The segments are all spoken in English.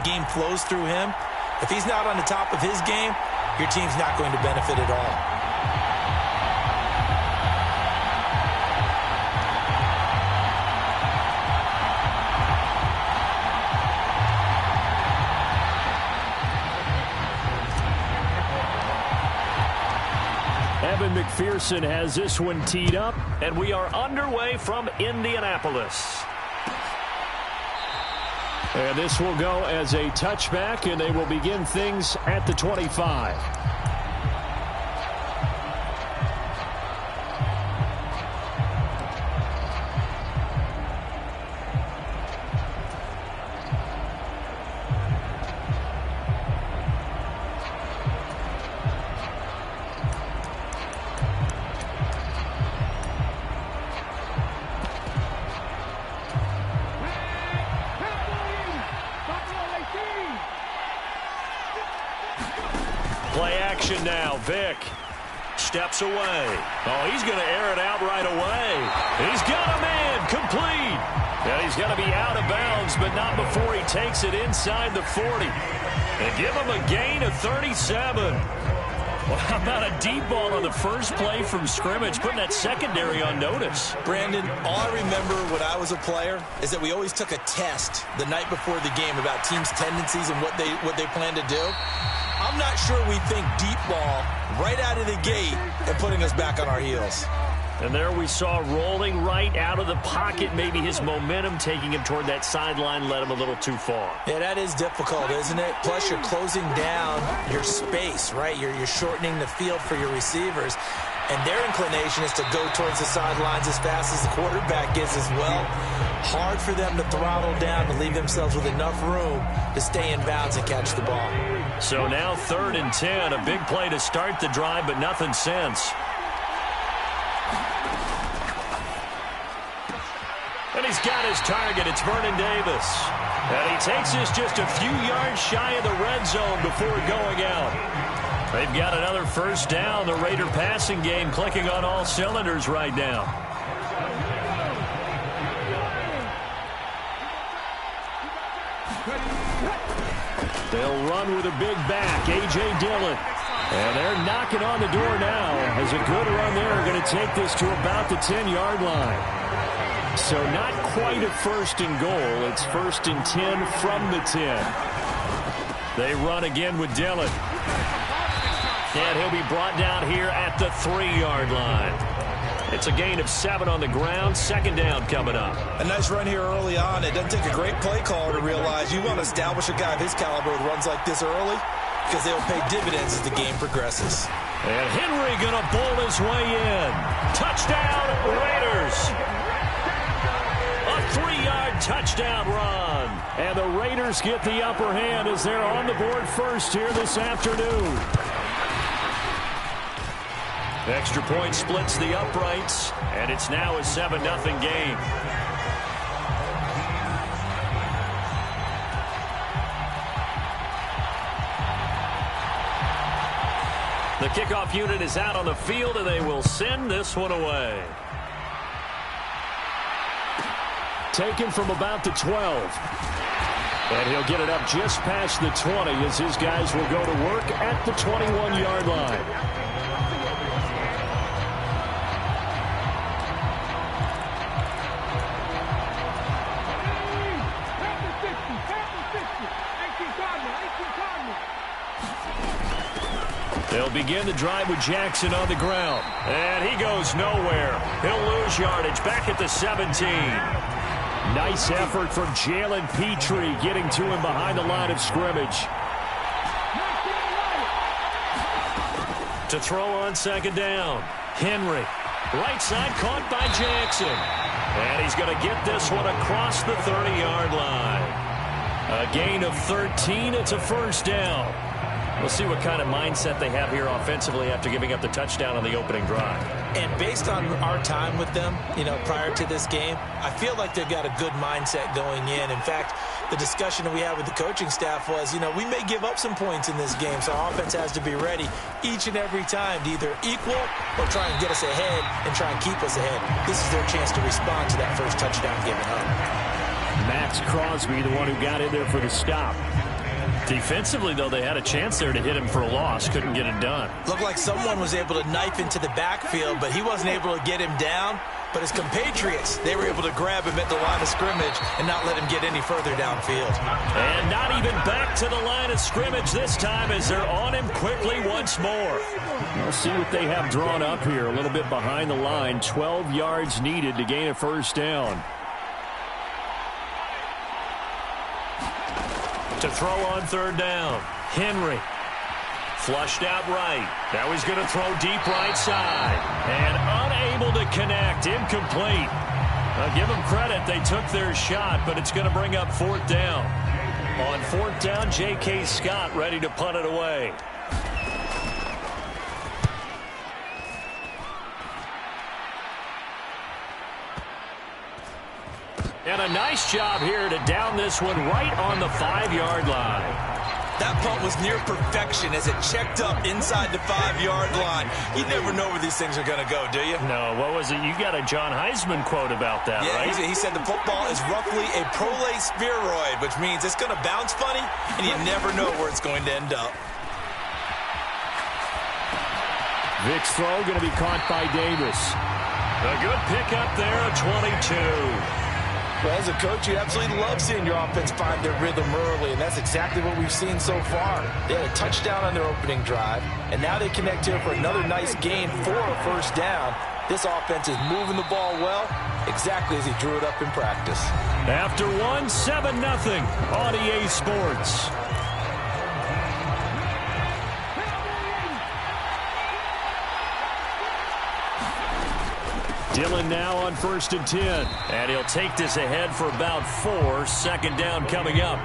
game flows through him. If he's not on the top of his game, your team's not going to benefit at all. Evan McPherson has this one teed up, and we are underway from Indianapolis. And this will go as a touchback, and they will begin things at the 25. Play action now. Vick steps away. Oh, he's going to air it out right away. He's got a man complete. And he's going to be out of bounds, but not before he takes it inside the 40. And give him a gain of 37. Well, how about a deep ball on the first play from scrimmage, putting that secondary on notice? Brandon, all I remember when I was a player is that we always took a test the night before the game about teams' tendencies and what they plan to do. I'm not sure we think deep ball right out of the gate and putting us back on our heels. And there we saw rolling right out of the pocket. Maybe his momentum taking him toward that sideline led him a little too far. Yeah, that is difficult, isn't it? Plus, you're closing down your space, right? You're shortening the field for your receivers. And their inclination is to go towards the sidelines as fast as the quarterback is as well. Hard for them to throttle down to leave themselves with enough room to stay in bounds and catch the ball. So now 3rd and 10. A big play to start the drive, but nothing since. And he's got his target. It's Vernon Davis. And he takes this just a few yards shy of the red zone before going out. They've got another first down. The Raider passing game clicking on all cylinders right now. They'll run with a big back, A.J. Dillon. And they're knocking on the door now as a good run there. Going to take this to about the 10-yard line. So not quite a 1st and goal. It's 1st and 10 from the 10. They run again with Dillon. And he'll be brought down here at the 3-yard line. It's a gain of 7 on the ground. 2nd down coming up. A nice run here early on. It doesn't take a great play caller to realize you want to establish a guy of his caliber with runs like this early because they'll pay dividends as the game progresses. And Henry going to bowl his way in. Touchdown, Raiders. A 3-yard touchdown run. And the Raiders get the upper hand as they're on the board first here this afternoon. Extra point splits the uprights, and it's now a 7-0 game. The kickoff unit is out on the field, and they will send this one away. Taken from about the 12. And he'll get it up just past the 20 as his guys will go to work at the 21-yard line. They'll begin the drive with Jackson on the ground. And he goes nowhere. He'll lose yardage back at the 17. Nice effort from Jalen Petrie getting to him behind the line of scrimmage. To throw on 2nd down. Henry. Right side caught by Jackson. And he's going to get this one across the 30-yard line. A gain of 13. It's a 1st down. We'll see what kind of mindset they have here offensively after giving up the touchdown on the opening drive. And based on our time with them, prior to this game, I feel like they've got a good mindset going in. In fact, the discussion that we had with the coaching staff was, we may give up some points in this game, so our offense has to be ready each and every time to either equal or try and get us ahead and try and keep us ahead. This is their chance to respond to that first touchdown given up. Max Crosby, the one who got in there for the stop. Defensively, though, they had a chance there to hit him for a loss. Couldn't get it done. Looked like someone was able to knife into the backfield, but he wasn't able to get him down. But his compatriots, they were able to grab him at the line of scrimmage and not let him get any further downfield. And not even back to the line of scrimmage this time as they're on him quickly once more. We'll see what they have drawn up here. A little bit behind the line. 12 yards needed to gain a first down. To throw on third down. Henry. Flushed out right. Now he's going to throw deep right side. And unable to connect. Incomplete. I'll give them credit. They took their shot, but it's going to bring up fourth down. On fourth down, J.K. Scott ready to punt it away. And a nice job here to down this one right on the 5-yard line. That punt was near perfection as it checked up inside the 5-yard line. You never know where these things are going to go, do you? No, what was it? You got a John Heisman quote about that, yeah, right? He said the football is roughly a prolate spheroid, which means it's going to bounce funny, and you never know where it's going to end up. Vic's throw going to be caught by Davis. A good pickup there, a 22. Well, as a coach, you absolutely love seeing your offense find their rhythm early, and that's exactly what we've seen so far. They had a touchdown on their opening drive, and now they connect here for another nice gain for a first down. This offense is moving the ball well, exactly as he drew it up in practice. After 7-0 on EA Sports. Dillon now on 1st and 10. And he'll take this ahead for about 4. Second down coming up.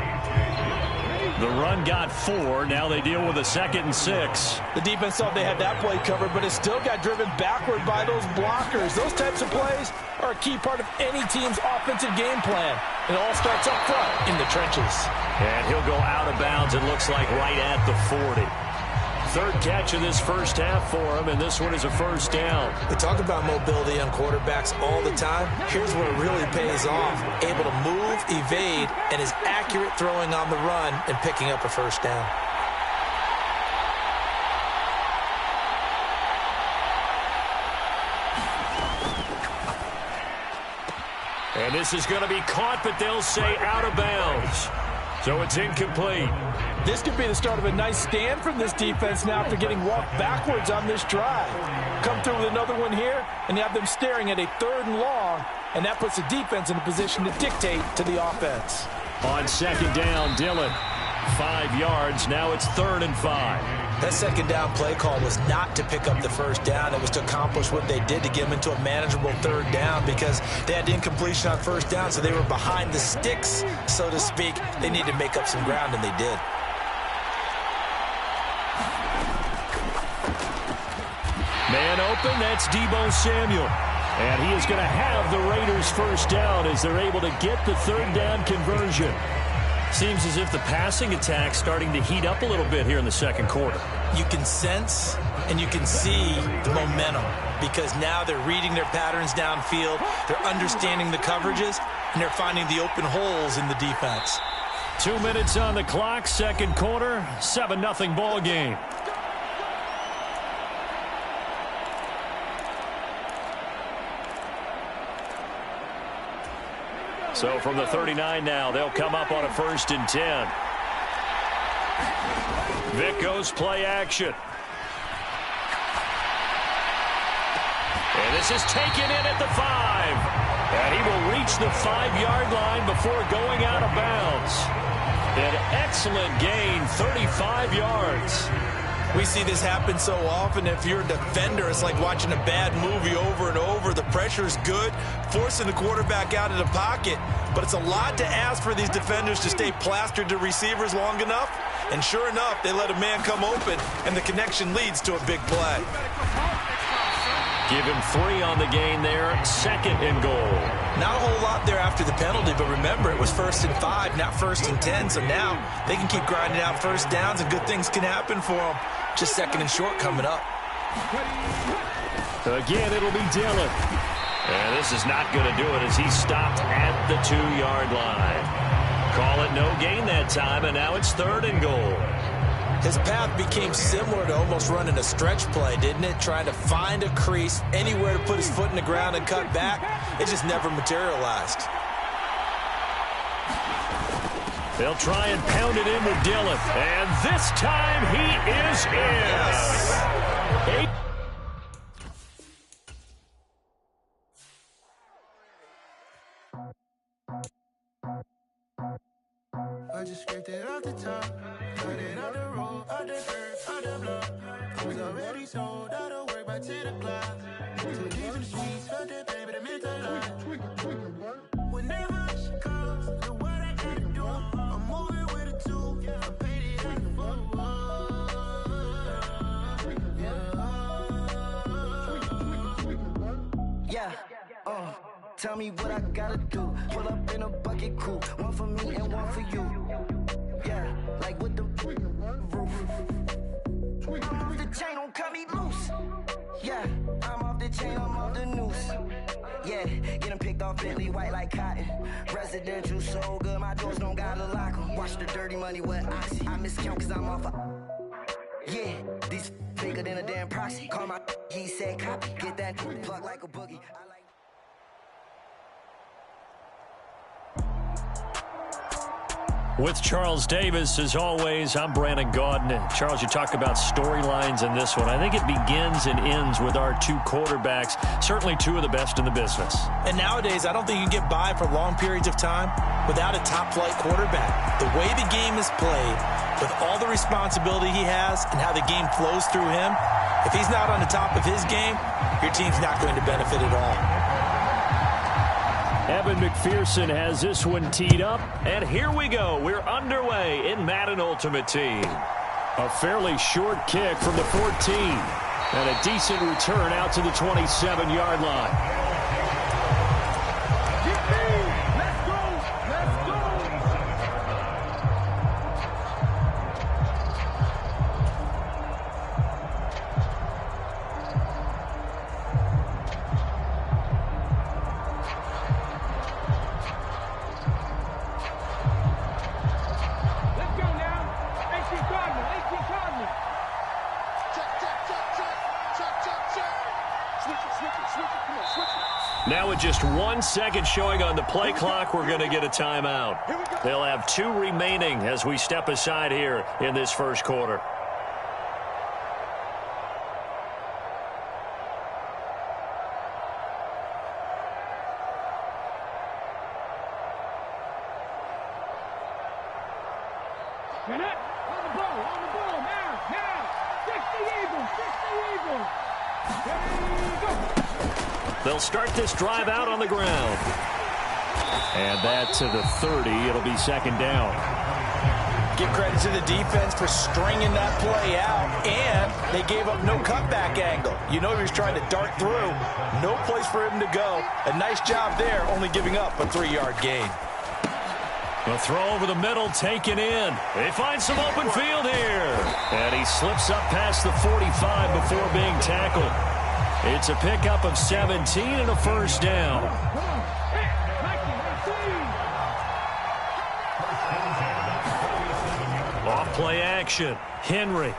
The run got 4. Now they deal with a 2nd and 6. The defense thought they had that play covered, but it still got driven backward by those blockers. Those types of plays are a key part of any team's offensive game plan. It all starts up front in the trenches. And he'll go out of bounds, it looks like, right at the 40. Third catch of this first half for him, and this one is a first down. We talk about mobility on quarterbacks all the time. Here's where it really pays off. Able to move, evade, and is accurate throwing on the run and picking up a first down. And this is going to be caught, but they'll say out of bounds. So it's incomplete. This could be the start of a nice stand from this defense now after getting walked backwards on this drive. Come through with another one here, and you have them staring at a 3rd and long, and that puts the defense in a position to dictate to the offense. On second down, Dillon. 5 yards. Now it's 3rd and 5. That second down play call was not to pick up the first down. It was to accomplish what they did to get them into a manageable 3rd down because they had incompletion on first down, so they were behind the sticks, so to speak. They needed to make up some ground, and they did. Man open, that's Deebo Samuel. And he is going to have the Raiders first down as they're able to get the 3rd down conversion. Seems as if the passing attack's starting to heat up a little bit here in the second quarter. You can sense and you can see the momentum because now they're reading their patterns downfield, they're understanding the coverages, and they're finding the open holes in the defense. 2 minutes on the clock, second quarter, 7-0 ball game. So from the 39 now, they'll come up on a 1st and 10. Vic goes play action. And this is taken in at the 5. And he will reach the 5-yard line before going out of bounds. An excellent gain, 35 yards. We see this happen so often. If you're a defender, it's like watching a bad movie over and over. The pressure's good, forcing the quarterback out of the pocket. But it's a lot to ask for these defenders to stay plastered to receivers long enough. And sure enough, they let a man come open, and the connection leads to a big play. Give him 3 on the gain there, 2nd and goal. Not a whole lot there after the penalty, but remember, it was 1st and 5, not 1st and 10. So now they can keep grinding out first downs, and good things can happen for them. Just 2nd and short coming up. Again, it'll be Dillon. And this is not going to do it as he's stopped at the 2-yard line. Call it no gain that time, and now it's 3rd and goal. His path became similar to almost running a stretch play, didn't it? Trying to find a crease, anywhere to put his foot in the ground and cut back. It just never materialized. They'll try and pound it in with Dillon. And this time he is in. Yes. I just scraped it off the top, put it on the road, on the curb, on the block. I was already sold, out of work by 10 o'clock. So deep in the streets, felt that baby, that meant a lot. Whenever she calls, the what I gotta do, I'm moving with a two, I'm paid it in full. Yeah, tell me what I gotta do. Pull up in a bucket crew, one for me and one for you. Yeah, like with the roof. I'm off the chain, don't cut me loose. Yeah, I'm off the chain, I'm off the noose. Yeah, get them picked off Bentley, white like cotton. Residential so good, my doors don't gotta lock them. Watch the dirty money with Oxy. I miscount cause I'm off a... Yeah, these bigger than a damn proxy. Call my he said copy. Get that plug like a boogie. With Charles Davis, as always, I'm Brandon Gaudin. And Charles, you talk about storylines in this one. I think it begins and ends with our 2 quarterbacks, certainly 2 of the best in the business. And nowadays, I don't think you can get by for long periods of time without a top-flight quarterback. The way the game is played, with all the responsibility he has and how the game flows through him, if he's not on the top of his game, your team's not going to benefit at all. Evan McPherson has this one teed up, and here we go. We're underway in Madden Ultimate Team. A fairly short kick from the 14, and a decent return out to the 27-yard line. Now with just 1 second showing on the play clock, we're going to get a timeout. They'll have 2 remaining as we step aside here in this first quarter. On the ball, now, 60 Eagles. There you go. They'll start this drive out on the ground. And that to the 30. It'll be 2nd down. Give credit to the defense for stringing that play out, and they gave up no cutback angle. You know he was trying to dart through. No place for him to go. A nice job there, only giving up a 3-yard gain. A throw over the middle, taken in. They find some open field here. And he slips up past the 45 before being tackled. It's a pickup of 17 and a 1st down. Off play action. Henry.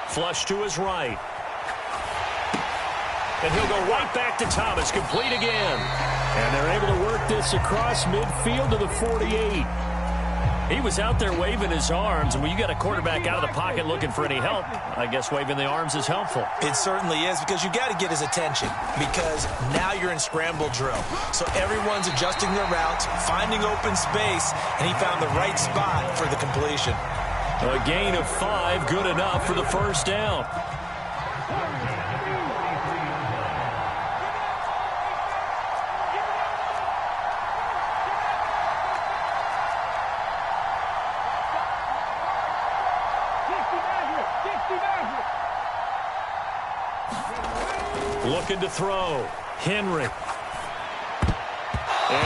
Flush to his right. And he'll go right back to Thomas. Complete again. And they're able to work this across midfield to the 48. He was out there waving his arms, and when you got a quarterback out of the pocket looking for any help, I guess waving the arms is helpful. It certainly is, because you got to get his attention, because now you're in scramble drill. So everyone's adjusting their routes, finding open space, and he found the right spot for the completion. A gain of 5, good enough for the 1st down. Looking to throw. Henry. And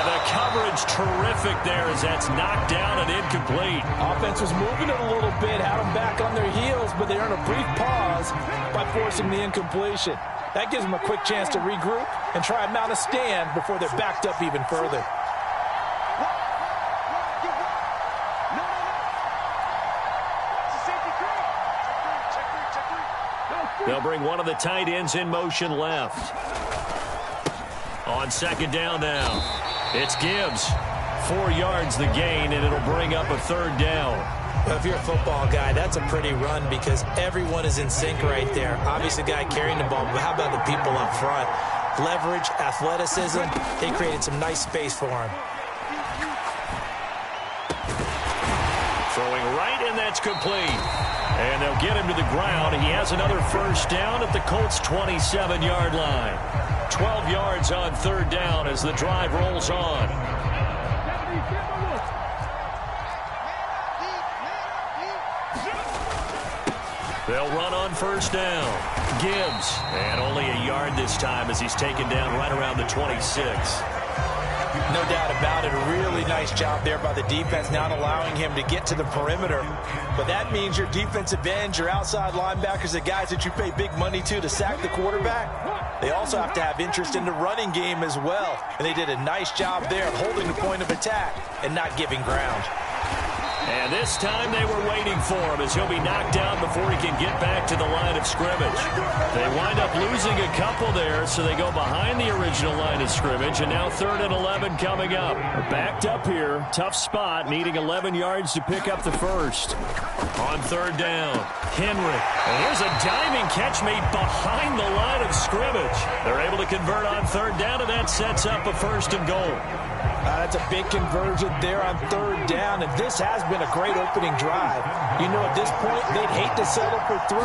the coverage terrific there as that's knocked down and incomplete. Offense was moving it a little bit, had them back on their heels, but they earned a brief pause by forcing the incompletion. That gives them a quick chance to regroup and try and mount a stand before they're backed up even further. They'll bring one of the tight ends in motion left. On second down now, it's Gibbs. 4 yards the gain, and it'll bring up a third down. Well, if you're a football guy, that's a pretty run because everyone is in sync right there. Obviously, the guy carrying the ball, but how about the people up front? Leverage, athleticism, they created some nice space for him. Throwing right, and that's complete. And they'll get him to the ground. He has another first down at the Colts' 27-yard line. 12 yards on third down as the drive rolls on. They'll run on first down. Gibbs, and only a yard this time as he's taken down right around the 26. No doubt about it. A really nice job there by the defense, not allowing him to get to the perimeter. But that means your defensive ends, your outside linebackers, the guys that you pay big money to sack the quarterback, they also have to have interest in the running game as well. And they did a nice job there of holding the point of attack and not giving ground. And this time they were waiting for him as he'll be knocked down before he can get back to the line of scrimmage. They wind up losing a couple there, so they go behind the original line of scrimmage, and now 3rd and 11 coming up. They're backed up here. Tough spot, needing 11 yards to pick up the first. On third down, Henry. And here's a diving catch made behind the line of scrimmage. They're able to convert on third down, and that sets up a 1st and goal. That's a big conversion there on third down, and this has been a great opening drive. You know, at this point, they'd hate to settle for 3,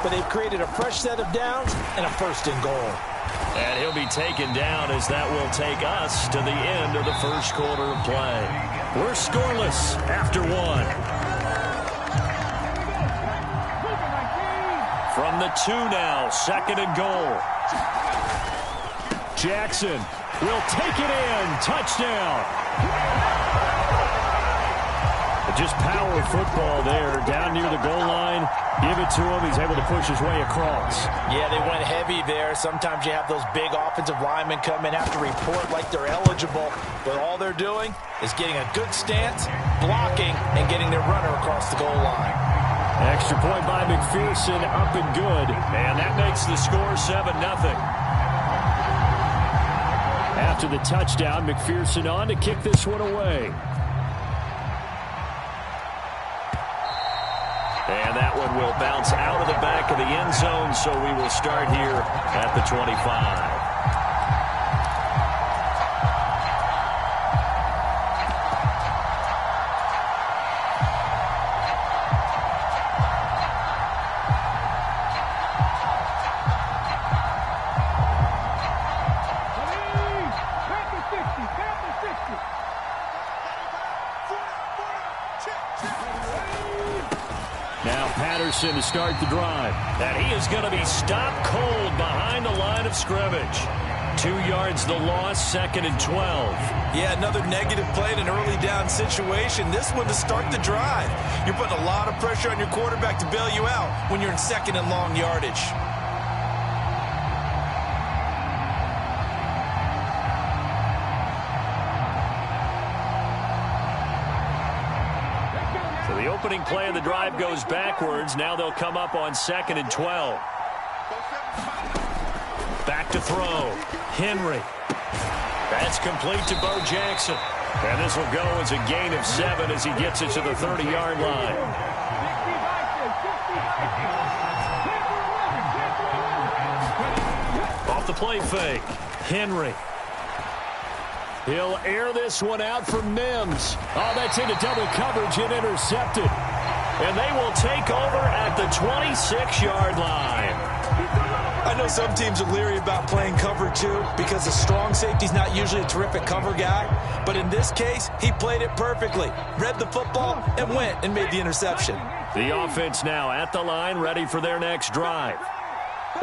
but they've created a fresh set of downs and a 1st and goal. And he'll be taken down as that will take us to the end of the first quarter of play. We're scoreless after 1. From the 2 now, 2nd and goal. Jackson will take it in. Touchdown. Just power football there down near the goal line. Give it to him. He's able to push his way across. Yeah, they went heavy there. Sometimes you have those big offensive linemen come in, have to report like they're eligible. But all they're doing is getting a good stance, blocking, and getting their runner across the goal line. Extra point by McPherson, up and good. And that makes the score 7-0. After the touchdown, McPherson on to kick this one away. And that one will bounce out of the back of the end zone, so we will start here at the 25. To start the drive. And he is going to be stopped cold behind the line of scrimmage. 2 yards the loss, 2nd and 12. Yeah, another negative play in an early down situation. This one to start the drive. You're putting a lot of pressure on your quarterback to bail you out when you're in 2nd and long yardage. Opening play of the drive goes backwards. Now they'll come up on 2nd and 12. Back to throw. Henry. That's complete to Bo Jackson. And this will go as a gain of 7 as he gets it to the 30-yard line. Off the play fake. Henry. He'll air this one out for Mims. Oh, that's into double coverage and intercepted. And they will take over at the 26-yard line. I know some teams are leery about playing cover 2 because the strong safety's not usually a terrific cover guy. But in this case, he played it perfectly. Read the football and went and made the interception. The offense now at the line, ready for their next drive.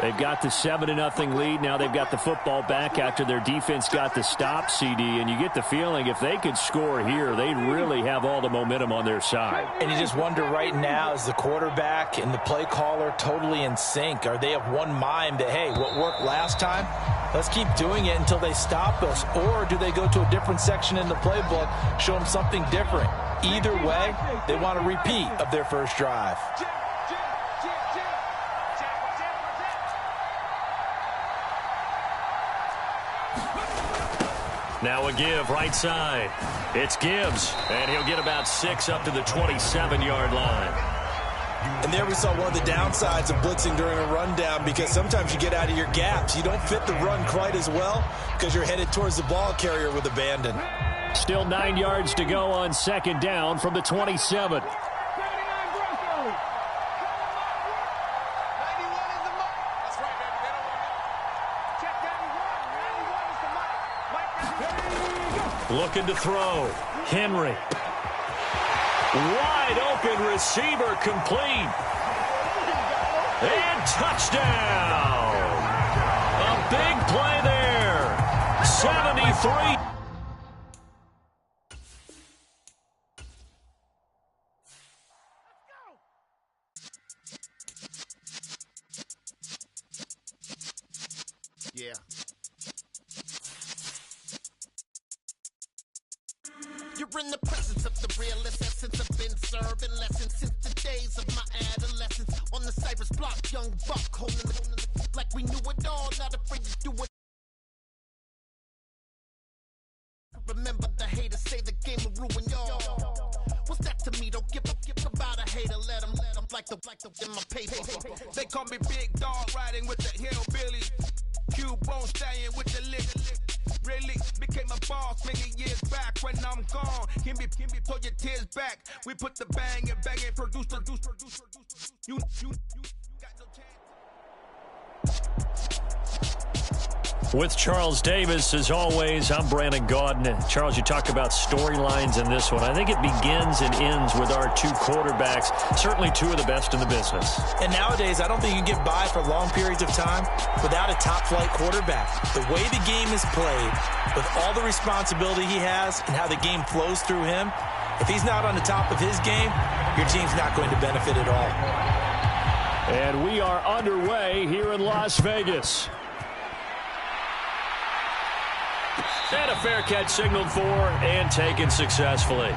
They've got the 7-0 lead. Now they've got the football back after their defense got the stop, CD. And you get the feeling if they could score here, they'd really have all the momentum on their side. And you just wonder right now, is the quarterback and the play caller totally in sync? Are they of one mind that, hey, what worked last time, let's keep doing it until they stop us? Or do they go to a different section in the playbook, show them something different? Either way, they want a repeat of their first drive. Now a give right side. It's Gibbs, and he'll get about 6 up to the 27-yard line. And there we saw one of the downsides of blitzing during a rundown, because sometimes you get out of your gaps. You don't fit the run quite as well because you're headed towards the ball carrier with abandon. Still 9 yards to go on second down from the 27. Looking to throw. Henry. Wide open receiver complete. And touchdown. A big play there. 73. Yeah. You're in the presence of the realest essence. I've been serving lessons since the days of my adolescence. On the Cypress block, young buck holding the like we knew it all, not afraid to do it. Remember the haters say the game will ruin y'all. What's that to me? Don't give about a hater. Let them like the in my paper. They call me Big Dog, riding with the hillbilly. Q-Bone staying with the lick. Really became a boss many years back. When I'm gone, can be pull your tears back. We put the bang and produce. You got no chance. With Charles Davis, as always, I'm Brandon Gaudin. Charles, you talked about storylines in this one. I think it begins and ends with our two quarterbacks, certainly two of the best in the business. And nowadays, I don't think you can get by for long periods of time without a top-flight quarterback. The way the game is played, with all the responsibility he has and how the game flows through him, if he's not on the top of his game, your team's not going to benefit at all. And we are underway here in Las Vegas. And a fair catch signaled for and taken successfully.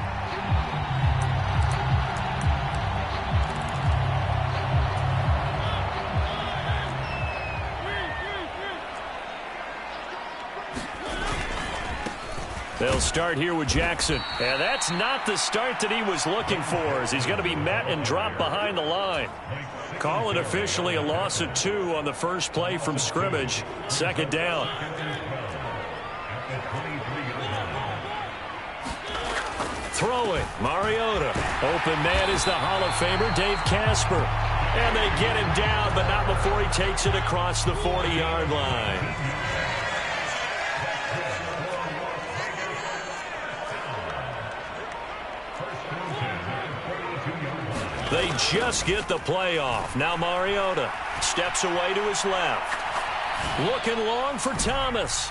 They'll start here with Jackson. And that's not the start that he was looking for, as he's going to be met and dropped behind the line. Call it officially a loss of 2 on the first play from scrimmage. Second down. Throwing, Mariota. Open man is the Hall of Famer, Dave Casper. And they get him down, but not before he takes it across the 40-yard line. They just get the play off. Now Mariota steps away to his left. Looking long for Thomas.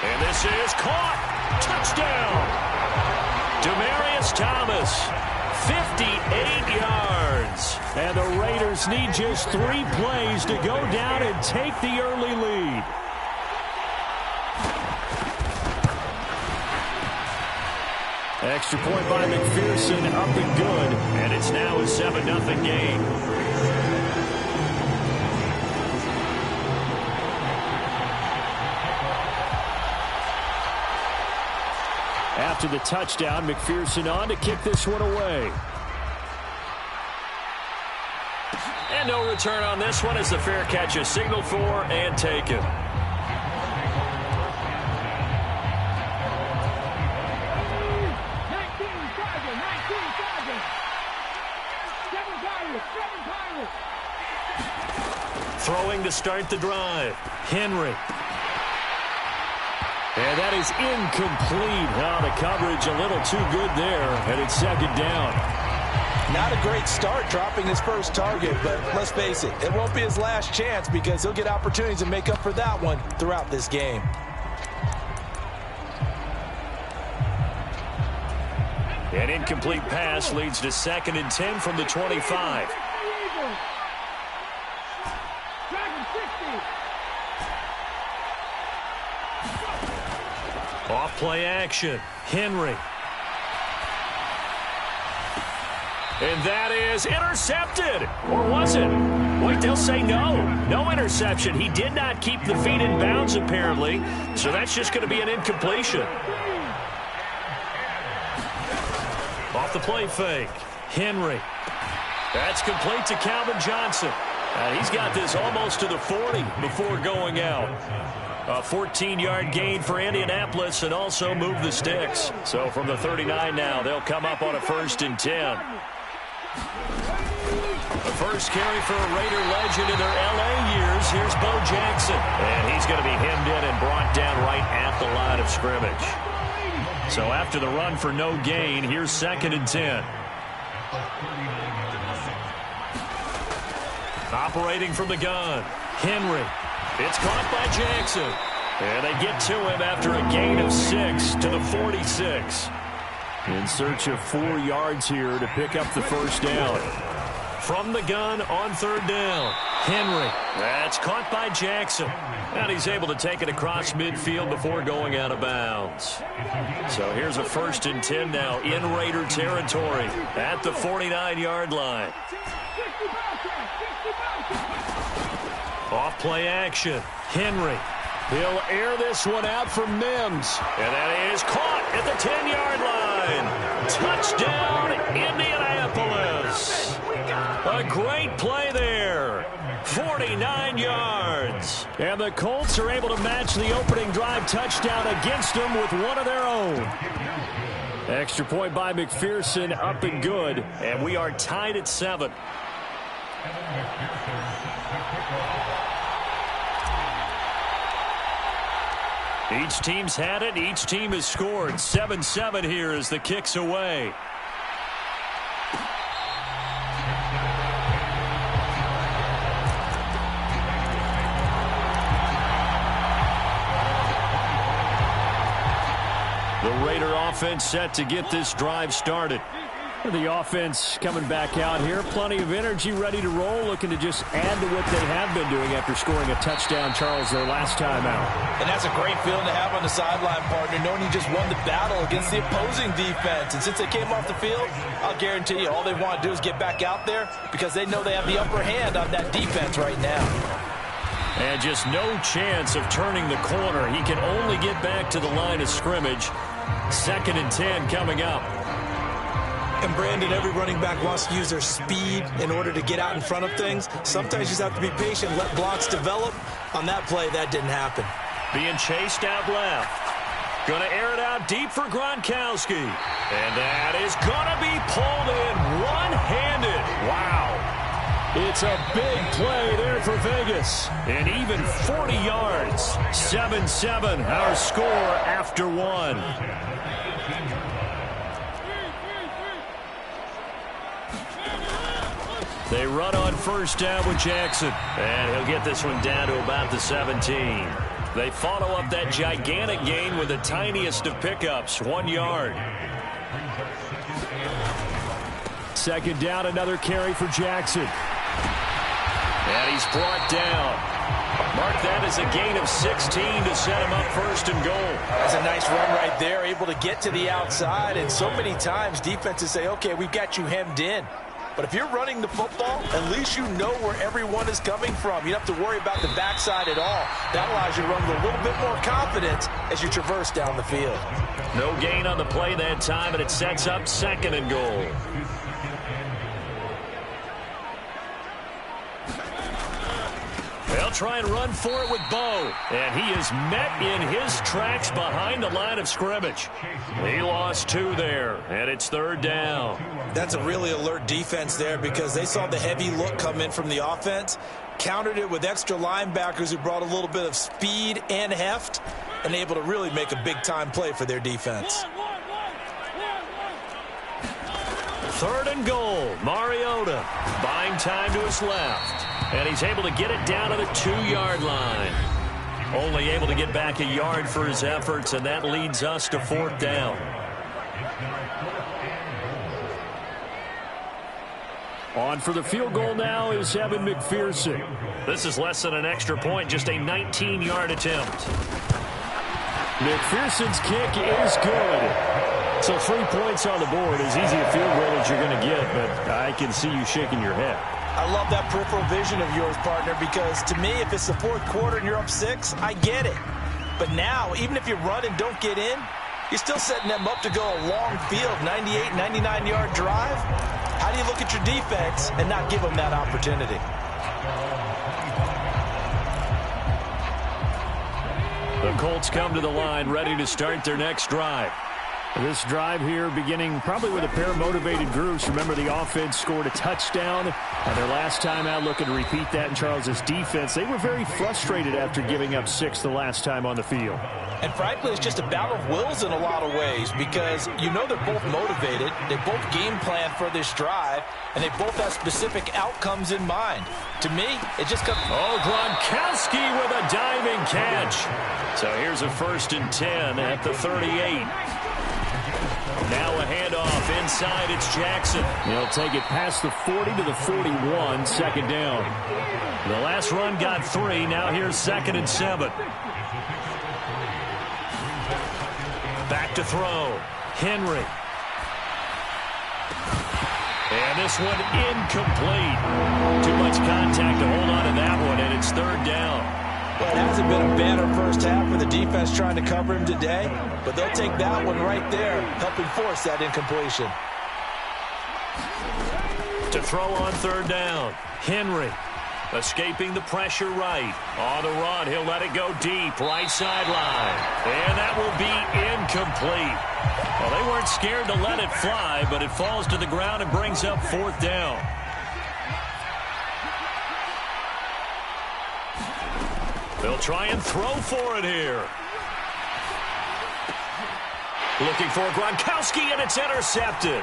And this is caught. Touchdown. Demaryius Thomas, 58 yards. And the Raiders need just 3 plays to go down and take the early lead. Extra point by McPherson, up and good. And it's now a 7-0 game. After the touchdown, McPherson on to kick this one away. And no return on this one as the fair catch is signaled for and taken. Throwing to start the drive. Henry. And that is incomplete. Now the coverage a little too good there, and it's second down. Not a great start dropping his first target, but let's face it, it won't be his last chance because he'll get opportunities to make up for that one throughout this game. An incomplete pass leads to 2nd and 10 from the 25. Off play action. Henry. And that is intercepted. Or was it? Wait, they'll say no. No interception. He did not keep the feet in bounds, apparently. So that's just going to be an incompletion. Off the play fake. Henry. That's complete to Calvin Johnson. And he's got this almost to the 40 before going out. A 14-yard gain for Indianapolis and also move the sticks. So from the 39 now, they'll come up on a 1st and 10. The first carry for a Raider legend in their L.A. years. Here's Bo Jackson. And he's going to be hemmed in and brought down right at the line of scrimmage. So after the run for no gain, here's 2nd and 10. Operating from the gun, Henry. It's caught by Jackson. And they get to him after a gain of 6 to the 46. In search of 4 yards here to pick up the first down. From the gun on 3rd down. Henry. That's caught by Jackson. And he's able to take it across midfield before going out of bounds. So here's a 1st and 10 now in Raider territory at the 49-yard line. Off play action. Henry. He'll air this one out for Mims. And that is caught at the 10-yard line. Touchdown, Indianapolis. A great play there. 49 yards. And the Colts are able to match the opening drive touchdown against them with one of their own. Extra point by McPherson, up and good. And we are tied at 7. Each team's had it. Each team has scored. 7-7 here as the kick's away. The Raider offense set to get this drive started. The offense coming back out here. Plenty of energy, ready to roll, looking to just add to what they have been doing after scoring a touchdown, Charles, their last time out. And that's a great feeling to have on the sideline, partner, knowing you just won the battle against the opposing defense. And since they came off the field, I'll guarantee you all they want to do is get back out there because they know they have the upper hand on that defense right now. And just no chance of turning the corner. He can only get back to the line of scrimmage. 2nd and 10 coming up. And Brandon, every running back wants to use their speed in order to get out in front of things. Sometimes you just have to be patient, let blocks develop. On that play, that didn't happen. Being chased out left. Going to air it out deep for Gronkowski. And that is going to be pulled in one-handed. Wow. It's a big play there for Vegas. And even 40 yards. 7-7, our score after 1. They run on 1st down with Jackson. And he'll get this one down to about the 17. They follow up that gigantic gain with the tiniest of pickups, 1 yard. 2nd down, another carry for Jackson. And he's brought down. Mark that as a gain of 16 to set him up 1st and goal. That's a nice run right there, able to get to the outside. And so many times defenses say, okay, we've got you hemmed in. But if you're running the football, at least you know where everyone is coming from. You don't have to worry about the backside at all. That allows you to run with a little bit more confidence as you traverse down the field. No gain on the play that time, and it sets up 2nd and goal. They'll try and run for it with Bo. And he is met in his tracks behind the line of scrimmage. He lost 2 there, and it's 3rd down. That's a really alert defense there because they saw the heavy look come in from the offense, countered it with extra linebackers who brought a little bit of speed and heft, and able to really make a big-time play for their defense. 3rd and goal. Mariota buying time to his left. And he's able to get it down to the 2-yard line. Only able to get back a yard for his efforts, and that leads us to 4th down. On for the field goal now is Evan McPherson. This is less than an extra point, just a 19-yard attempt. McPherson's kick is good. So 3 points on the board, as easy a field goal as you're going to get, but I can see you shaking your head. I love that peripheral vision of yours, partner, because to me, if it's the fourth quarter and you're up 6, I get it. But now, even if you run and don't get in, you're still setting them up to go a long field, 98, 99-yard drive. How do you look at your defense and not give them that opportunity? The Colts come to the line, ready to start their next drive. This drive here beginning probably with a pair of motivated groups. Remember, the offense scored a touchdown their last time out. Looking to repeat that in Charles' defense. They were very frustrated after giving up 6 the last time on the field. And frankly, it's just a battle of wills in a lot of ways because you know they're both motivated. They both game plan for this drive, and they both have specific outcomes in mind. To me, it just comes... Oh, Gronkowski with a diving catch. So here's a 1st and 10 at the 38. Now a handoff inside. It's Jackson. He'll take it past the 40 to the 41. 2nd down. The last run got 3. Now here's 2nd and 7. Back to throw. Henry. And this one incomplete. Too much contact to hold on to that one, and it's 3rd down. Well, it hasn't been a banner first half for the defense trying to cover him today, but they'll take that one right there, helping force that incompletion. To throw on 3rd down. Henry escaping the pressure right. On the run, he'll let it go deep, right sideline. And that will be incomplete. Well, they weren't scared to let it fly, but it falls to the ground and brings up 4th down. They'll try and throw for it here. Looking for Gronkowski, and it's intercepted.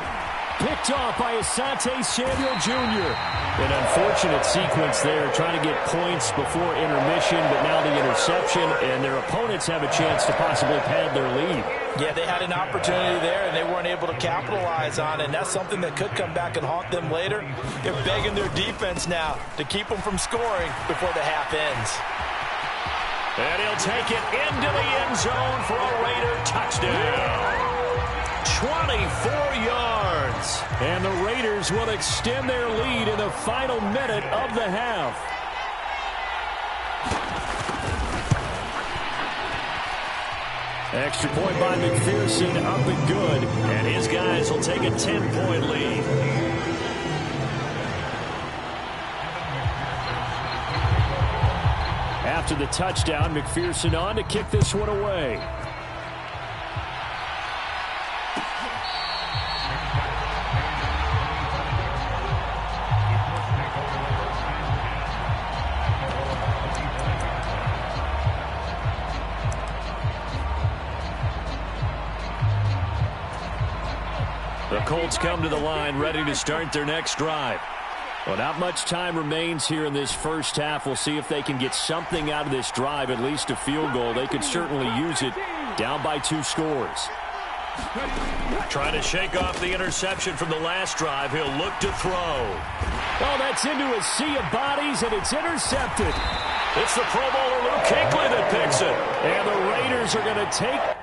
Picked off by Asante Samuel Jr. An unfortunate sequence there, trying to get points before intermission, but now the interception, and their opponents have a chance to possibly pad their lead. Yeah, they had an opportunity there, and they weren't able to capitalize on it, and that's something that could come back and haunt them later. They're begging their defense now to keep them from scoring before the half ends. And he'll take it into the end zone for a Raider touchdown. 24 yards. And the Raiders will extend their lead in the final minute of the half. Extra point by McPherson, up and good. And his guys will take a 10-point lead. After the touchdown, McPherson on to kick this one away. The Colts come to the line, ready to start their next drive. Well, not much time remains here in this first half. We'll see if they can get something out of this drive, at least a field goal. They could certainly use it, down by 2 scores. Trying to shake off the interception from the last drive. He'll look to throw. Oh, that's into a sea of bodies, and it's intercepted. It's the Pro Bowler Luke Kuechly that picks it. And the Raiders are going to take...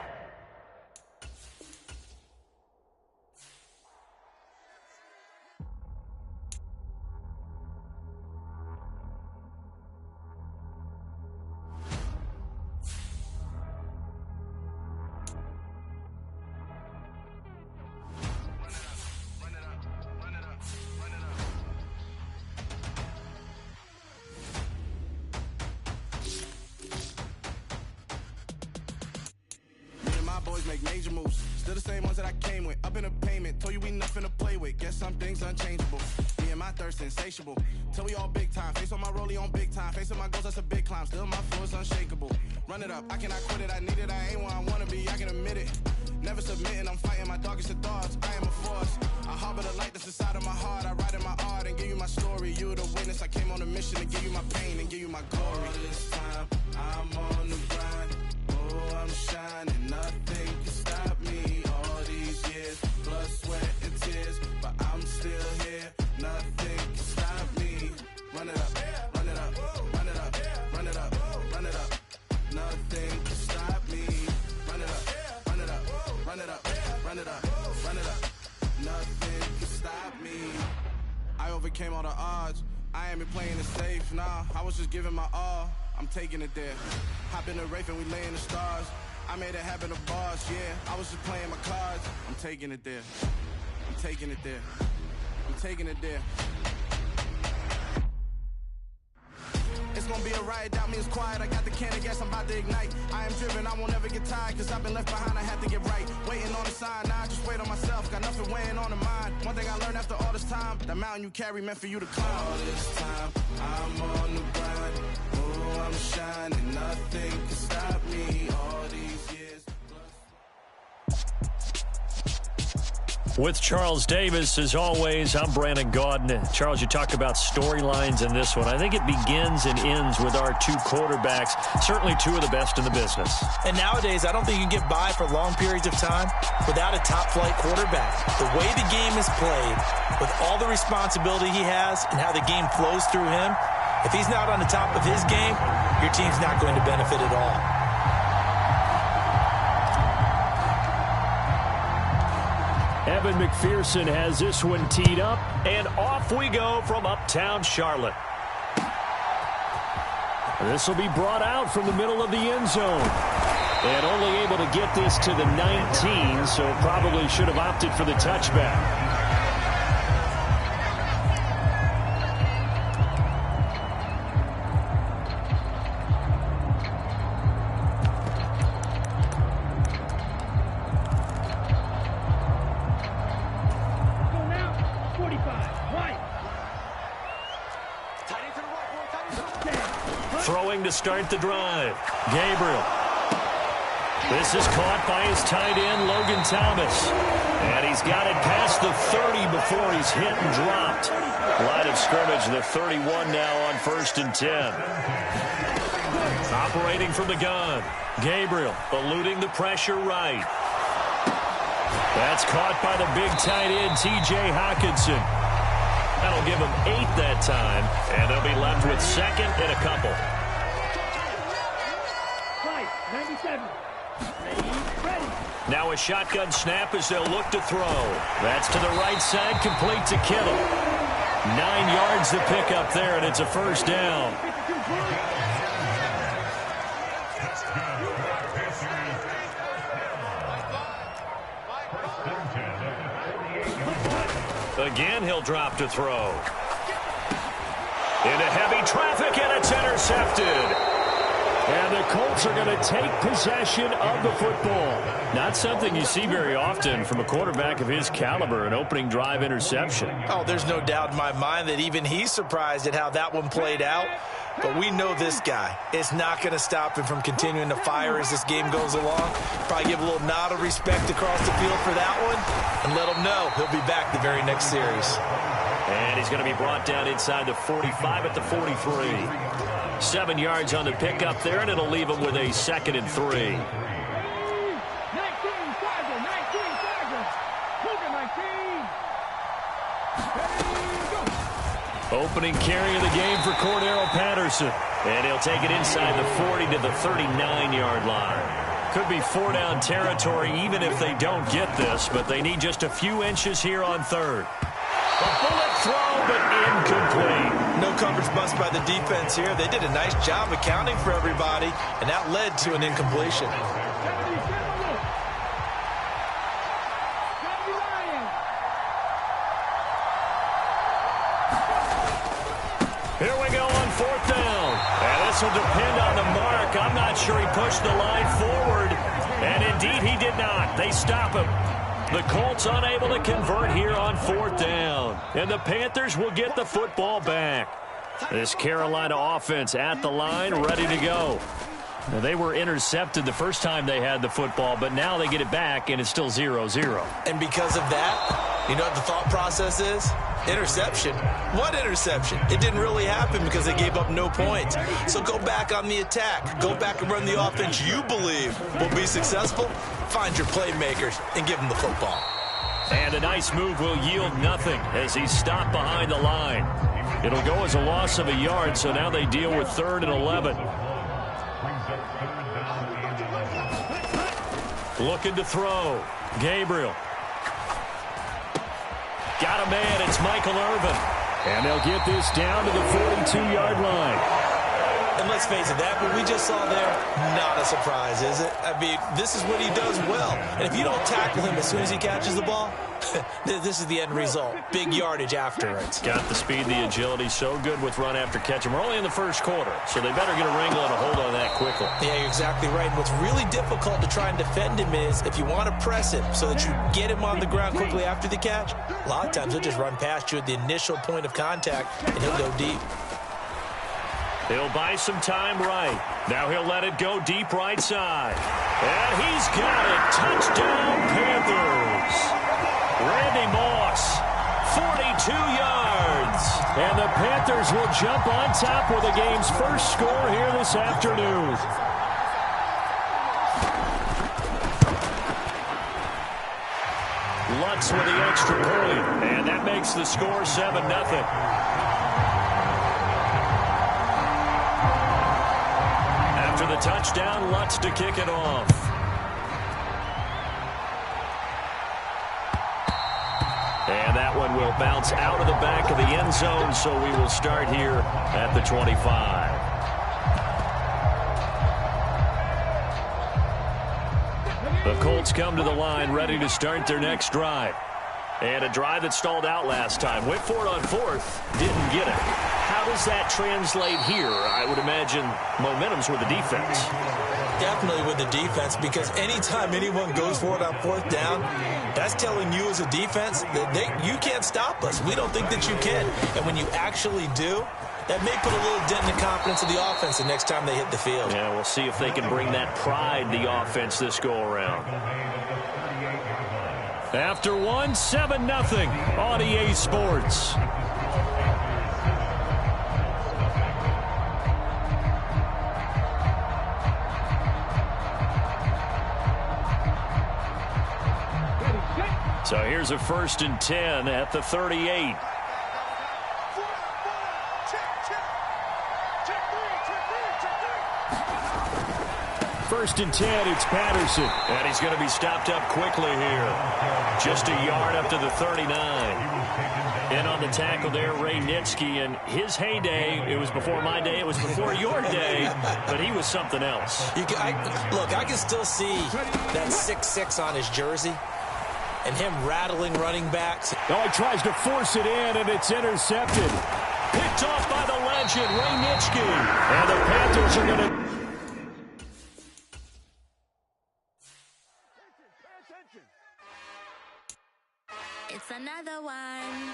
Make major moves, still the same ones that I came with. Up in a payment, told you we nothing to play with. Guess some things unchangeable. Me and my thirst insatiable. Till we all big time. Face on my rollie on big time. Facing my goals, that's a big climb. Still my flow is unshakable. Run it up, I cannot quit it. I need it, I ain't where I wanna be. I can admit it. Never submitting, I'm fighting my darkest of thoughts. I am a force. I harbor the light that's inside of my heart. I write in my art and give you my story. You the witness. I came on a mission to give you my pain and give you my glory. All this time, I'm on the grind. Oh, I'm shining. Nothing can stop me. All these years, blood, sweat, and tears. But I'm still here. Nothing can stop me. Run it up, run it up, run it up, run it up, run it up. Nothing can stop me. Run it up, run it up, run it up, run it up. overcame all the odds. I ain't been playing it safe, nah. I was just giving my all. I'm taking it there. Hop in the Wraith and we lay in the stars. I made it happen to boss, yeah. I was just playing my cards. I'm taking it there. I'm taking it there. I'm taking it there. It's gonna be a riot, doubt me it's quiet. I got the can of gas, I'm about to ignite. I am driven, I won't ever get tired, cause I've been left behind, I have to get right. Waiting on the sign, now I just wait on myself. Got nothing weighing on the mind. One thing I learned after all this time, the mountain you carry meant for you to climb. All this time, I'm on the grind. Oh, I'm shining, nothing can stop me. All these years. With Charles Davis, as always, I'm Brandon Gaudin. Charles, you talk about storylines in this one. I think it begins and ends with our two quarterbacks, certainly two of the best in the business. And nowadays, I don't think you can get by for long periods of time without a top-flight quarterback. The way the game is played, with all the responsibility he has and how the game flows through him, if he's not on the top of his game, your team's not going to benefit at all. Evan McPherson has this one teed up, and off we go from uptown Charlotte. This will be brought out from the middle of the end zone. And only able to get this to the 19, so probably should have opted for the touchback. Throwing to start the drive. Gabriel. This is caught by his tight end, Logan Thomas. And he's got it past the 30 before he's hit and dropped. Line of scrimmage, the 31 now on 1st and 10. Operating from the gun. Gabriel eluding the pressure right. That's caught by the big tight end, T.J. Hockenson. That'll give him 8 that time, and they'll be left with second and a couple. 97. Ready. Now a shotgun snap as they'll look to throw. That's to the right side, complete to Kittle. 9 yards to pick up there, and it's a first down. Again, he'll drop to throw. Into heavy traffic, and it's intercepted. And the Colts are going to take possession of the football. Not something you see very often from a quarterback of his caliber, an opening drive interception. Oh, there's no doubt in my mind that even he's surprised at how that one played out. But we know this guy. It's not going to stop him from continuing to fire as this game goes along. Probably give a little nod of respect across the field for that one and let him know he'll be back the very next series. And he's going to be brought down inside the 45 at the 43. 7 yards on the pickup there, and it'll leave him with a 2nd and 3. 19, Tiger, 19, Tiger. Move it, 19. Ready, go. Opening carry of the game for Cordero Patterson. And he'll take it inside the 40 to the 39-yard line. Could be 4-down territory even if they don't get this, but they need just a few inches here on 3rd. A bullet throw, but incomplete. No coverage bust by the defense here. They did a nice job accounting for everybody, and that led to an incompletion. Here we go on 4th down. And this will depend on the mark. I'm not sure he pushed the line forward. And indeed he did not. They stop him. The Colts unable to convert here on 4th down. And the Panthers will get the football back. This Carolina offense at the line, ready to go. Now, they were intercepted the first time they had the football, but now they get it back, and it's still 0-0. And because of that, you know what the thought process is? Interception. What interception? It didn't really happen because they gave up no points. So go back on the attack. Go back and run the offense you believe will be successful. Find your playmakers and give them the football. And a nice move will yield nothing as he's stopped behind the line. It'll go as a loss of a yard, so now they deal with 3rd and 11. Looking to throw. Gabriel. Got a man. It's Michael Irvin. And they'll get this down to the 42-yard line. And let's face it, that what we just saw there, not a surprise, is it? I mean, this is what he does well. And if you don't tackle him as soon as he catches the ball, this is the end result. Big yardage afterwards. Got the speed, the agility, so good with run after catch. And we're only in the first quarter, so they better get a wrangle and a hold on that quickly. Yeah, you're exactly right. And what's really difficult to try and defend him is if you want to press him so that you get him on the ground quickly after the catch, a lot of times he'll just run past you at the initial point of contact, and he'll go deep. He'll buy some time right. Now he'll let it go deep right side. And he's got it. Touchdown, Panthers. Randy Moss, 42 yards. And the Panthers will jump on top with the game's first score here this afternoon. Lutz with the extra point. And that makes the score 7-0. After the touchdown, Lutz to kick it off. And that one will bounce out of the back of the end zone, so we will start here at the 25. The Colts come to the line, ready to start their next drive. And a drive that stalled out last time. Went for it on fourth, didn't get it. How does that translate here? I would imagine momentum's with the defense. Definitely with the defense, because anytime anyone goes for it on fourth down, that's telling you as a defense that you can't stop us. We don't think that you can. And when you actually do, that may put a little dent in the confidence of the offense the next time they hit the field. Yeah, we'll see if they can bring that pride, the offense, this go-around. After one, 7-0 on EA Sports. So here's a 1st and 10 at the 38. First and 10, it's Patterson. And he's going to be stopped up quickly here. Just a yard up to the 39. And on the tackle there, Ray Nitschke. And his heyday, it was before my day, it was before your day, but he was something else. Look, I can still see that 6'6" on his jersey and him rattling running backs. Oh, he tries to force it in, and it's intercepted. Picked off by the legend, Ray Nitschke. And the Panthers are going to... It's another one.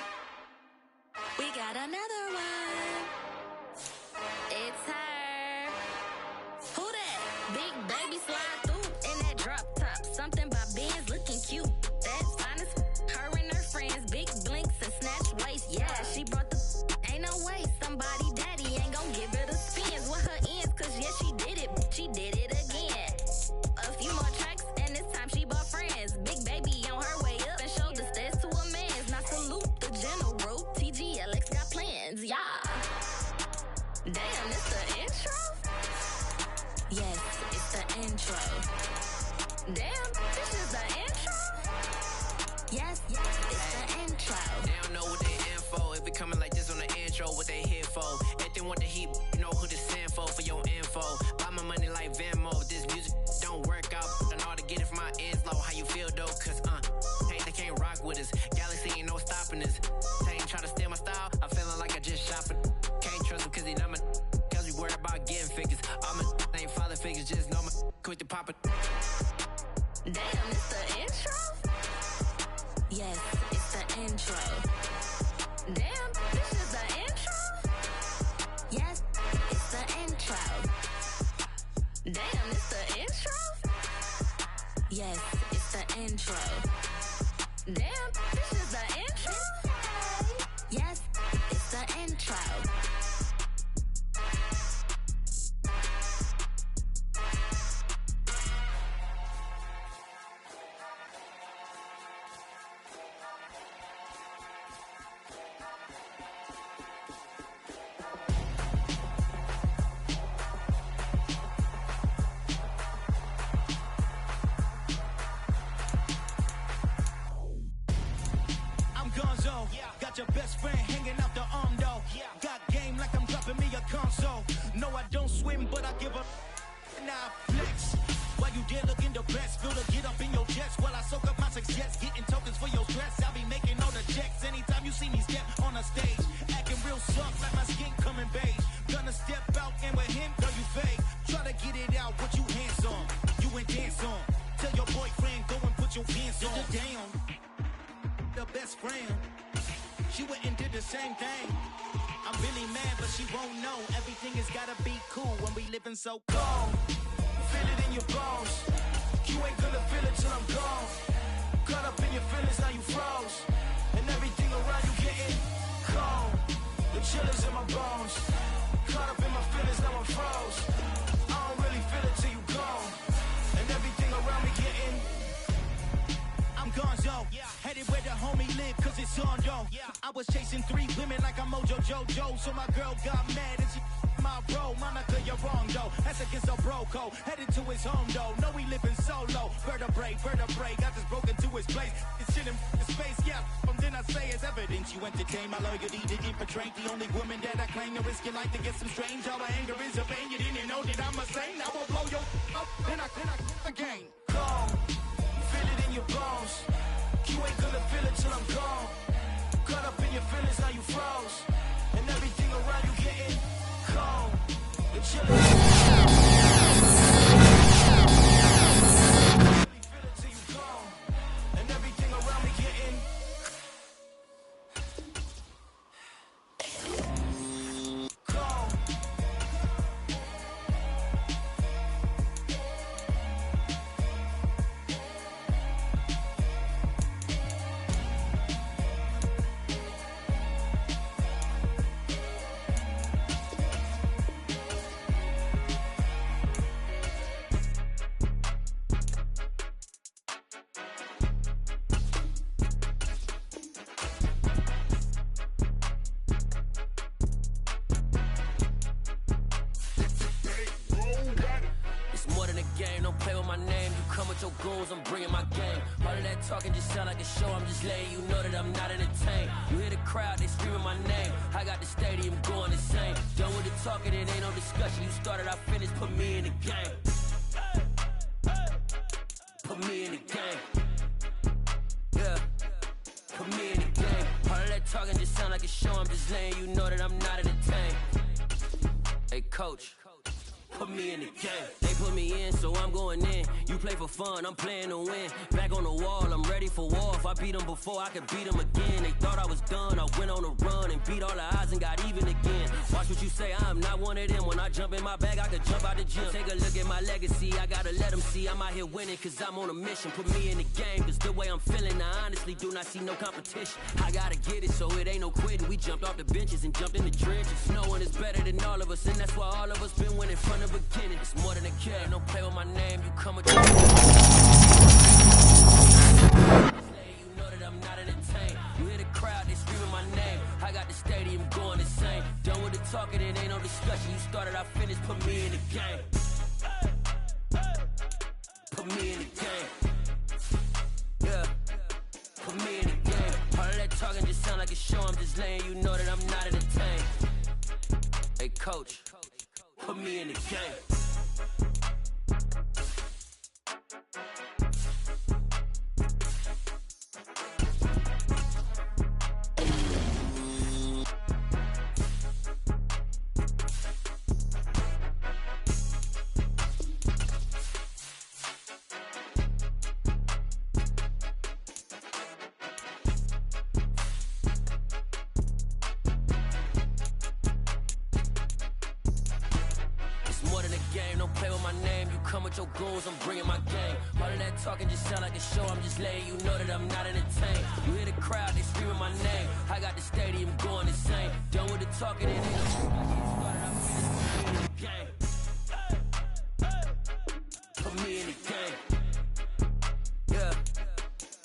We got another one. It's her. Who that? Big baby slide through in that drop top. Something by Benz looking cute. That's honest. Her and her friends, big blinks and snatch waist. Yeah, she brought the ain't no way. Somebody daddy ain't gon' give her the spins with her ends. Cause yeah, she did it. She did it again. A few more tracks and this time she bought friends. Big baby on her way up and showed the stairs to a man's. Now salute the general. TGLX got plans, yeah. Damn, it's the intro? Yes, it's the intro. Damn, this is the intro? Yes, it's the intro. They don't know what they in for. If we coming like this on the intro, what they here for? If they want the heat, you know who to send for your info. Buy my money like Venmo. This music don't work out. I know how to get it from my ends low. How you feel though? Cause hey, they can't rock with us. Galaxy ain't no stopping us. They ain't trying to steal my style. I'm feeling like I just shopping. Can't trust him cause he not my. Cause we worried about getting figures. All my ain't father figures. Just know my quick to pop it. Damn, it's the intro? Yes, it's the intro. Damn, this is the intro? Yes, it's the intro. Damn, it's the intro? Yes, it's the intro. Damn, this is the intro? Yes, it's the intro. Got your best friend hanging out the arm. there looking the best. Feel to get up in your chest while I soak up my success. Getting tokens for your stress. I'll be making all the checks anytime you see me step on a stage. Acting real soft like my skin coming beige. Gonna step out and with him, girl, you fake. Try to get it out, what you hands on. You ain't dance on. Tell your boyfriend, go and put your pants on. Damn, the best friend. She went and did the same thing. I'm really mad, but she won't know. Everything has gotta be cool when we living so cold. Feel it in your bones. You ain't gonna feel it till I'm gone. Caught up in your feelings, now you froze. And everything around you getting cold. The chillers in my bones. Caught up in my feelings, now I'm froze. I don't really feel it till you gone. And everything around me getting I'm gonzo, headed where the homie live, cause it's on, yo. I was chasing 3 women like I'm Mojo Jojo, so my girl got mad and she my bro. Monica, you're wrong, though. That's against a bro code. Headed to his home, though. No, we living solo. Vertebrae, got just broken to his place. It's shit in his face, yeah. From then I say it's evidence. You entertain my loyalty, didn't portray the only woman that I claim to risk your life to get some strange. All my anger is a pain. You didn't know that I'm a saint. I will blow your up, then I again. Calm. Feel it in your bones. You ain't gonna feel it till I'm gone. Caught up in your feelings, now you froze. And everything around you getting cold. You're chilling. Feel it till you gone. And everything around me getting cold. Your goons, I'm bringing my game. All of that talking just sound like a show. I'm just letting you know that I'm not entertained. You hear the crowd, they screaming my name. I got the stadium going insane. Done with the talking, it ain't no discussion. You started, I finished, put me in the game. Put me in the game. Yeah, put me in the game. All of that talking just sound like a show. I'm just letting you know that I'm not entertained. Hey, coach. Put me in the game. They put me in, so I'm going in. You play for fun, I'm playing to win. Back on the wall, I'm ready for war. If I beat them before, I could beat them again. They thought I was done, I went on a run and beat all the odds and got even again. Watch what you say, I'm not one of them. When I jump in my bag, I could jump out the gym. Take a look at my legacy, I gotta let them see I'm out here winning, cause I'm on a mission. Put me in the game, cause the way I'm feeling, I honestly do not see no competition. I gotta get it, so it ain't no quitting. We jumped off the benches and jumped in the trenches. No one is better than all of us, and that's why all of us been winning from the beginning. It's more than a game, don't play with my name, you come with your... You know that I'm not entertained. You hear the crowd, they screaming my name. I got the stadium going insane. Done with the talking, it ain't no discussion. You started, I finished, put me in the game. Put me in the game. Yeah, put me in the game. All of that talking just sound like a show. I'm just letting you know that I'm not entertained. Hey, coach, put me in the game. Your goons, I'm bringing my game. All of that talking just sound like a show. I'm just letting you know that I'm not entertained. You hear the crowd, they screaming my name. I got the stadium going insane. Done with the talking, it ain't no game. Put me in the game. Yeah,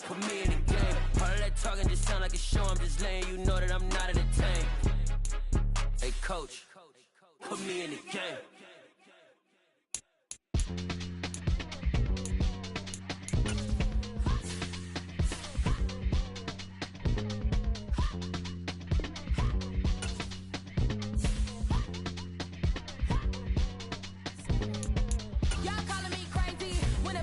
put me in the game. All of that talking just sound like a show. I'm just letting you know that I'm not entertained. Hey, coach, put me in the game. Y'all calling me crazy when a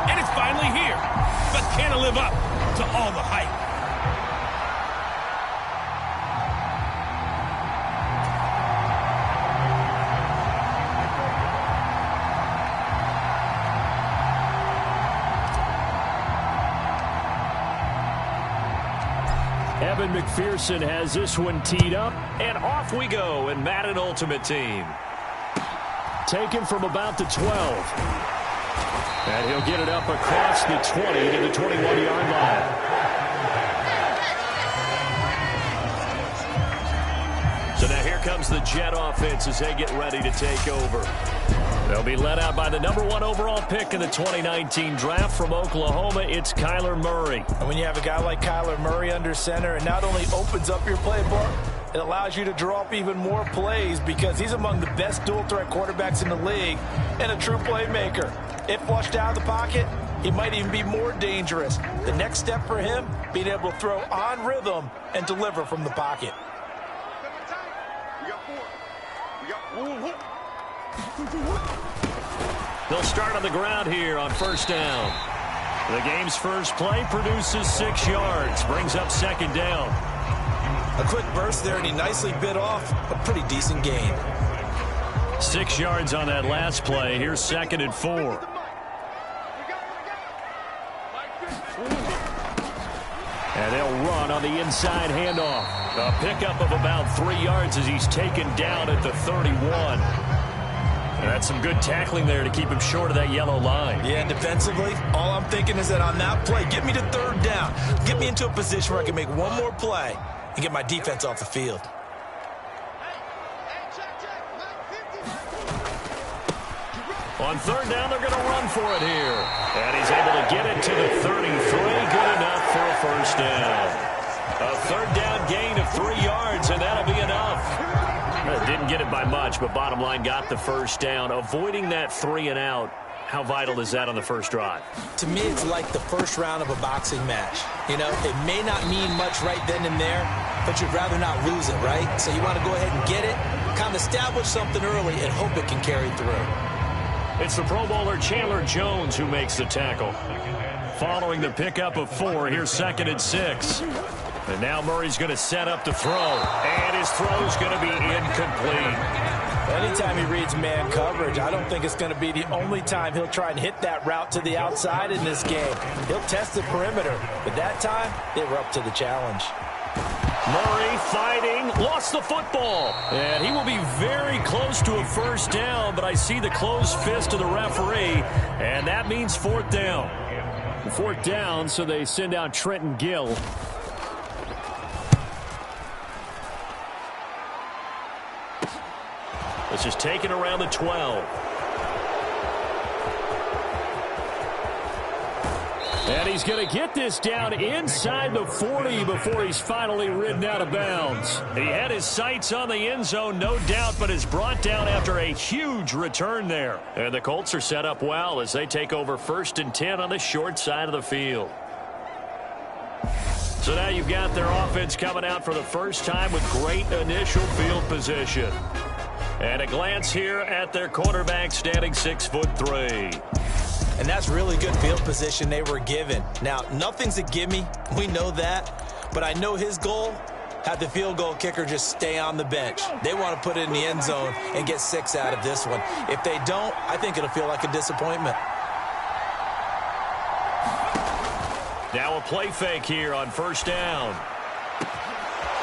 and it's finally here. But can it live up to all the hype? Evan McPherson has this one teed up, and off we go in Madden Ultimate Team. Taken from about the 12. And he'll get it up across the 20 to the 21-yard line. So now here comes the Jet offense as they get ready to take over. They'll be led out by the #1 overall pick in the 2019 draft from Oklahoma. It's Kyler Murray. And when you have a guy like Kyler Murray under center, it not only opens up your playbook, it allows you to draw up even more plays because he's among the best dual-threat quarterbacks in the league and a true playmaker. If flushed out of the pocket, he might even be more dangerous. The next step for him, being able to throw on rhythm and deliver from the pocket. They'll start on the ground here on first down. The game's first play produces 6 yards, brings up second down. A quick burst there, and he nicely bit off a pretty decent gain. 6 yards on that last play. Here's 2nd and 4. And they'll run on the inside handoff. A pickup of about 3 yards as he's taken down at the 31. And that's some good tackling there to keep him short of that yellow line. Yeah, and defensively, all I'm thinking is that on that play, get me to third down. Get me into a position where I can make one more play and get my defense off the field. On third down, they're going to run for it here. And he's able to get it to the 33. Good enough for a first down. A third down gain of 3 yards, and that'll be enough. Didn't get it by much, but bottom line got the first down. Avoiding that 3 and out, how vital is that on the first drive? To me, it's like the first round of a boxing match. You know, it may not mean much right then and there, but you'd rather not lose it, right? So you want to go ahead and get it, kind of establish something early, and hope it can carry through. It's the Pro Bowler Chandler Jones who makes the tackle. Following the pickup of 4, here's 2nd and 6. And now Murray's going to set up to throw. And his throw's going to be incomplete. Anytime he reads man coverage, I don't think it's going to be the only time he'll try and hit that route to the outside in this game. He'll test the perimeter, but that time, they were up to the challenge. Murray fighting, lost the football. And he will be very close to a first down, but I see the closed fist of the referee, and that means 4th down. 4th down, so they send out Trenton Gill. This is taken around the 12. And he's going to get this down inside the 40 before he's finally ridden out of bounds. He had his sights on the end zone, no doubt, but is brought down after a huge return there. And the Colts are set up well as they take over 1st and 10 on the short side of the field. So now you've got their offense coming out for the first time with great initial field position. And a glance here at their quarterback standing 6'3". And that's really good field position they were given. Now, nothing's a gimme. We know that. But I know his goal, had the field goal kicker just stay on the bench. They want to put it in the end zone and get 6 out of this one. If they don't, I think it'll feel like a disappointment. Now a play fake here on first down.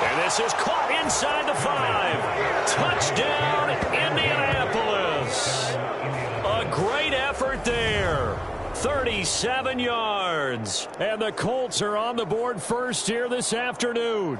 And this is caught inside the 5. Touchdown, Indianapolis. A great effort there. 37 yards. And the Colts are on the board first here this afternoon.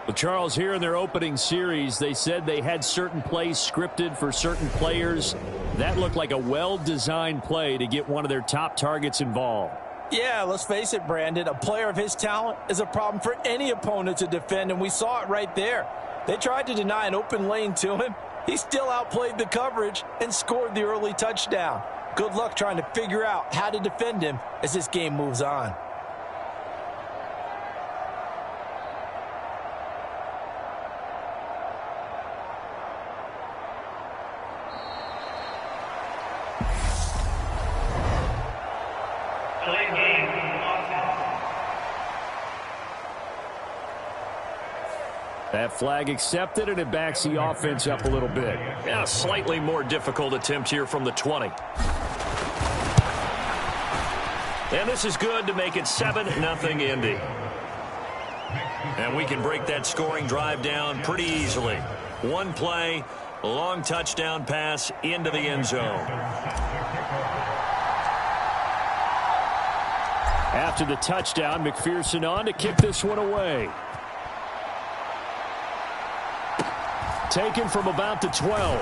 Well, Charles, here in their opening series, they said they had certain plays scripted for certain players. That looked like a well-designed play to get one of their top targets involved. Yeah, let's face it, Brandon. A player of his talent is a problem for any opponent to defend, and we saw it right there. They tried to deny an open lane to him. He still outplayed the coverage and scored the early touchdown. Good luck trying to figure out how to defend him as this game moves on. That flag accepted, and it backs the offense up a little bit. Yeah, a slightly more difficult attempt here from the 20. And this is good to make it 7-0 Indy. And we can break that scoring drive down pretty easily. One play, long touchdown pass into the end zone. After the touchdown, McPherson on to kick this one away. Taken from about the 12.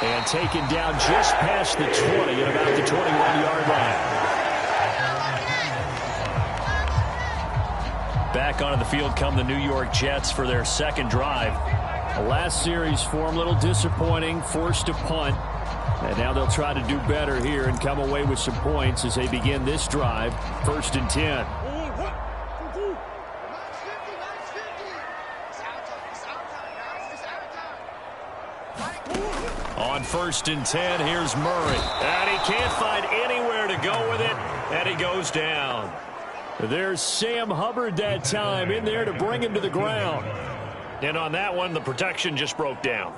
And taken down just past the 20 at about the 21-yard line. Back onto the field come the New York Jets for their second drive. The last series for them, a little disappointing, forced to punt. And now they'll try to do better here and come away with some points as they begin this drive. 1st and 10. On 1st and 10, here's Murray. And he can't find anywhere to go with it, and he goes down. There's Sam Hubbard that time in there to bring him to the ground. And on that one, the protection just broke down.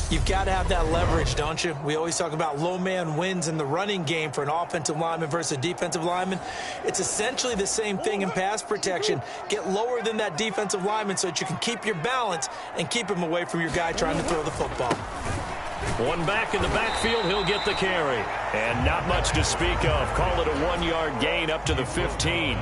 You've got to have that leverage, don't you? We always talk about low man wins in the running game for an offensive lineman versus a defensive lineman. It's essentially the same thing in pass protection. Get lower than that defensive lineman so that you can keep your balance and keep him away from your guy trying to throw the football. One back in the backfield, he'll get the carry. And not much to speak of. Call it a 1-yard gain up to the 15.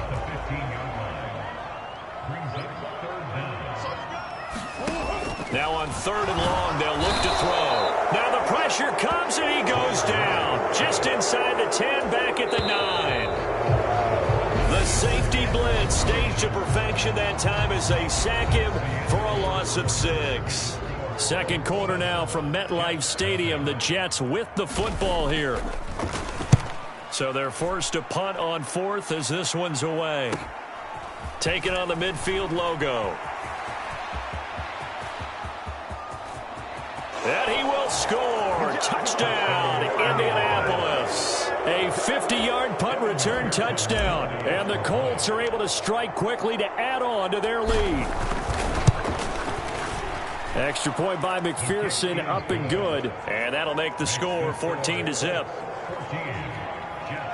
Now on 3rd and long, they'll look to throw. Now the pressure comes and he goes down. Just inside the 10, back at the 9. The safety blitz staged to perfection that time as they sack him for a loss of 6. Second quarter now from MetLife Stadium. The Jets with the football here. So they're forced to punt on 4th as this one's away. Taking on the midfield logo. And he will score. Touchdown, Indianapolis. A 50-yard punt return touchdown. And the Colts are able to strike quickly to add on to their lead. Extra point by McPherson, up and good. And that'll make the score 14-0.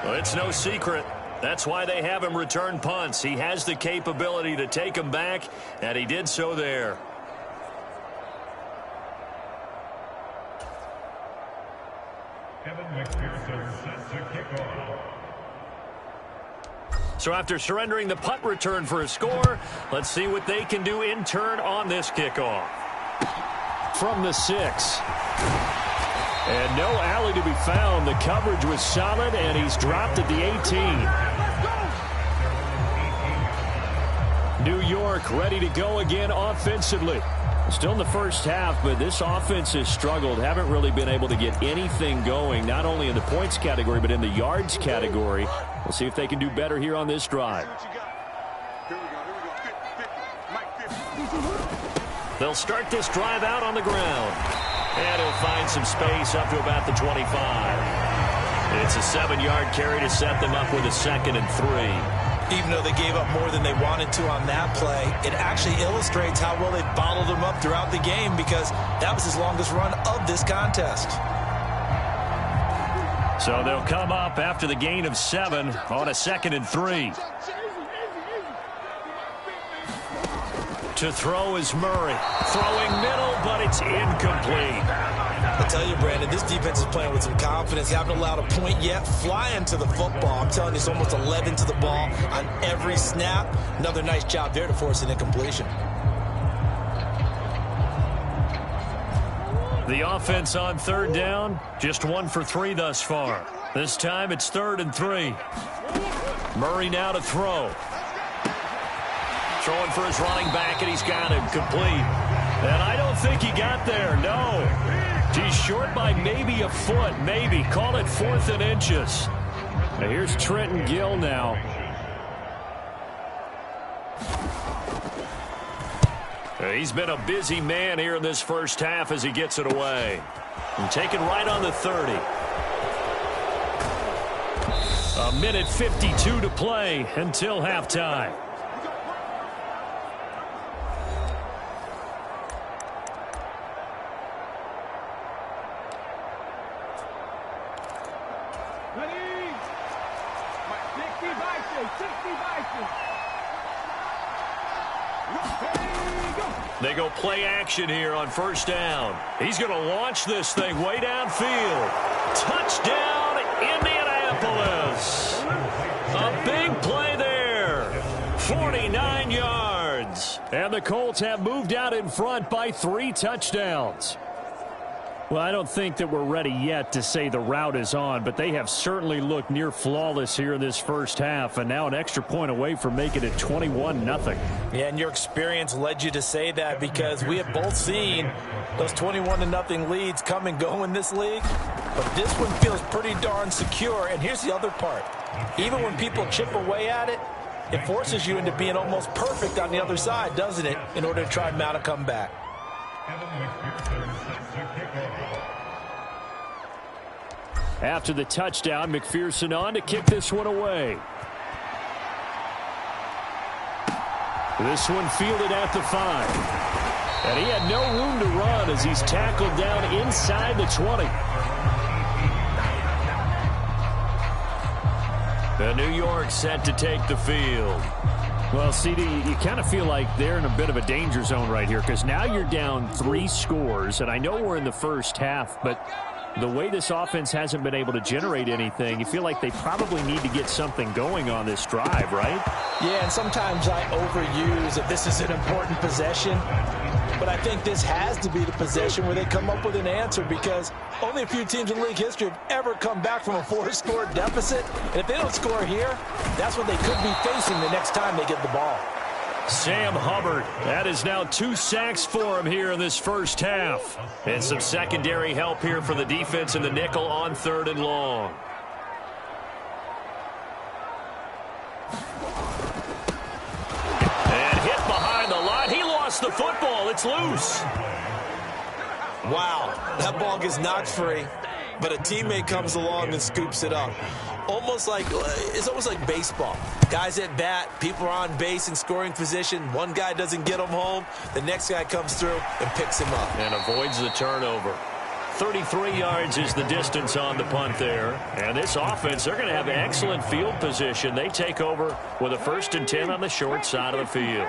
Well, it's no secret. That's why they have him return punts. He has the capability to take them back, and he did so there. So after surrendering the punt return for a score, let's see what they can do in turn on this kickoff. From the 6. And no alley to be found. The coverage was solid, and he's dropped at the 18. New York ready to go again offensively. Still in the first half, but this offense has struggled. Haven't really been able to get anything going, not only in the points category, but in the yards category. We'll see if they can do better here on this drive. They'll start this drive out on the ground. And he'll find some space up to about the 25. It's a 7-yard carry to set them up with a 2nd and 3. Even though they gave up more than they wanted to on that play, it actually illustrates how well they bottled them up throughout the game because that was his longest run of this contest. So they'll come up after the gain of 7 on a 2nd and 3. To throw is Murray. Throwing middle, but it's incomplete. I tell you, Brandon, this defense is playing with some confidence. They haven't allowed a point yet. Flying to the football. I'm telling you, it's almost 11 to the ball on every snap. Another nice job there to force an incompletion. The offense on 3rd down, just 1 for 3 thus far. This time it's 3rd and 3. Murray now to throw. Throwing for his running back, and he's got him complete. And I don't think he got there, no. He's short by maybe a foot, maybe. Call it 4th and inches. Now here's Trenton Gill now. He's been a busy man here in this first half as he gets it away. And taken right on the 30. A minute 52 to play until halftime. They go play action here on first down. He's going to launch this thing way downfield. Touchdown, Indianapolis. A big play there. 49 yards. And the Colts have moved out in front by 3 touchdowns. Well, I don't think that we're ready yet to say the route is on, but they have certainly looked near flawless here in this first half, and now an extra point away from making it 21-0. Yeah, and your experience led you to say that because we have both seen those 21-0 leads come and go in this league, but this one feels pretty darn secure. And here's the other part. Even when people chip away at it, it forces you into being almost perfect on the other side, doesn't it, in order to try and mount a comeback. After the touchdown, McPherson on to kick this one away. This one fielded at the 5. And he had no room to run as he's tackled down inside the 20. The New York set to take the field. Well, CD, you kind of feel like they're in a bit of a danger zone right here because now you're down 3 scores, and I know we're in the first half, but the way this offense hasn't been able to generate anything, you feel like they probably need to get something going on this drive, right? Yeah, and sometimes I overuse that this is an important possession, but I think this has to be the possession where they come up with an answer because only a few teams in league history have ever come back from a 4-score deficit, and if they don't score here, that's what they could be facing the next time they get the ball. Sam Hubbard, that is now 2 sacks for him here in this first half. And some secondary help here for the defense in the nickel on 3rd and long. And hit behind the line. He lost the football. It's loose. Wow, that ball gets knocked free, but a teammate comes along and scoops it up. It's almost like baseball. Guys at bat, people are on base in scoring position. One guy doesn't get them home. The next guy comes through and picks him up. And avoids the turnover. 33 yards is the distance on the punt there. And this offense, they're going to have excellent field position. They take over with a 1st and 10 on the short side of the field.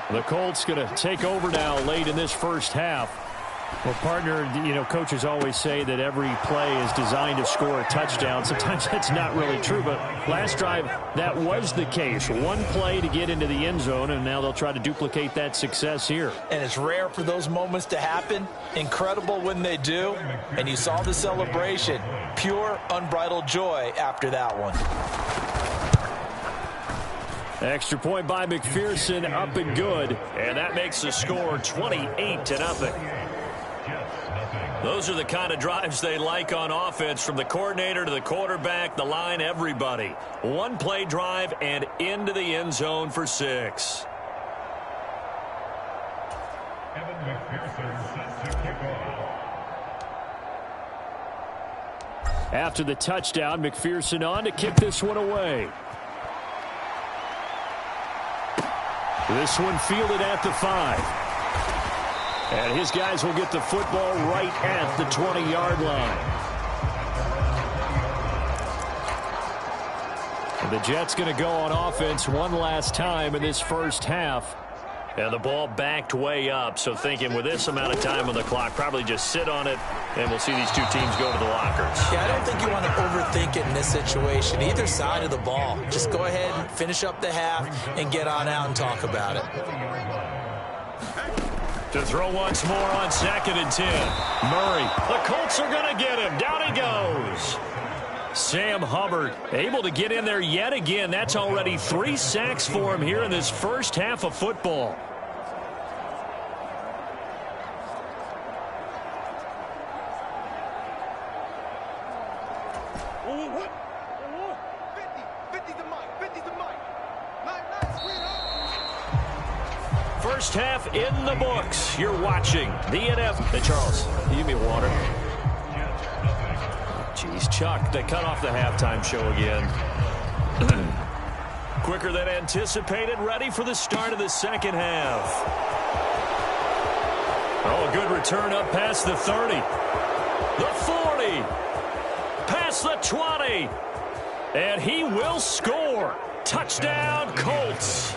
The Colts going to take over now late in this first half. Well, partner, coaches always say that every play is designed to score a touchdown. Sometimes that's not really true, but last drive, that was the case. One play to get into the end zone, and now they'll try to duplicate that success here. And it's rare for those moments to happen. Incredible when they do. And you saw the celebration. Pure, unbridled joy after that one. Extra point by McPherson, up and good. And that makes the score 28-0. Those are the kind of drives they like on offense, from the coordinator to the quarterback, the line, everybody. One play drive and into the end zone for 6. After the touchdown, McPherson on to kick this one away. This one fielded at the 5. And his guys will get the football right at the 20-yard line. And the Jets going to go on offense one last time in this first half. And the ball backed way up, so thinking with this amount of time on the clock, probably just sit on it, and we'll see these two teams go to the lockers. Yeah, I don't think you want to overthink it in this situation. Either side of the ball. Just go ahead and finish up the half and get on out and talk about it. To throw once more on 2nd and 10. Murray. The Colts are going to get him. Down he goes. Sam Hubbard able to get in there yet again. That's already 3 sacks for him here in this first half of football. First half in the books. You're watching the NFL. Hey, Charles, you give me water. Jeez, Chuck, they cut off the halftime show again. Quicker than anticipated, ready for the start of the second half. Oh, a good return up past the 30. The 40. Past the 20. And he will score. Touchdown, Colts.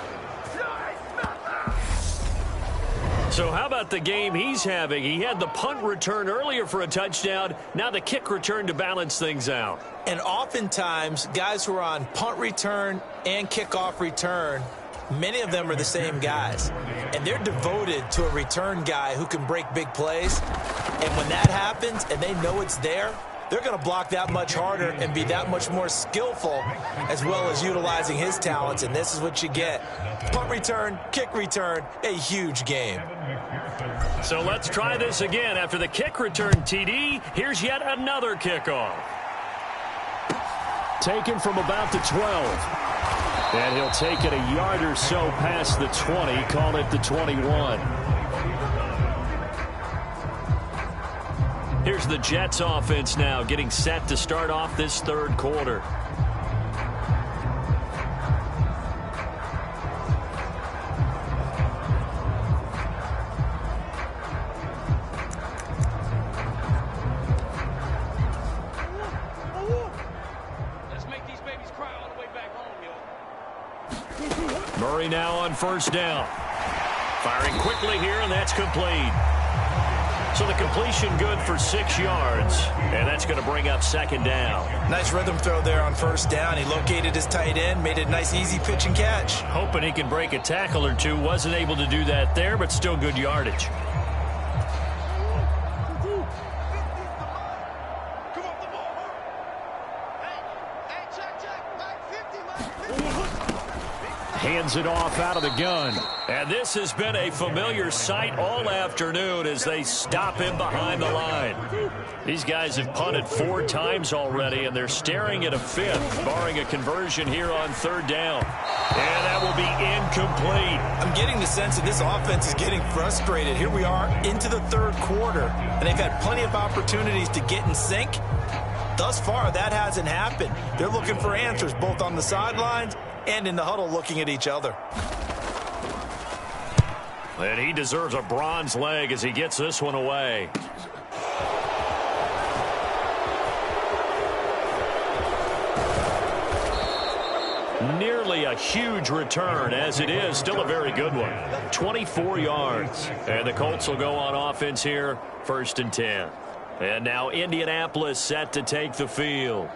So how about the game he's having? He had the punt return earlier for a touchdown. Now the kick return to balance things out. And oftentimes, guys who are on punt return and kickoff return, many of them are the same guys. And they're devoted to a return guy who can break big plays. And when that happens and they know it's there, they're going to block that much harder and be that much more skillful, as well as utilizing his talents. And this is what you get. Punt return, kick return, a huge game. So let's try this again. After the kick return, TD, here's yet another kickoff. Taken from about the 12. And he'll take it a yard or so past the 20, call it the 21. Here's the Jets offense now getting set to start off this third quarter. Let's make these babies cry all the way back home, yo. Murray now on first down. Firing quickly here, and that's complete. So the completion good for 6 yards, and that's going to bring up second down. Nice rhythm throw there on first down. He located his tight end, made it a nice, easy pitch and catch. Hoping he can break a tackle or two. Wasn't able to do that there, but still good yardage. Hands it off out of the gun. And this has been a familiar sight all afternoon as they stop him behind the line. These guys have punted 4 times already, and they're staring at a 5th, barring a conversion here on third down. And that will be incomplete. I'm getting the sense that this offense is getting frustrated. Here we are into the third quarter, and they've had plenty of opportunities to get in sync. Thus far, that hasn't happened. They're looking for answers both on the sidelines and in the huddle looking at each other. And he deserves a bronze leg as he gets this one away. Nearly a huge return, as it is still a very good one. 24 yards. And the Colts will go on offense here, 1st and 10. And now Indianapolis set to take the field.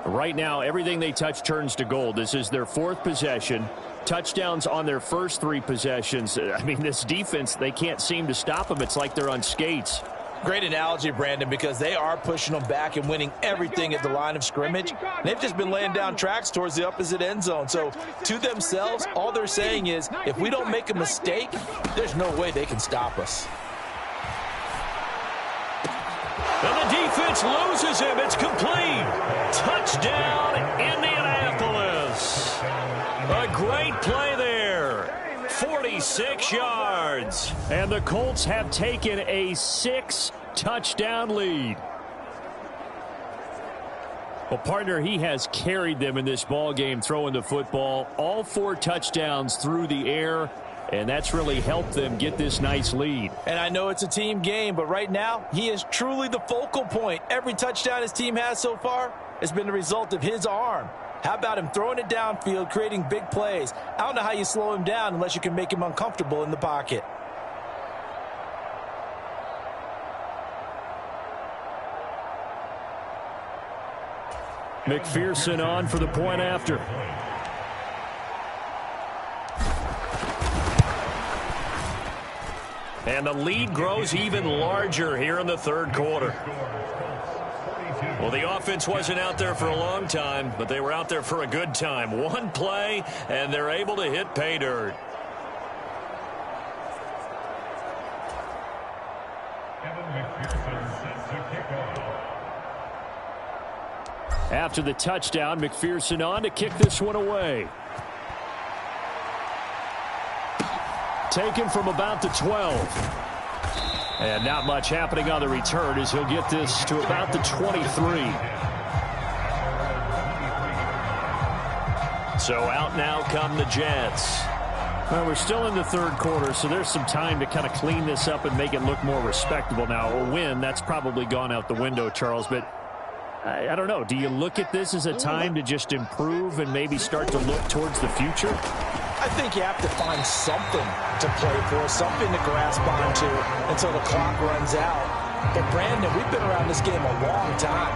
Right now, everything they touch turns to gold. This is their 4th possession. Touchdowns on their first 3 possessions. I mean, this defense, they can't seem to stop them. It's like they're on skates. Great analogy, Brandon, because they are pushing them back and winning everything at the line of scrimmage. They've just been laying down tracks towards the opposite end zone. So to themselves, all they're saying is, if we don't make a mistake, there's no way they can stop us. And the defense loses him. It's complete. Touchdown, Indianapolis. A great play there. 46 yards. And the Colts have taken a 6-touchdown lead. Well, partner, he has carried them in this ball game throwing the football. All 4 touchdowns through the air. And that's really helped them get this nice lead. And I know it's a team game, but right now, he is truly the focal point. Every touchdown his team has so far has been the result of his arm. How about him throwing it downfield, creating big plays? I don't know how you slow him down unless you can make him uncomfortable in the pocket. McPherson on for the point after. And the lead grows even larger here in the third quarter. Well, the offense wasn't out there for a long time, but they were out there for a good time. One play, and they're able to hit pay dirt. After the touchdown, McPherson on to kick this one away. Taken from about the 12. And not much happening on the return as he'll get this to about the 23. So out now come the Jets. Well, we're still in the third quarter, so there's some time to kind of clean this up and make it look more respectable. Now, a win, that's probably gone out the window, Charles, but I don't know. Do you look at this as a time to just improve and maybe start to look towards the future? I think you have to find something to play for, something to grasp onto until the clock runs out. But, Brandon, we've been around this game a long time.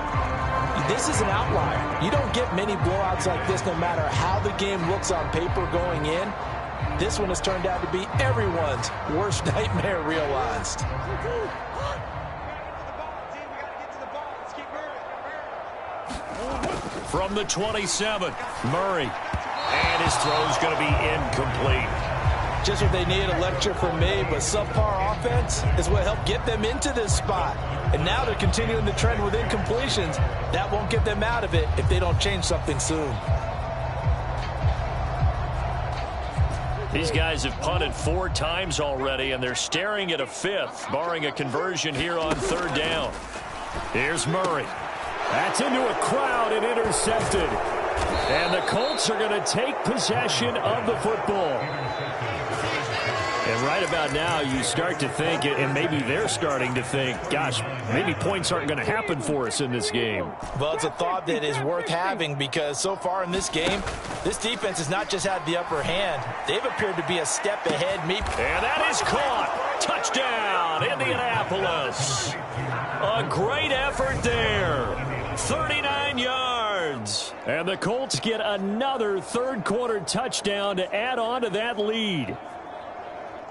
This is an outlier. You don't get many blowouts like this no matter how the game looks on paper going in. This one has turned out to be everyone's worst nightmare realized. From the 27, Murray. And his throw's going to be incomplete. Just what they needed, a lecture from me, but subpar offense is what helped get them into this spot. And now they're continuing the trend with incompletions. That won't get them out of it if they don't change something soon. These guys have punted 4 times already, and they're staring at a 5th, barring a conversion here on 3rd down. Here's Murray. That's into a crowd and intercepted. And the Colts are going to take possession of the football. And right about now, you start to think, and maybe they're starting to think, gosh, maybe points aren't going to happen for us in this game. Well, it's a thought that is worth having because so far in this game, this defense has not just had the upper hand. They've appeared to be a step ahead. And that is caught. Touchdown, Indianapolis. A great effort there. 39 yards. And the Colts get another 3rd quarter touchdown to add on to that lead.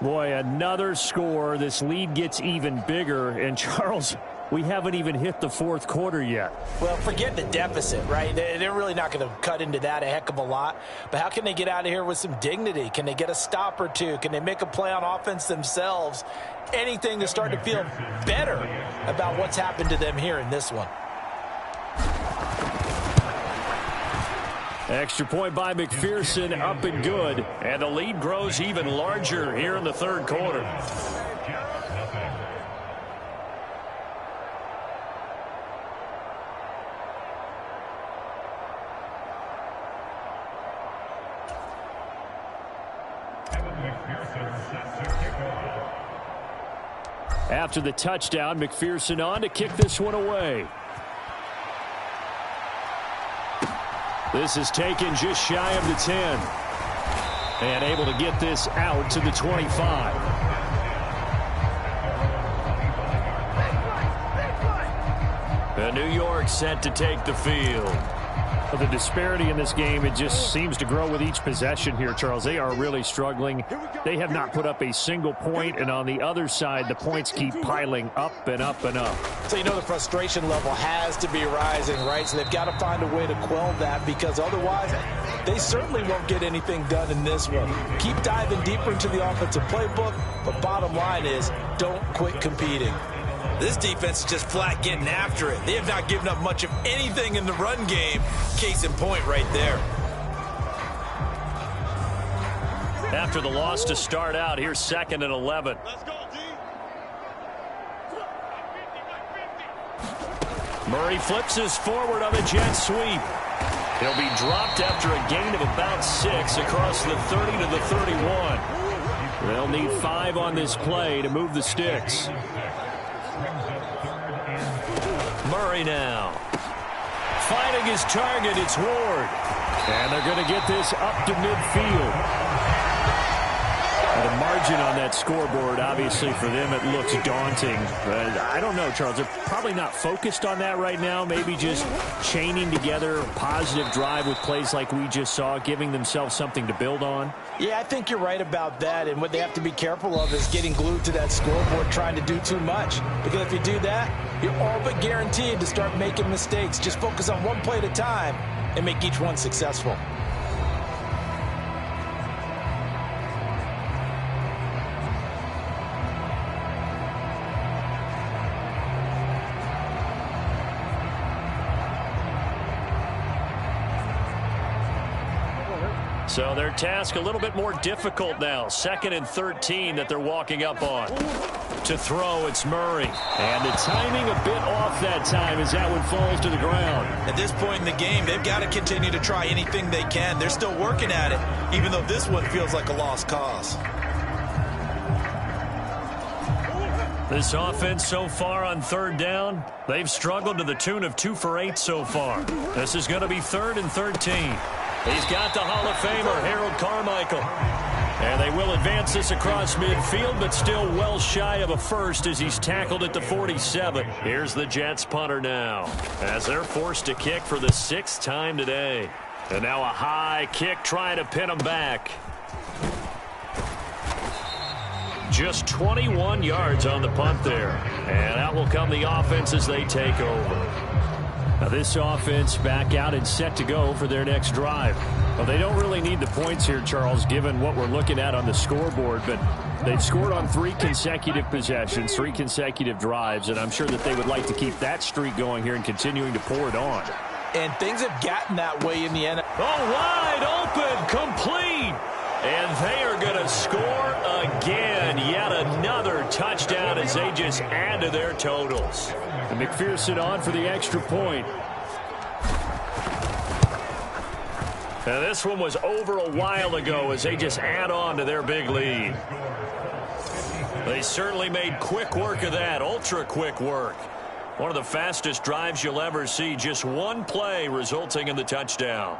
Boy, another score. This lead gets even bigger. And, Charles, we haven't even hit the 4th quarter yet. Well, forget the deficit, right? They're really not going to cut into that a heck of a lot. But how can they get out of here with some dignity? Can they get a stop or two? Can they make a play on offense themselves? Anything to start to feel better about what's happened to them here in this one. Extra point by McPherson, up and good. And the lead grows even larger here in the 3rd quarter. After the touchdown, McPherson on to kick this one away. This is taken just shy of the 10. And able to get this out to the 25. And New York set to take the field. But the disparity in this game, it just seems to grow with each possession here, Charles. They are really struggling. They have not put up a single point, and on the other side, the points keep piling up and up and up. So you know the frustration level has to be rising, right? So they've got to find a way to quell that because otherwise they certainly won't get anything done in this one. Keep diving deeper into the offensive playbook, but bottom line is don't quit competing. This defense is just flat getting after it. They have not given up much of anything in the run game. Case in point right there. After the loss to start out, here's 2nd and 11. Let's go, D. Murray flips his forward on a jet sweep. He'll be dropped after a gain of about 6 across the 30 to the 31. They'll need 5 on this play to move the sticks. Murray now. Finding his target, it's Ward. And they're going to get this up to midfield. The margin on that scoreboard, obviously, for them, it looks daunting. But I don't know, Charles. They're probably not focused on that right now. Maybe just chaining together a positive drive with plays like we just saw, giving themselves something to build on. Yeah, I think you're right about that. And what they have to be careful of is getting glued to that scoreboard trying to do too much. Because if you do that, you're all but guaranteed to start making mistakes. Just focus on one play at a time and make each one successful. So their task a little bit more difficult now. 2nd and 13 that they're walking up on. To throw, it's Murray. And the timing a bit off that time as that one falls to the ground. At this point in the game, they've got to continue to try anything they can. They're still working at it, even though this one feels like a lost cause. This offense so far on third down, they've struggled to the tune of 2 for 8 so far. This is going to be 3rd and 13. He's got the Hall of Famer, Harold Carmichael. And they will advance this across midfield, but still well shy of a first as he's tackled at the 47. Here's the Jets punter now, as they're forced to kick for the 6th time today. And now a high kick trying to pin him back. Just 21 yards on the punt there. And out will come the offense as they take over. Now this offense back out and set to go for their next drive. Well, they don't really need the points here, Charles, given what we're looking at on the scoreboard. But they've scored on 3 consecutive possessions, 3 consecutive drives. And I'm sure that they would like to keep that streak going here and continuing to pour it on. And things have gotten that way in the end. Oh, wide open, complete. And they are going to score again. Yet another touchdown as they just add to their totals. And McPherson on for the extra point. Now this one was over a while ago as they just add on to their big lead. They certainly made quick work of that, ultra quick work. One of the fastest drives you'll ever see, just one play resulting in the touchdown.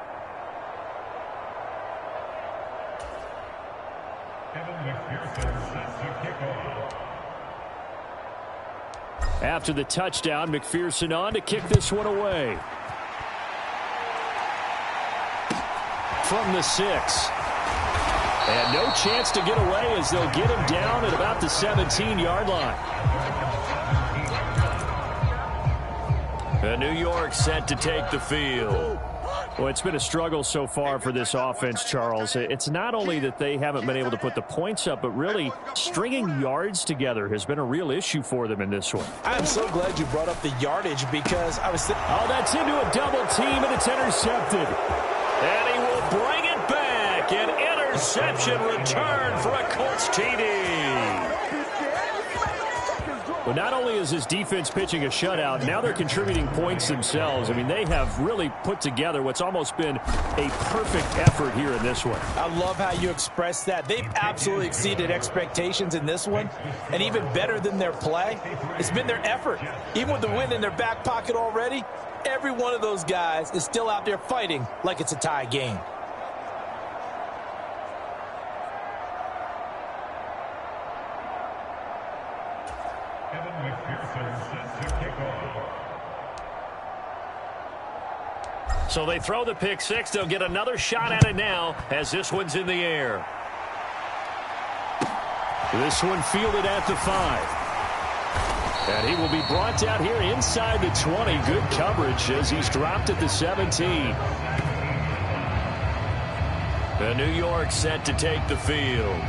After the touchdown, McPherson on to kick this one away. From the 6. And no chance to get away as they'll get him down at about the 17-yard line. And New York set to take the field. Well, it's been a struggle so far for this offense, Charles. It's not only that they haven't been able to put the points up, but really stringing yards together has been a real issue for them in this one. I'm so glad you brought up the yardage because I was thinking. Oh, that's into a double team, and it's intercepted. And he will bring it back. An interception return for a Colts TD. Well, not only is his defense pitching a shutout, now they're contributing points themselves. I mean, they have really put together what's almost been a perfect effort here in this one. I love how you express that. They've absolutely exceeded expectations in this one, and even better than their play, it's been their effort. Even with the win in their back pocket already, every one of those guys is still out there fighting like it's a tie game. So they throw the pick 6. They'll get another shot at it now as this one's in the air. This one fielded at the 5. And he will be brought down here inside the 20. Good coverage as he's dropped at the 17. The New York set to take the field.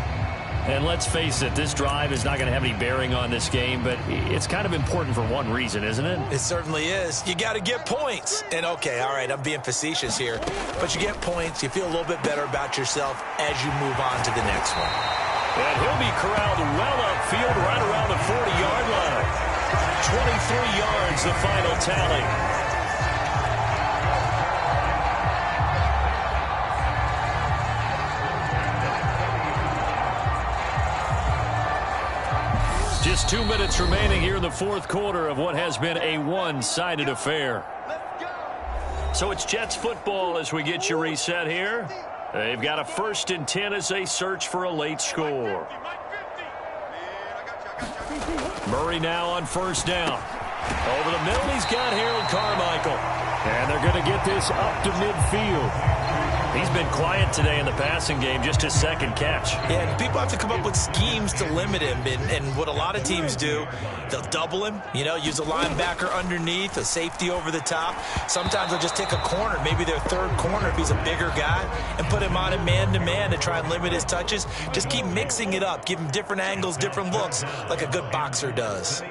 And let's face it, this drive is not going to have any bearing on this game, but it's kind of important for one reason, isn't it? It certainly is. You got to get points. And, okay, all right, I'm being facetious here. But you get points, you feel a little bit better about yourself as you move on to the next one. And he'll be corralled well upfield right around the 40-yard line. 23 yards, the final tally. Just 2 minutes remaining here in the 4th quarter of what has been a one-sided affair. So it's Jets football as we get you reset here. They've got a 1st and 10 as they search for a late score. Murray now on 1st down. Over the middle, he's got Harold Carmichael. And they're going to get this up to midfield. He's been quiet today in the passing game, just his 2nd catch. Yeah, and people have to come up with schemes to limit him. And what a lot of teams do, they'll double him, use a linebacker underneath, a safety over the top. Sometimes they'll just take a corner, maybe their 3rd corner if he's a bigger guy, and put him on a man-to-man to try and limit his touches. Just keep mixing it up. Give him different angles, different looks, like a good boxer does.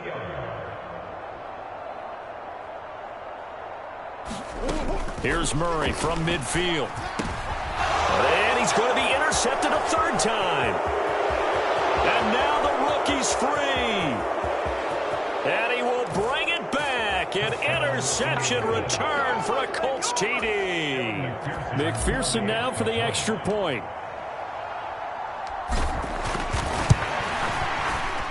Here's Murray from midfield. And he's going to be intercepted a 3rd time. And now the rookie's free. And he will bring it back. An interception return for a Colts TD. McPherson now for the extra point.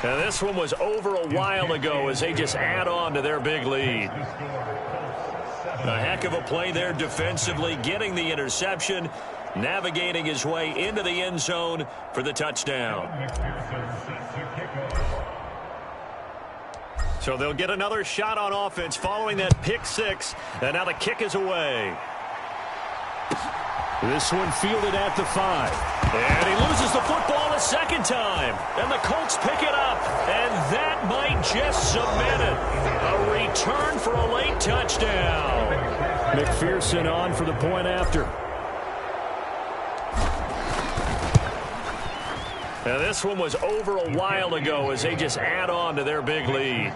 And this one was over a while ago as they just add on to their big lead. A heck of a play there defensively, getting the interception, navigating his way into the end zone for the touchdown. So they'll get another shot on offense following that pick six, and now the kick is away. This one fielded at the 5. And he loses the football a second time. And the Colts pick it up. And that might just cement it. A return for a late touchdown. McPherson on for the point after. Now this one was over a while ago as they just add on to their big lead.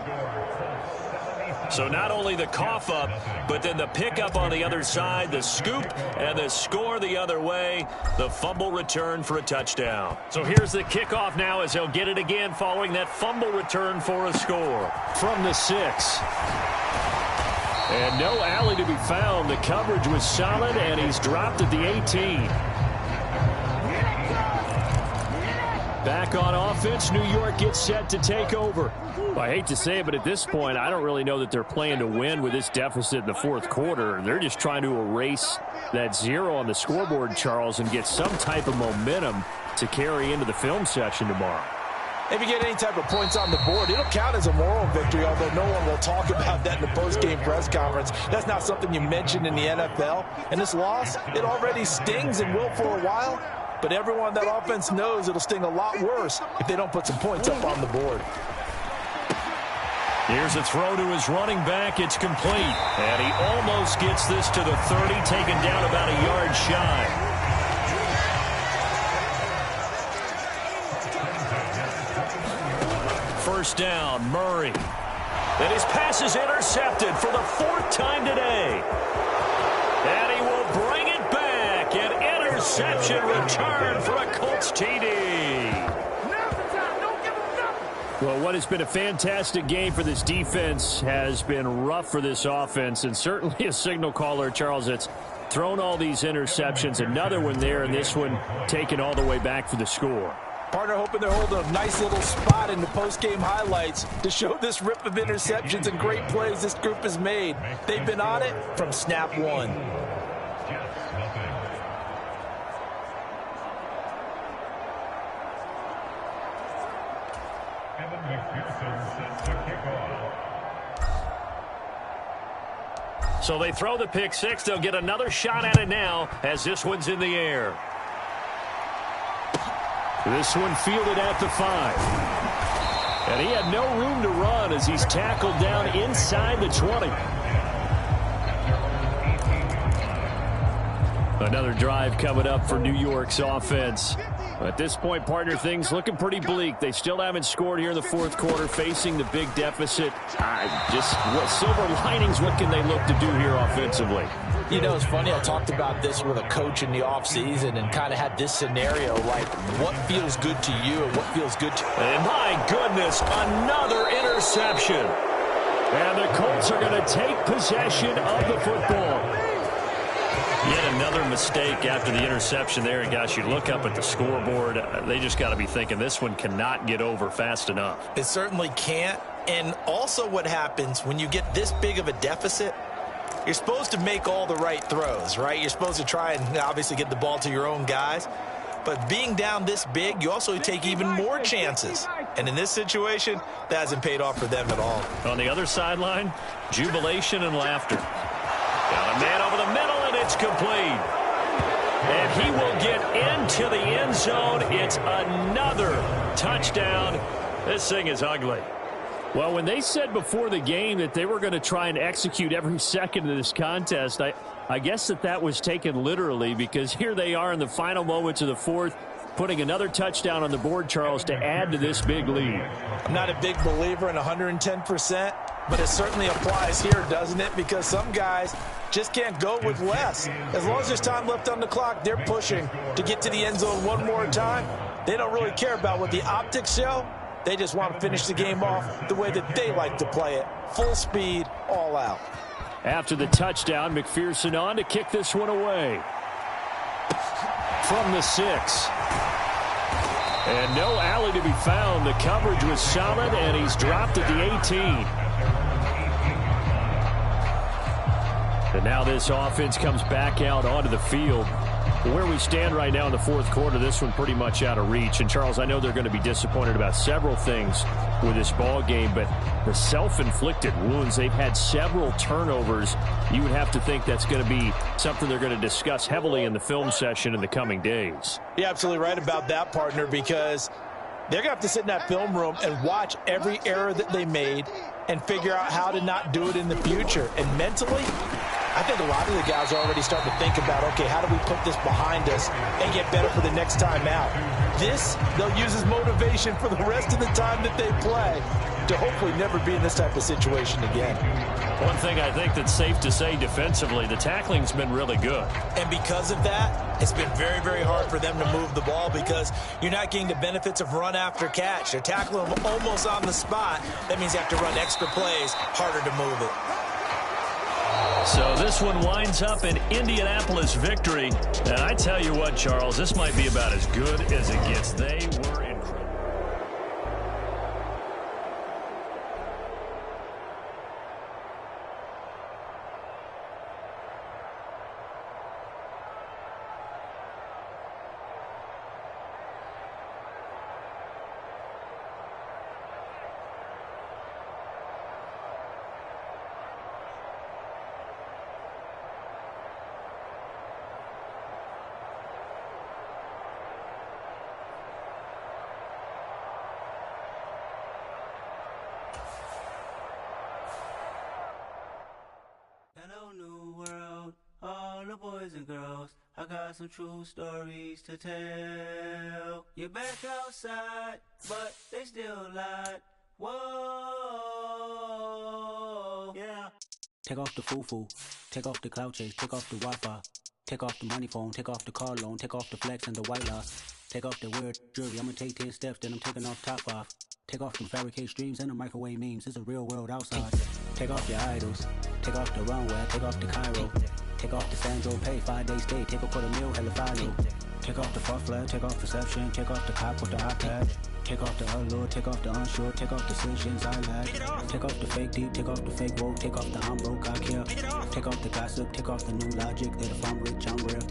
So not only the cough up, but then the pickup on the other side, the scoop, and the score the other way, the fumble return for a touchdown. So here's the kickoff now as they'll get it again following that fumble return for a score. From the 6. And no alley to be found. The coverage was solid, and he's dropped at the 18. Back on offense, New York gets set to take over. I hate to say it, but at this point, I don't really know that they're playing to win with this deficit in the fourth quarter. They're just trying to erase that 0 on the scoreboard, Charles, and get some type of momentum to carry into the film session tomorrow. If you get any type of points on the board, it'll count as a moral victory, although no one will talk about that in the post-game press conference. That's not something you mentioned in the NFL. And this loss, it already stings and will for a while. But everyone on that offense knows it'll sting a lot worse if they don't put some points up on the board. Here's a throw to his running back. It's complete. And he almost gets this to the 30, taken down about a yard shy. First down, Murray. And his pass is intercepted for the 4th time today. And he will bring it back. An interception return for a Colts TD. Well, what has been a fantastic game for this defense has been rough for this offense, and certainly a signal caller, Charles, that's thrown all these interceptions. Another one there, and this one taken all the way back for the score. Partner hoping they're holding a nice little spot in the post-game highlights to show this rip of interceptions and great plays this group has made. They've been on it from snap one. So they throw the pick six. They'll get another shot at it now as this one's in the air. This one fielded at the 5. And he had no room to run as he's tackled down inside the 20. Another drive coming up for New York's offense. At this point, partner, things looking pretty bleak. They still haven't scored here in the fourth quarter, facing the big deficit. Just what silver linings, what can they look to do here offensively? You know, it's funny, I talked about this with a coach in the offseason and kind of had this scenario, like what feels good to you and what feels good to... And my goodness, another interception. And the Colts are going to take possession of the football. Yet another mistake after the interception there. And, gosh, you look up at the scoreboard, they just got to be thinking this one cannot get over fast enough. It certainly can't. And also what happens when you get this big of a deficit, you're supposed to make all the right throws, right? You're supposed to try and obviously get the ball to your own guys. But being down this big, you also take even more chances. And in this situation, that hasn't paid off for them at all. On the other sideline, jubilation and laughter. Got a man over the middle, and it's complete. And he will get into the end zone. It's another touchdown. This thing is ugly. Well, when they said before the game that they were going to try and execute every second of this contest, I guess that was taken literally, because here they are in the final moments of the fourth, putting another touchdown on the board, Charles, to add to this big lead. I'm not a big believer in 110%, but it certainly applies here, doesn't it? Because some guys just can't go with less. As long as there's time left on the clock, they're pushing to get to the end zone one more time. They don't really care about what the optics show. They just want to finish the game off the way that they like to play it. Full speed, all out. After the touchdown, McPherson on to kick this one away. From the 6. And no alley to be found. The coverage was solid, and he's dropped at the 18. And now this offense comes back out onto the field. Where we stand right now in the fourth quarter, this one pretty much out of reach. And, Charles, I know they're going to be disappointed about several things with this ball game, but the self-inflicted wounds, they've had several turnovers. You would have to think that's going to be something they're going to discuss heavily in the film session in the coming days. You're absolutely right about that, partner, because they're going to have to sit in that film room and watch every error that they made and figure out how to not do it in the future. And mentally, I think a lot of the guys are already starting to think about, okay, how do we put this behind us and get better for the next time out? This, they'll use as motivation for the rest of the time that they play to hopefully never be in this type of situation again. One thing I think that's safe to say defensively, the tackling's been really good. And because of that, it's been very, very hard for them to move the ball because you're not getting the benefits of run after catch. They're tackling them almost on the spot. That means you have to run extra plays, harder to move it. So this one winds up an Indianapolis victory. And I tell you what, Charles, this might be about as good as it gets. They were incredible. Hello, new world, all the boys and girls. I got some true stories to tell. You're back outside, but they still lied. Whoa, yeah. Take off the foo-foo, take off the cloud chase, take off the Wi-Fi, take off the money phone, take off the car loan, take off the flex and the white loss. Take off the weird jewelry, I'ma take 10 steps, then I'm taking off top off. Take off them fabricate streams and the microwave memes, it's a real world outside. Take off your idols, take off the runway, take off the Cairo. Take off the Sandro pay, 5-day stay, take a $250,000, hella follow. Take off the fuck flag, take off perception, take off the cop with the iPad. Take off the allure, take off the unsure, take off decisions I lack. Take off the fake deep, take off the fake woke, take off the I'm broke, I care. Take off the gossip, take off the new logic that if I'm rich, I'm real.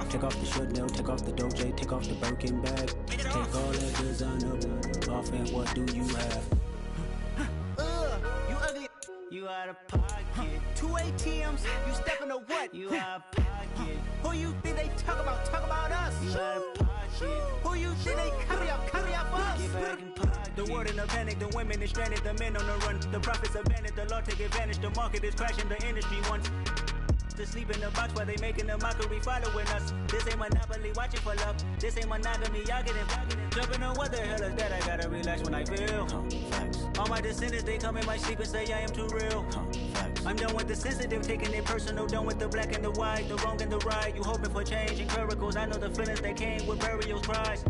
Take off the Chanel, take off the Doja, take off the Birkin bag. Take all that designer off and what do you have? You ugly, you out of pocket. 2 ATMs, you stepping to what? You out of pocket. Who you think they talk about us? You out of pocket. Who you think they carry up us? Get back in pocket. The world in a panic, the women is stranded, the men on the run. The profits abandoned, the law take advantage, the market is crashing, the industry wants to sleep in the box while they making a mockery following us. This ain't Monopoly, watching for love. This ain't monogamy, y'all getting jumping on what the hell is that? I gotta relax when I feel. All my descendants, they come in my sleep and say I am too real. I'm done with the sensitive, taking it personal. Done with the black and the white, the wrong and the right. You hoping for change and miracles. I know the feelings that came with burial cries.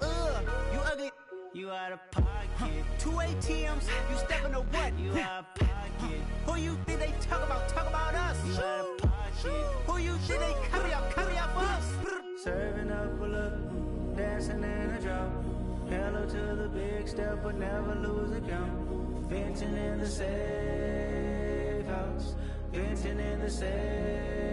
You ugly, you out of pocket. 2 ATMs, you stepping to what? You out of pocket. Who you think they talk about us? You out of pocket. Who you think they carry up us? Serving up a look, dancing in a drop. Hello to the big step, but never lose a count. Venting in the safe house, venting in the safe.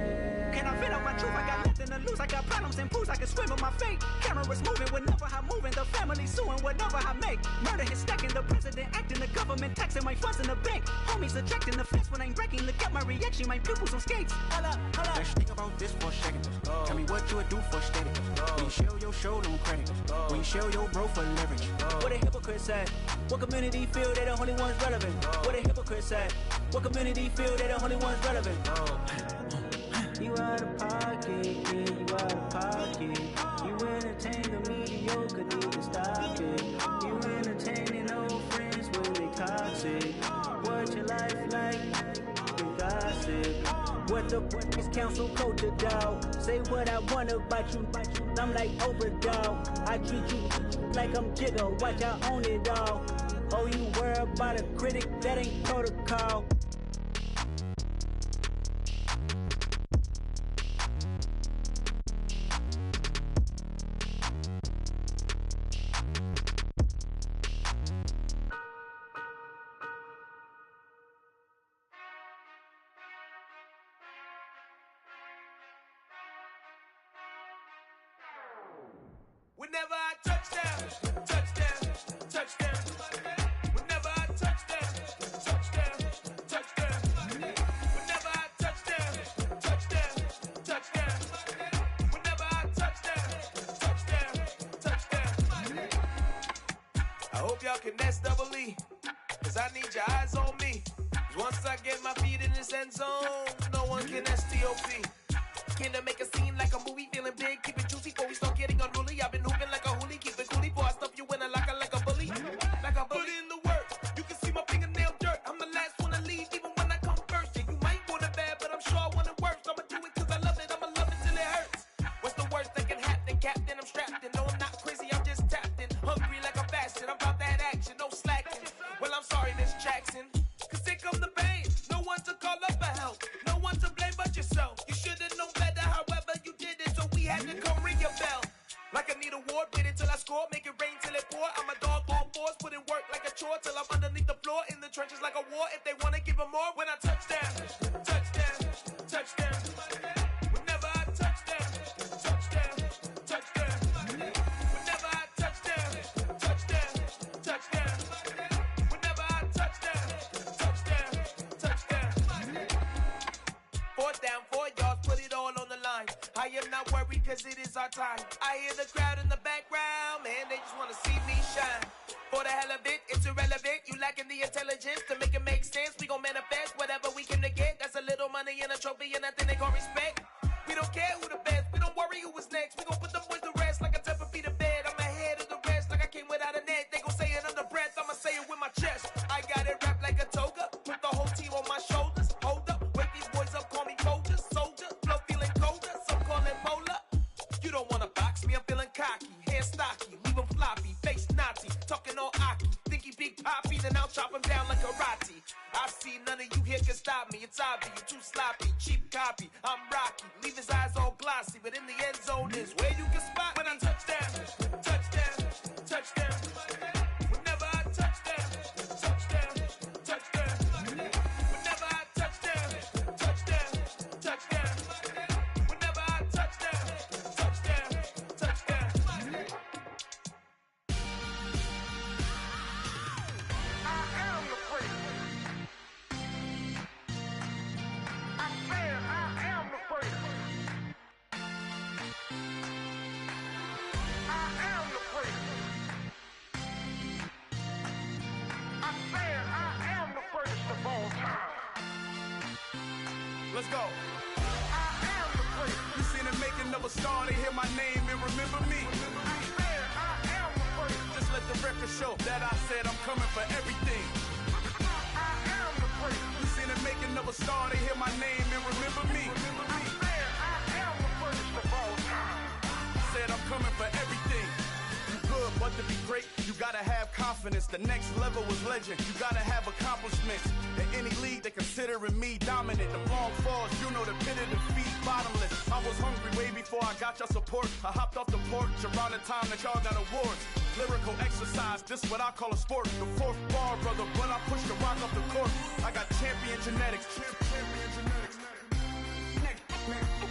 Can I vent out my truth? I got nothing to lose. I got problems and pools. I can swim with my fate. Cameras moving whenever I'm moving. The family suing whatever I make. Murder is stacking. The president acting. The government taxing my funds in the bank. Homies ejecting the fence when I'm breaking. Look at my reaction. My pupils on skates. Hold up. Let's think about this for a second. Tell me what you would do for steady. When you show your show no credit. When you show your bro for leverage. What a hypocrite said. What community feel they the only ones relevant? What a hypocrite said. What community feel they the only ones relevant? You out of pocket, yeah, you out of pocket. You entertain the mediocre, need to stop it. You entertaining old friends when they toxic. What your life like? The gossip. What the is council code to dog? Say what I want about you. I'm like Oprah, dog. I treat you like I'm Jigga. Watch I own it all. Oh, you worry about a critic? That ain't protocol. Whenever I touch down, touchdown, touchdown. Whenever I touch down, touchdown, touchdown. Whenever I touch down, touchdown, touchdown. Whenever I touch down, touchdown, touchdown. I hope y'all can nest double E, cause I need your eyes on me. Cause once I get my feet in this end zone, no one can STOP. Can to make a scene like a movie, feeling big, keep it juicy before we start getting unruly. I've been hooping like a hoolie, keep it coolie before I stuff you in a locker like a bully. Like a bully. Put in the work, you can see my fingernail dirt. I'm the last one to leave, even when I come first. Yeah, you might want it bad, but I'm sure I want it worse. I'ma do it cause I love it, I'ma love it till it hurts. What's the worst that can happen, Captain? I'm strapped in, no I'm not crazy, I'm just tapped in. Hungry like a bastard, I'm about that action, no slacking. Well, I'm sorry, Miss Jackson, cause here come the pain. No one to call up for help, no one to blame but yourself. You should've known better, however you did it, so we had to come ring your bell. Like I need a ward, wait until I score, make it rain till it pour. I'm a dog on force, put in work like a chore till I'm underneath the floor, in the trenches like a war. If they wanna give them more, when I touch down, touchdown, touchdown. Whenever I touch down, touchdown, touchdown. Whenever I touch down, touchdown, touchdown. Whenever I touch down, touchdown, touchdown. 4th down, 4 yards, put it all on the line. I am not worried cause it is our time. I hear the crowd in the background, man, they just wanna see me shine. For the hell of it, it's irrelevant. You lacking the intelligence to make it make sense. We gon' manifest whatever we came to get. That's a little money and a trophy and nothing they gon' respect. We don't care who the best, we don't worry who is next. We gon' put the boys to rest like a Tempur-Pedic bed. I'm ahead of the rest like I came without a net. They gon' say it under breath, I'ma say it with my chest. I got it wrapped like a toga, put the whole team on my shoulders. Hold up, wake these boys up, call me Folger, soldier. Flow feeling colder, some call it polar. You don't wanna box me, I'm feeling cocky. Hair stocky, leave him floppy, face Nazi. Talking all Aki, think he big poppy, then I'll chop him down like karate. I see none of you here can stop me. It's obvious, you too sloppy, cheap copy. I'm Rocky, leave his eyes all glossy, but in the end zone is where you can spot when I touch down, touchdown, touchdown. Whenever I touch down, touchdown, touchdown. Whenever I touch down, touchdown, touchdown. Whenever I touch down, touchdown, touchdown. I am the freak. I said I am the freak. I am the freak. I said I am the greatest of all time. Let's go. I am the freak. You seen it making of a star, they hear my name and remember me. I said I am the freak. Just let the record show that I said I'm coming for everything. I am the freak. You seen it making of a star, they hear my name and remember me. I said I am the greatest of all time. Said I'm coming for everything. You good, but to be great, you gotta have confidence. The next level was legend. You gotta have accomplishments. In any league, they considering me dominant. The long falls, you know the pit of defeat, bottomless. I was hungry way before I got your support. I hopped off the porch around the time that y'all got awards. Lyrical exercise, this what I call a sport. The 4th bar, brother, when I push the rock off the court. I got champion genetics. Champion genetics.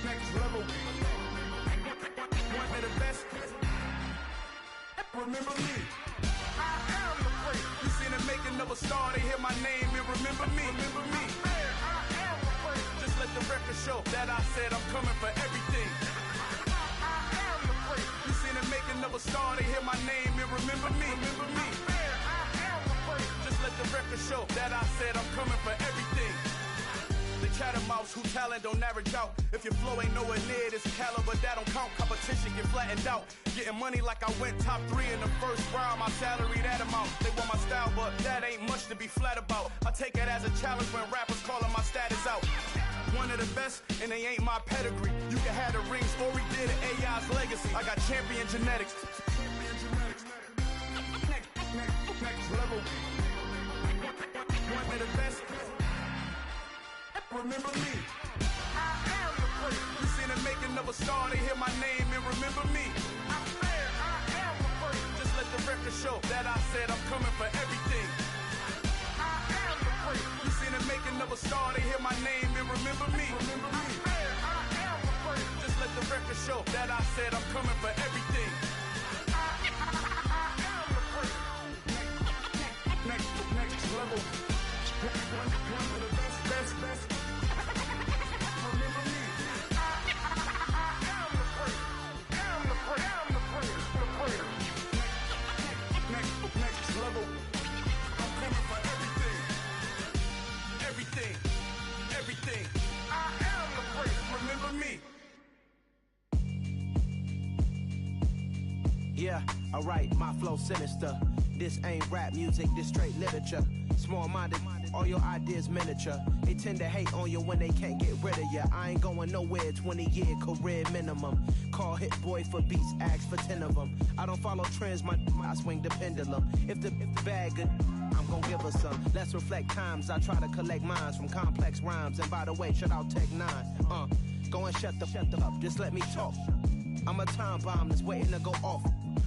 Next level. Want me the best? Remember me. I am the freak. You seen it making of a star, they hear my name and remember me. Remember me. I am the freak. Just let the record show that I said I'm coming for everything. I am the freak. You seen it making of a star, they hear my name and remember me. Remember me. I am the freak. Just let the record show that I said I'm coming for everything. The chattermouths who talent don't average out. If your flow ain't nowhere near this caliber, that don't count. Competition get flattened out. Getting money like I went top 3 in the first round. My salary that amount. They want my style, but that ain't much to be flat about. I take it as a challenge when rappers calling my status out. One of the best, and they ain't my pedigree. You can have the rings, or we did it, AI's legacy. I got champion genetics. Next level. One of the best. Remember me. I am the freak. You seen it making of a star, they hear my name and remember me. I said I am the freak. Just let the record show that I said I'm coming for everything. I am the freak. You seen it making of a star, they hear my name and remember me. Remember me. I said I am the freak. Just let the record show that I said I'm coming for everything. I level. One of the best. Remember me. I am the great. Next level. I'm coming for everything. I am the great. Remember me. Yeah, alright, my flow sinister. This ain't rap music, this straight literature. Small-minded, all your ideas miniature. They tend to hate on you when they can't get rid of you. I ain't going nowhere, 20-year career minimum. Call Hit Boy for beats, ask for 10 of them. I don't follow trends, I swing the pendulum. If the bag good, I'm gon' give her some. Let's reflect times, I try to collect minds from complex rhymes. And by the way, shout out Tech 9. Go and shut the up, just let me talk. I'm a time bomb that's waiting to go off.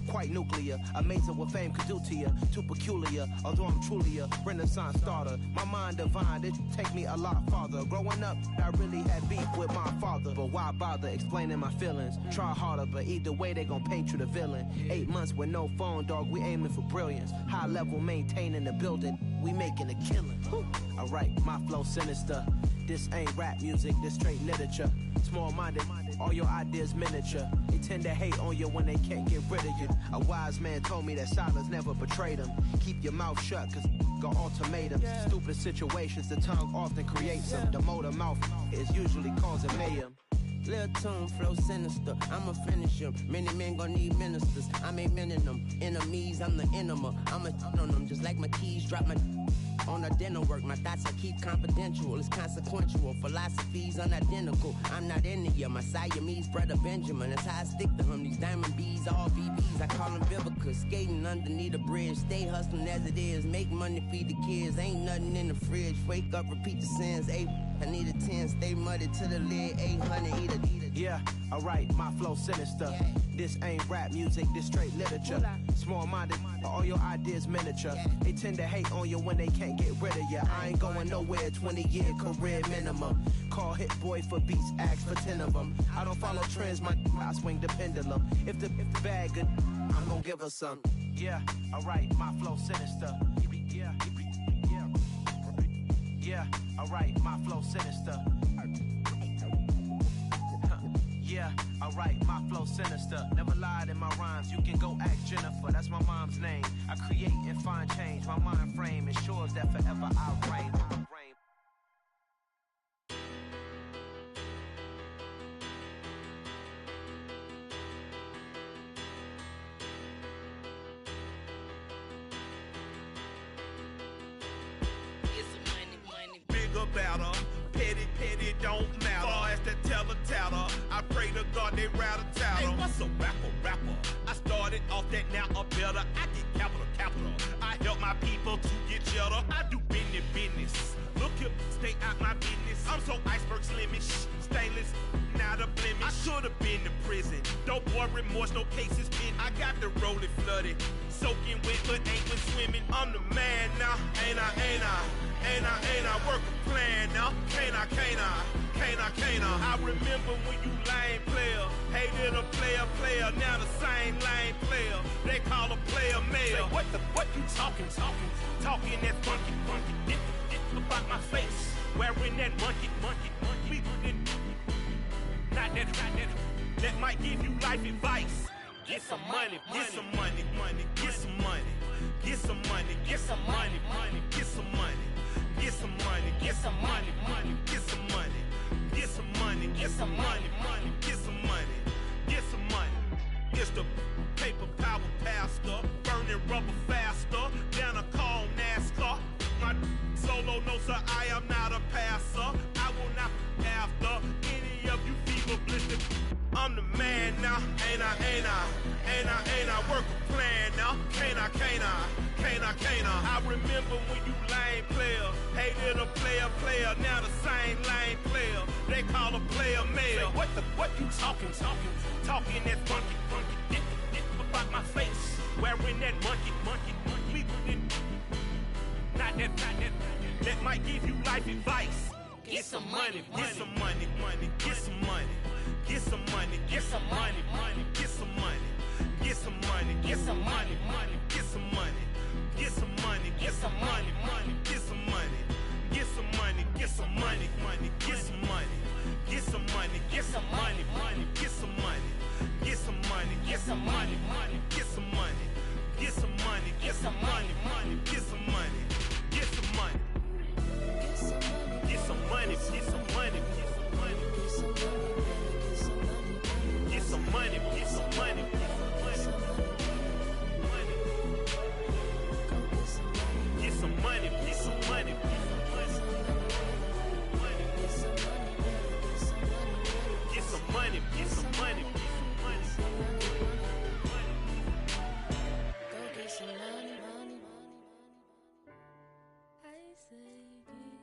Quite nuclear, amazing what fame could do to you. Too peculiar, although I'm truly a renaissance starter. My mind divine, it take me a lot farther. Growing up, I really had beef with my father. But why bother explaining my feelings? Try harder, but either way they gon' paint you the villain. 8 months with no phone, dog, we aiming for brilliance. High level maintaining the building, we making a killing. Alright, my flow sinister. This ain't rap music, this straight literature. Small-minded, all your ideas miniature. They tend to hate on you when they can't get rid of you. A wise man told me that silence never betrayed him. Keep your mouth shut, cause got ultimatums. Stupid situations, the tongue often creates them. The motor mouth is usually causing mayhem. Lil' tune, flow sinister, I'ma finish him. Many men gon' need ministers, I'm a men in them. Enemies, I'm the enema. I'ma on them, just like my keys, drop my on a dinner work. My thoughts I keep confidential, it's consequential. Philosophies unidentical, I'm not into you. My Siamese brother Benjamin, that's how I stick to him. These diamond bees, all BBs, I call them Vivica. Skating underneath a bridge, stay hustling as it is. Make money, feed the kids, ain't nothing in the fridge. Wake up, repeat the sins, I need a 10, stay muddy to the lid, 800, eat a. Yeah, alright, my flow sinister. This ain't rap music, this straight literature. Small-minded, all your ideas miniature. They tend to hate on you when they can't get rid of you. I ain't going nowhere, 20-year career minimum. Call Hit Boy for beats, ask for 10 of them. I don't follow trends, I swing the pendulum. If the bag good, I'm gon' give her some. Yeah, alright, my flow sinister. Yeah, alright, my flow sinister. Yeah, alright, my flow sinister. Never lied in my rhymes, you can go ask Jennifer. That's my mom's name. I create and find change. My mind frame ensures that forever I reign. About her, petty, don't matter. Far as that tell-a-tatter, I pray to God they rat-a-tatter. Hey, what's a rapper? I started off that, now I'm better. I get capital. I help my people to get cheddar. I do business. Look here, stay out my business. I'm so iceberg slimish, stainless, not a blemish. I should've been in prison. Don't boy remorse, no cases pinned. I got the rolling flooded, soaking wet, but ain't been swimming. I'm the man now, ain't I work a plan now, can't I? I remember when you lame player, hated a player, now the same lame player, they call a player mayor. What you talking that funky, get about my face, wearing that monkey, not that, that might give you life advice. Get some money, get some money, get some money, get some money, get some money, get some money. Get some money, get some money, get some money, get some money, get some money, get some money, get some money. It's the paper power pastor, burning rubber faster than a call NASCAR. My solo no sir, I am not a passer. I will not after any of you fever blistered. I'm the man now, ain't I work a plan now, can't I? I remember when you lame player, hated a player, now the same lame player, they call a player mayor. What you talking that funky, get about my face, wearing that monkey, not that, that might give you life advice. Get some money, get some money, get some money. Get some money, get some money, get some money, get some money, get some money, get some money, Get some money, get some money, money, get some money. Get some money, get some money, money, get some money. Get some money, get some money, money, get some money. Get some money, get some money, money, get some money. Get some money, get some money, money, get some money. Get some money. Get some money, get some money, get some money. Get some money, get some money, get some money. Get some money, get some money, get some money. Get some money, get some money, get some money. Go get some money, money, money. I say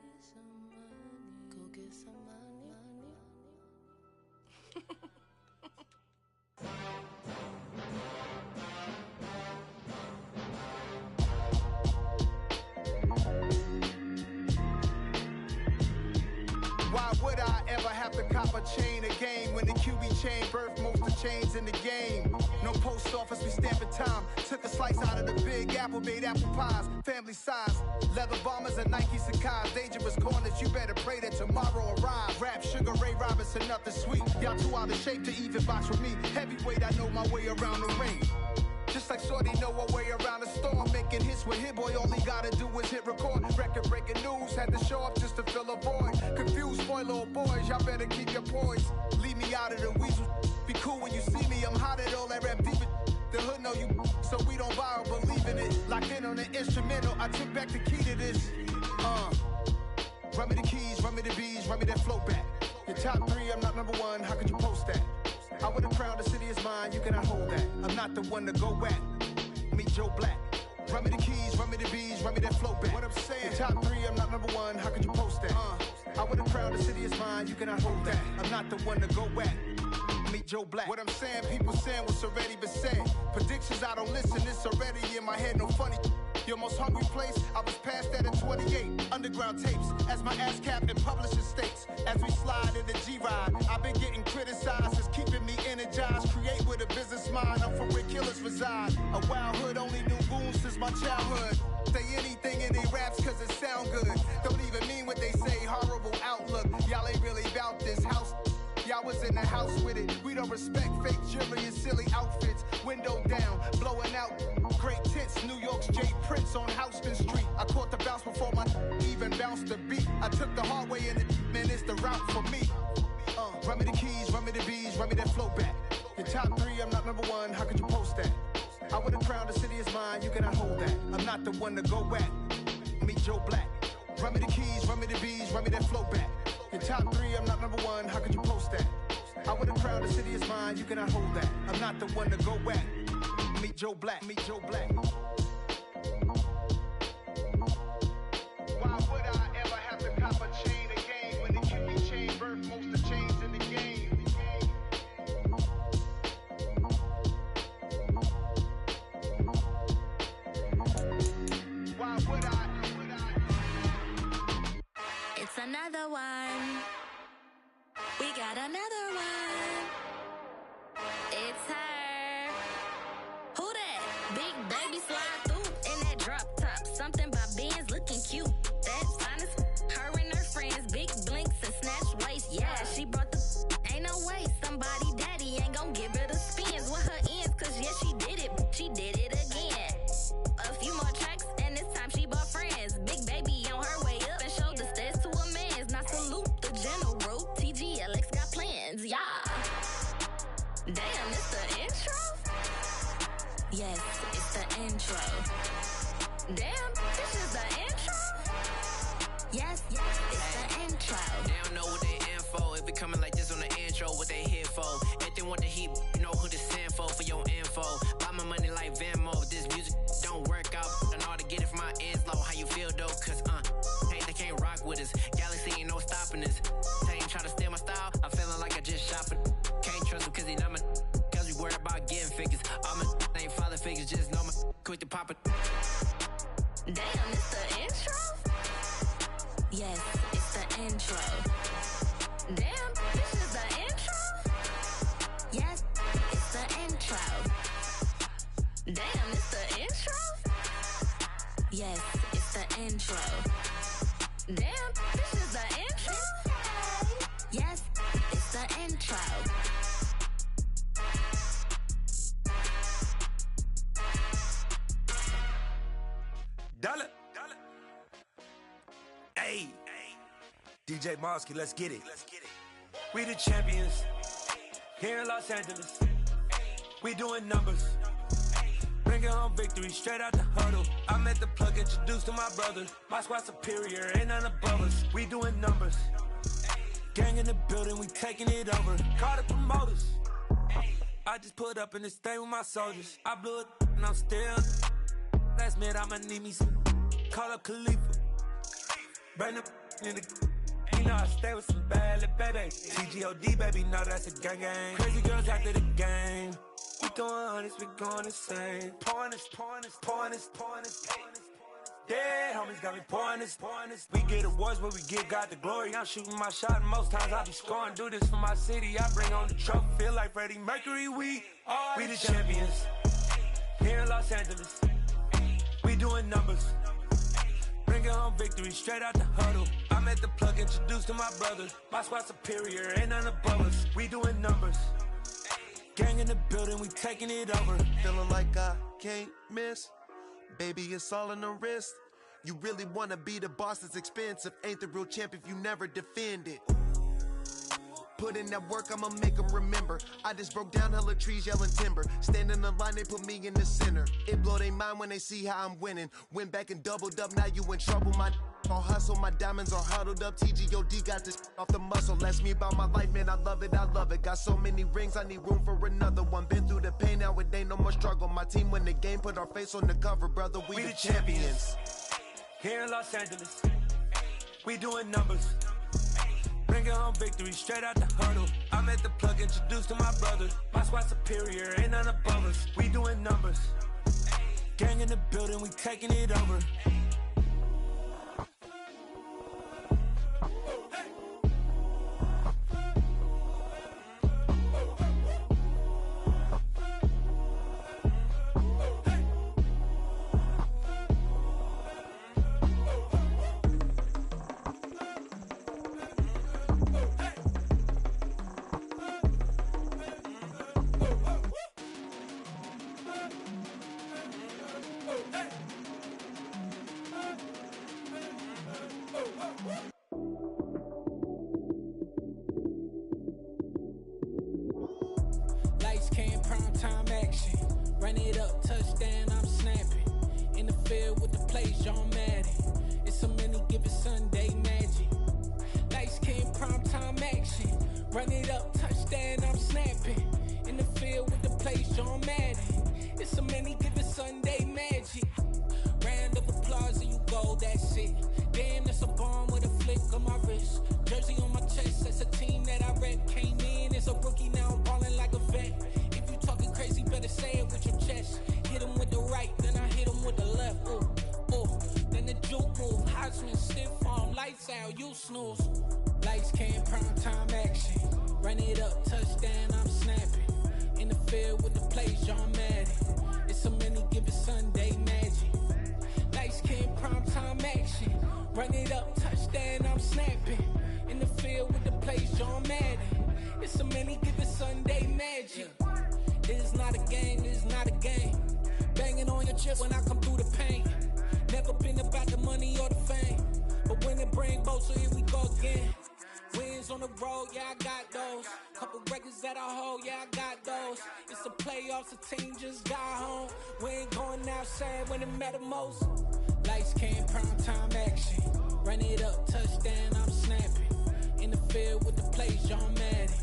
get some money. Go get some money, money. Why would I ever have to cop a chain again when the QB chain birthed most of the chains in the game? No post office, we stamping time. Took a slice out of the big apple, made apple pies, family size. Leather bombers and Nike Sacai's. Dangerous corners, you better pray that tomorrow arrives. Rap, Sugar Ray Robinson, nothing sweet. Y'all too out of shape to even box with me. Heavyweight, I know my way around the ring. Just like Shorty know her way around the storm. Making hits with Hit Boy, all he gotta do is hit record. Record breaking news, had to show up just to fill a void. Confused boy, little boys, y'all better keep your poise. Leave me out of the weasel. Be cool when you see me, I'm hot at all that rap deep. The hood know you, so we don't borrow, believe in it. Locked in on the instrumental, I took back the key to this. Run me the keys, run me the bees, run me that flow back. Your top 3, I'm not number 1, how could you post that? I would have crowned the city is mine, you cannot hold that. I'm not the one to go at. Meet Joe Black. Run me the keys, run me the bees, run me that flow back. What I'm saying, your top 3, I'm not number 1, how could you post that? I would have crowned the city is mine, you cannot hold that. I'm not the one to go at. Meet Joe Black. What I'm saying, people saying what's already been said. Predictions, I don't listen, it's already in my head, no funny. Your most hungry place, I was past that at 28. Underground tapes, as my ass cap in publishing states. As we slide in the G-Ride, I've been getting criticized, it's keeping me energized. Create with a business mind, I'm from where killers reside. A wild hood, only knew goons since my childhood. Say anything in they raps cause it sound good. Don't even mean what they say, horrible outlook. Y'all ain't really about this house. Y'all was in the house with it. We don't respect fake jewelry and silly outfits. Window down, blowing out. Great tits, New York's J. Prince on Houston Street. I caught the bounce before my even bounced the beat. I took the hard way and it, man, it's the route for me. Run me the keys, run me the bees, run me that flow back. Your top 3, I'm not number 1, how could you post that? I would have crowned the city is mine, you cannot hold that. I'm not the one to go at. Meet Joe Black. Run me the keys, run me the bees, run me that flow back. Your top 3, I'm not number 1, how could you post that? I would have crowned the city is mine, you cannot hold that. I'm not the one to go at. Meet Joe Black, meet Joe Black. Why would I ever have to cop a chain again when the QB chain birthed most of the chains in the game? Why would I? It's another one. We got another one. It's her. Who that? Big baby slide through in that drop top. Something by Benz looking cute. That's honest. Her and her friends, big blinks and snatch waist. Yeah, she brought the. Ain't no way somebody daddy ain't gon' give her the spins with her ends. Cause yeah, she did it. She did it again. A few more tracks and this time she bought friends. Big baby on her way up and showed the stairs to a man's. Now salute the general. TGLX got plans, yeah. Damn, it's the intro? Yes, it's the intro. Damn, this is the intro? Yes, it's the intro. They don't know what they in for. If we coming like this on the intro, what they here for? If they want the heat, you know who to send for your info. Buy my money like Venmo. This music don't work out. I know how to get it from my ends low. How you feel though? Cause hey, they can't rock with us. Galaxy ain't no stopping us. They ain't try to steal my style. I'm feeling like I just shot for. Can't trust him cause he not my. Cause we worried about getting figures. All my ain't father figures. Just know my quick to pop it. Damn, it's the intro? Yes, it's the intro. Damn, this is the intro? Yes, it's the intro. Damn, it's the intro? Hey, DJ Mosky, let's get it. We the champions here in Los Angeles. We doing numbers. Bringing home victory straight out the huddle. I met the plug, introduced to my brother. My squad superior, ain't none above us. We doing numbers. Gang in the building, we taking it over. Call the promoters. I just put up in this thing with my soldiers. I blew it and I'm still. Last minute I'ma need me some. Call up Khalifa. Bring them in the. You know I stay with some bad little baby. TGOD baby, know that's a gang gang. Crazy girls after the game. We throwing hundreds, we going insane. Pouring this. Dead homies got me pouring this. We get awards where we give God the glory. I'm shooting my shot and most times I be scoring. Do this for my city, I bring on the trophy. Feel like Freddie Mercury, we the champions here in Los Angeles. We doing numbers. Bringing home victory straight out the huddle. I met the plug, introduced to my brother. My squad superior, ain't none above us. We doing numbers. Gang in the building, we taking it over. Feeling like I can't miss. Baby, it's all in the wrist. You really wanna be the boss, it's expensive. Ain't the real champ if you never defend it. Put in that work, I'ma make them remember. I just broke down hella trees, yelling timber. Standing in the line, they put me in the center. It blow their mind when they see how I'm winning. Went back and doubled up, now you in trouble. My all hustle, my diamonds are huddled up. TGOD got this off the muscle. Ask me about my life, man, I love it. Got so many rings, I need room for another one. Been through the pain, now it ain't no more struggle. My team win the game, put our face on the cover, brother. We the champions. Here in Los Angeles, we doing numbers. Bringing home victory straight out the huddle. I met the plug, introduced to my brother. My squad superior, ain't none above us. We doing numbers. Gang in the building, we taking it over. Lights came, prime time action. Run it up, touchdown, I'm snapping. In the field with the plays, John Madden. It's so many given Sunday magic. Lights came, prime time action. Run it up, touchdown, I'm snapping. In the field with the plays, John Madden. It's so many given Sunday magic. Round of applause and you go, that's it. Damn, that's a bomb with a flick on my wrist. Jersey on my chest, that's a team that I rep. Came in as a rookie, now I'm ballin' like a vet. If you talking crazy, better say it with your chest. Hit him with the right, then I hit him with the left. Ooh, ooh, then the juke move. Heisman stiff arm, lights out, you snooze. Lights came, prime time action. Run it up, touchdown, I'm snapping. In the field with the plays, John Madden. It's so many given Sunday magic. Lights came, prime time action. Run it up, touchdown, I'm snapping. In the field with the plays, John Madden. It's so many given Sunday magic. This is not a game, this is not a game. Banging on your chest when I come through the pain. Never been about the money or the fame. But when it bring both, so here we go again. Wins on the road, yeah, I got those. Couple records that I hold, yeah, I got those. It's the playoffs, the team just got home. We ain't going outside when it matter most. Lights came, prime time action. Run it up, touchdown, I'm snapping. In the field with the plays, John Madden.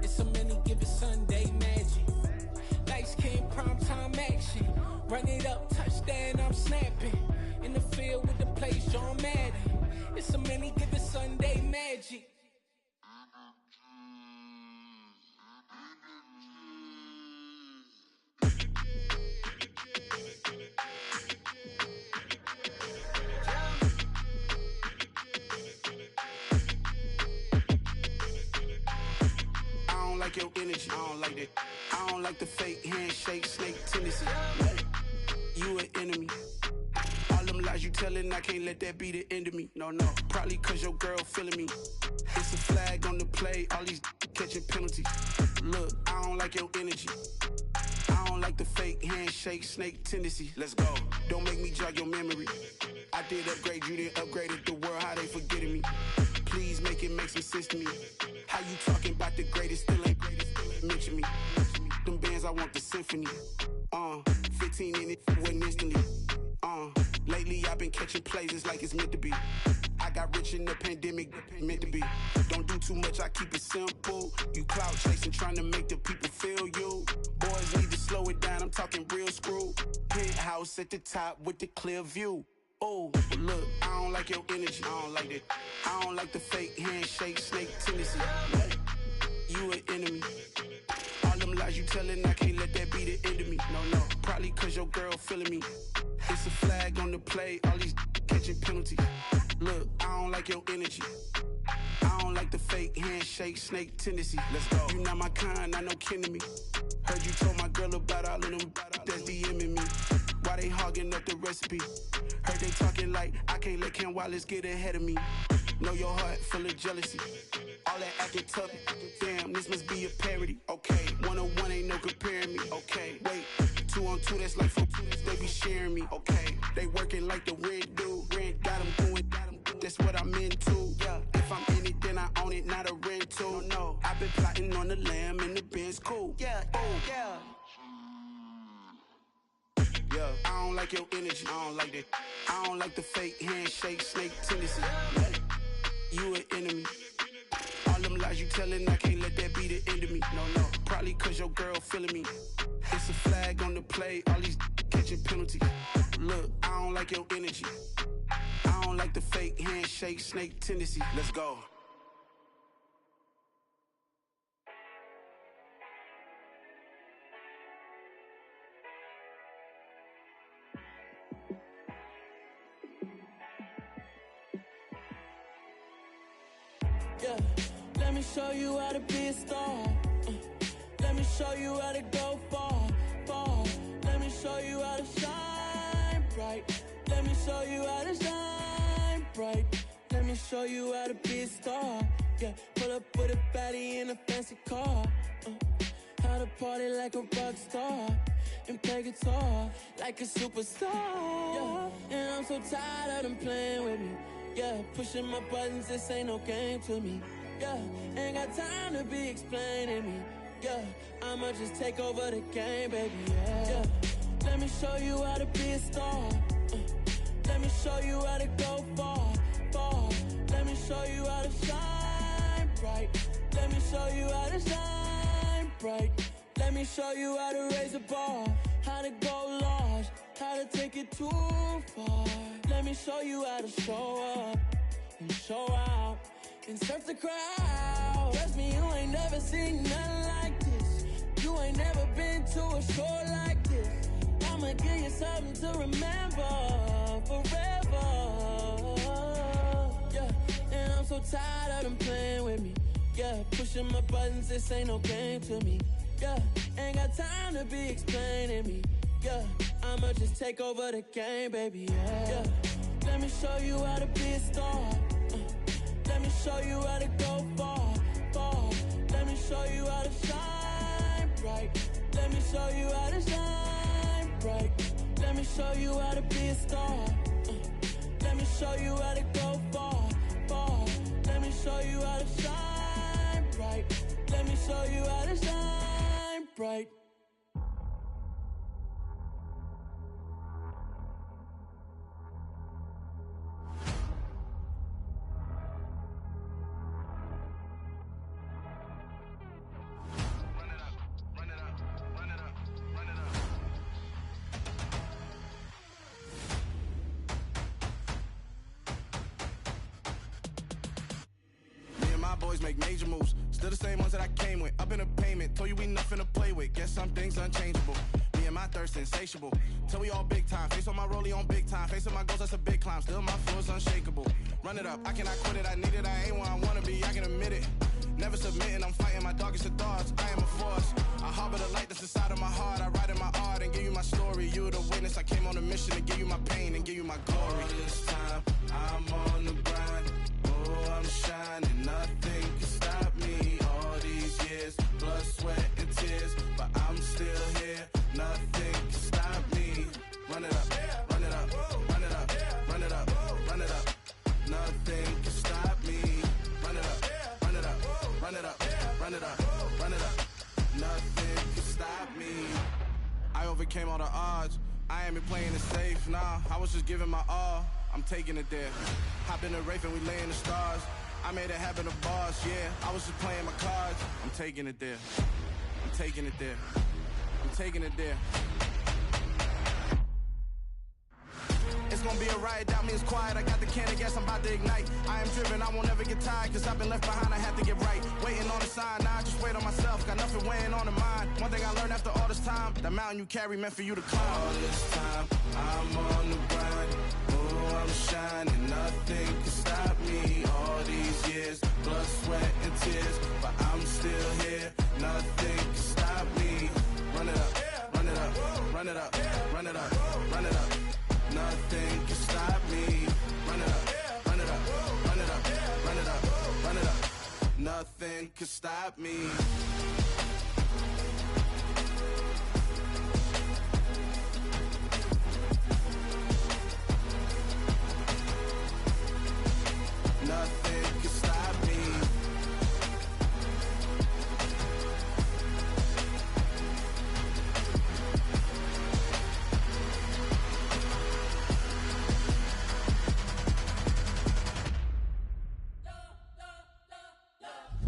It's so many given Sunday magic. Lights came, prime time action. Run it up, touchdown, I'm snapping. In the field with the plays, John Madden. It's so many given Sunday magic. I don't like your energy, I don't like that. I don't like the fake handshake, snake tendency. You an enemy. All them lies you telling, I can't let that be the end of me. No, probably cause your girl feeling me. It's a flag on the play, all these catching penalties. Look, I don't like your energy. I don't like the fake handshake, snake tendency. Let's go. Don't make me jog your memory. I did upgrade, you didn't upgrade it. The world, how they forget it. make some sense to me. How you talking about the greatest, still ain't mention me. Them bands, I want the symphony. 15 in it, wasn't instantly. Lately I've been catching plays, it's like it's meant to be. I got rich in the pandemic, meant to be. Don't do too much, I keep it simple. You clout chasing, trying to make the people feel you. Boys need to slow it down, I'm talking real screw. Penthouse at the top with the clear view. Oh, look, I don't like your energy, I don't like that. I don't like the fake handshake, snake tendency. You an enemy. All them lies you telling, I can't let that be the end of me. No, probably cause your girl feeling me. It's a flag on the play, all these catching penalties. Look, I don't like your energy. I don't like the fake handshake, snake tendency. Let's go. You not my kind, I know kin to me. Heard you told my girl about all of them that's DMing me. Why they hogging up the recipe? Heard they talking like I can't let Ken Wallace get ahead of me. Know your heart full of jealousy. All that acting tough, damn, this must be a parody. Okay, 1-on-1 ain't no comparing me. Okay, wait, 2-on-2, that's like 4, they be sharing me. Okay, they working like the red dude. Red got them going, that's what I'm into. Yeah, if I'm in it, then I own it, not a rental. No, I've been plotting on the lamb and the Benz cool. Yeah, yeah. Yeah, I don't like your energy, I don't like that. I don't like the fake handshake, snake tendency. You an enemy. All them lies you telling, I can't let that be the end of me. No, probably cause your girl feeling me. It's a flag on the play, all these catching penalties. Look, I don't like your energy. I don't like the fake handshake, snake tendency. Let's go. Yeah, let me show you how to be a star. Let me show you how to go far, far. Let me show you how to shine bright. Let me show you how to shine bright. Let me show you how to be a star. Yeah, pull up with a baddie in a fancy car. How to party like a rock star and play guitar like a superstar. Yeah, and I'm so tired of them playing with me. Yeah, pushing my buttons, this ain't no game to me. Yeah, ain't got time to be explaining me. Yeah, I'ma just take over the game, baby. Yeah, let me show you how to be a star. Let me show you how to go far, far. Let me show you how to shine bright. Let me show you how to shine bright. Let me show you how to raise a bar, how to go large, how to take it too far. Let me show you how to show up and show out and surf the crowd. Trust me, you ain't never seen nothing like this. You ain't never been to a show like this. I'ma give you something to remember forever. Yeah, and I'm so tired of them playing with me. Yeah, pushing my buttons, this ain't no game to me. Yeah, ain't got time to be explaining me. Yeah, I'ma just take over the game, baby. Yeah, let me show you how to be a star. Let me show you how to go far, far. Let me show you how to shine bright. Let me show you how to shine bright. Let me show you how to be a star. Let me show you how to go far, far. Let me show you how to shine bright. Let me show you how to shine bright. Boys make major moves, still the same ones that I came with. Up in a payment, told you we nothing to play with. Guess some things unchangeable. Me and my thirst insatiable. Till we all big time. Face on my rollie on big time. Face on my goals, that's a big climb. Still my flow is unshakable. Run it up, I cannot quit it. I need it, I ain't where I wanna be. I can admit it. Never submitting, I'm fighting my darkest of thoughts. I am a force. I harbor the light that's inside of my heart. I write in my art and give you my story. You the witness. I came on a mission to give you my pain and give you my glory. All this time, I'm on the grind. Oh, I'm shining. Nothing can stop me. All these years, blood, sweat, and tears. But I'm still here. Nothing can stop me. Run it up, run it up, run it up, run it up, run it up. Nothing can stop me. Run it up. overcame all the odds. I ain't been playing it safe, nah. I was just giving my all. I'm taking it there. Hopped in the Wraith and we lay in the stars. I made it happen, the boss, yeah. I was just playing my cards. I'm taking it there. I'm taking it there. I'm taking it there. It's gonna be a riot, doubt me, it's quiet. I got the can of gas, I'm about to ignite. I am driven, I won't ever get tired, cause I've been left behind, I have to get right. Waiting on the sign, now I just wait on myself. Got nothing weighing on the mind. One thing I learned after all this time, the mountain you carry meant for you to climb. All this time, I'm on the grind. Oh, I'm shining, nothing can stop me. All these years, blood, sweat, and tears, but I'm still here. Nothing can stop me. Run it up, run it up, run it up, run it up, run it up. Nothing can stop me. Run it up, run it up, run it up, run it up, run it up. Nothing can stop me. Nothing can stop me.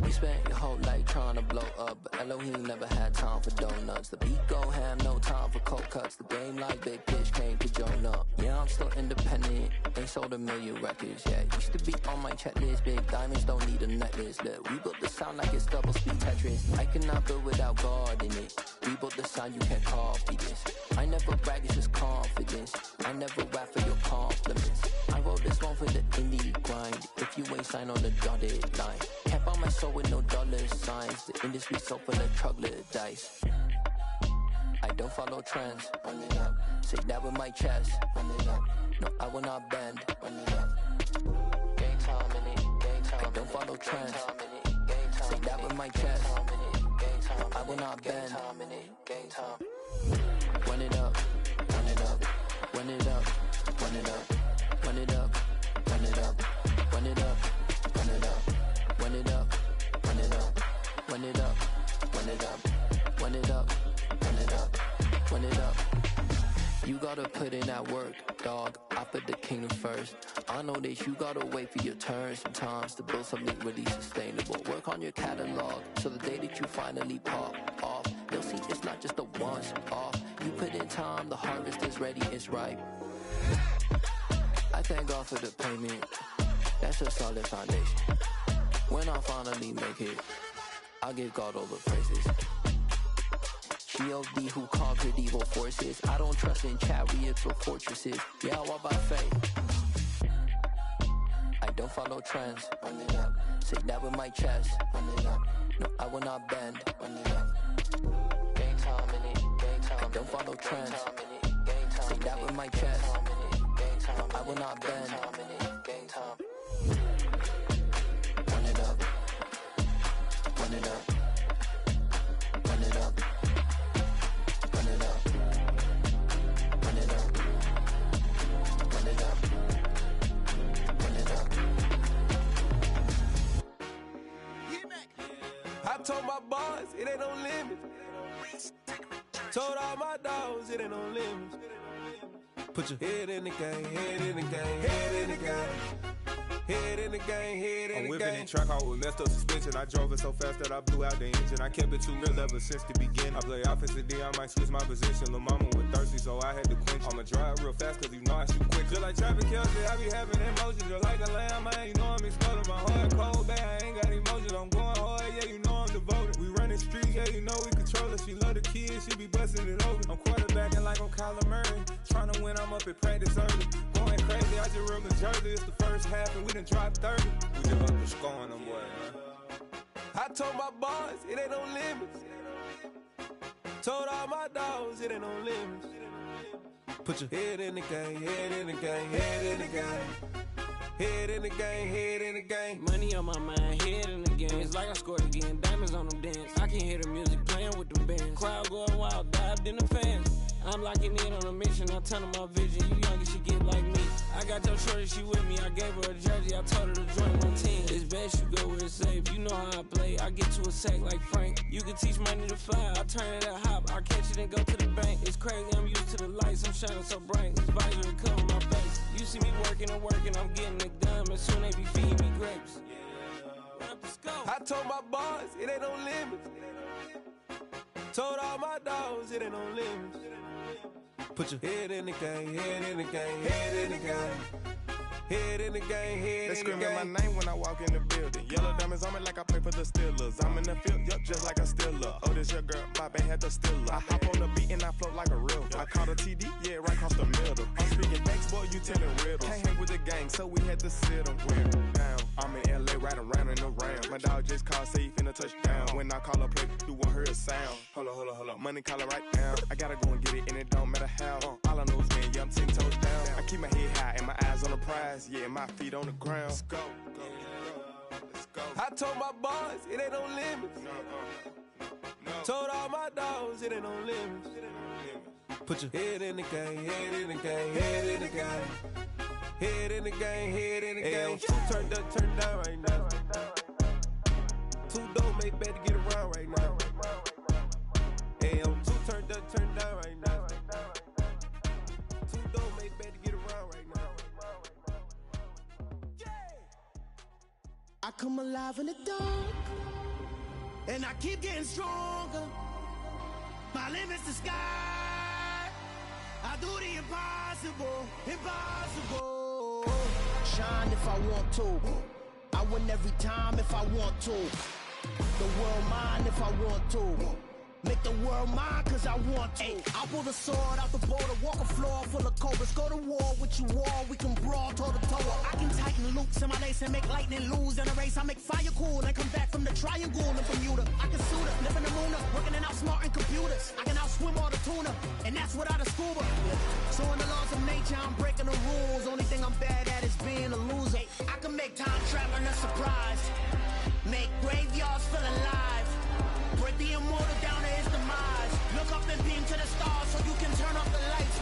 You spent your whole life trying to blow up, but Elohim never had time for donuts. The beat go ham, no time for cold cuts. The game like Big Pitch came to join up. Yeah, I'm still independent, ain't sold a million records yet. Used to be on my checklist, big diamonds don't need a necklace. Look, we built the sound like it's double speed Tetris. I cannot build without God in it. We built the sound, you can't copy this. I never brag, it's just confidence. I never rap for your compliments. I wrote this one for the indie grind. If you ain't signed on the dotted line, can't buy my soul with no dollar signs. The industry so full of troglodytes. I don't follow trends. Run it up. Say that with my chest. Run it up. No, I will not bend. Run it up. Game time in it. Game time. I don't follow trends. Say that with my chest. I will not bend. Game time. Run it up. Run it up. Run it up. Run it up. Run it up. Run it up. Run it up. Run it up. Run it up. Run it up. Run it up. Run it up. Run it up. Run it up. Run it up. You gotta put in that work, dog. I put the kingdom first. I know that you gotta wait for your turn sometimes to build something really sustainable. Work on your catalog, so the day that you finally pop off, they'll see it's not just a once off. You put in time, the harvest is ready, it's ripe. I thank God for the payment. That's a solid foundation. When I finally make it, I'll give God all the praises. G.O.D. who conquered evil forces. I don't trust in chariots or fortresses. Yeah, I walk by faith. I don't follow trends. Run it up. Say that with my chest. Run it up. No, I will not bend. Run it up. Game time in it. Game time. I don't follow trends. Say that with my chest. I will not bend. Game time. Run it up. Run it up. Run it up. Run it up. Run it up. Run it up. Run it up. I told my boys it ain't no limits. Told all my dogs it ain't no limits. Put your head in the game, head in the game, head in the game. Head in the game, head in the game. I'm whipping in track hard with messed up suspension. I drove it so fast that I blew out the engine. I kept it too real ever since the beginning. I play offensive D, I might switch my position. Lil' mama was thirsty, so I had to quench. I'ma drive real fast, cause you know I shoot quick. Just like Travis Kelce, I be having emotions. Just like a lamb, man, you know I'm exploding. My heart cold, bad, I ain't got emotions. I'm going hard, yeah, you know I'm devoted. We running streets, yeah, you know we control it. She love the kids, she be busting it over. I'm quarterbacking like I'm Kyler Murray. Trying to win, I'm up at practice early. Going crazy, I just rubbed the jersey. It's the first half, and we done dropped 30. We just up to scoring them, boy, man. I told my boys, it ain't no limits. Told all my dogs, it ain't no limits. Put your head in the game, head in the game, head in the game. Head in the game, head in the game. Money on my mind, head in the game. It's like I scored again, diamonds on them dance. I can hear the music playing with the bands. Crowd going wild, dived in the fans. I'm locking in on a mission, I tell her my vision. You young and she get like me. I got your shorty, she with me. I gave her a jersey, I told her to join my team. It's best you go where it's safe. You you know how I play. I get to a sack like Frank. You can teach money to fly. I turn it at hop. I catch it and go to the bank. It's crazy, I'm used to the lights. I'm shining so bright. This visor will cover my face. You see me working and working. I'm getting it done. And soon they be feeding me grapes. I told my boys, it ain't no limits. Told all my dogs, it ain't no limits. Put your head in the game, head in the game, head in the game. Head in the game, head in the game. They screaming my name when I walk in the building. Yellow diamonds on me like I play for the Steelers. I'm in the field, yup, just like a Steeler. Oh, this your girl, my band had the Steeler. I hop on the beat and I float like a river. I caught a TD, yeah, right across the middle. I'm speaking next, boy, you telling riddles. Can't hang with the gang, so we had to sit them down. I'm in LA, riding around in the ram. My dog just called, say he finna touchdown. When I call a play, you won't hear a sound. Hold up, money call it right now. I gotta go and get it, and it don't matter how. All I know is, man, yeah, I'm 10 toes down. I keep my head high and my eyes on the prize. Yeah, my feet on the ground. Let's go. I told my boys, it ain't no limits. Told all my dogs, it ain't no limits. Put your head in the game, head in the game, head in the game. Head in the game, head in the game. Two turned up, turned down right now. Two dope make better get around right now. Hey, I'm two turned up, turned down right now. Two dope make better get around right now. I come alive in the dark, and I keep getting stronger. My limit's the sky. I do the impossible, impossible. Shine if I want to. I win every time if I want to. The world mine if I want to. Make the world mine cause I want to. Ay, I'll pull the sword out the border, walk a floor full of cobras. Go to war with you all, we can brawl toe to toe. I can tighten loops in my lace and make lightning lose in a race. I make fire cool and come back from the triangle in Bermuda. I can suit up, live in the moon up, working and outsmarting computers. I can outswim all the tuna, and that's without a scuba. So in the laws of nature, I'm breaking the rules. Only thing I'm bad at is being a loser. I can make time traveling a surprise, make graveyards feel alive. Break the immortal down to his demise. Look up and beam to the stars so you can turn off the lights.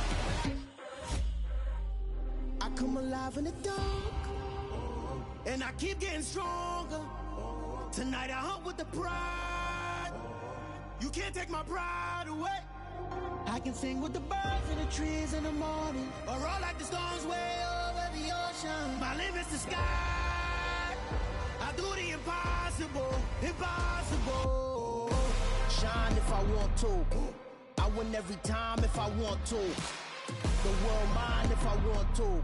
I come alive in the dark, and I keep getting stronger. Tonight I hunt with the pride. You can't take my pride away. I can sing with the birds and the trees in the morning, or roll like the storms way over the ocean. My limit's the sky. I do the impossible, impossible. Shine if I want to. I win every time if I want to. The world mine if I want to.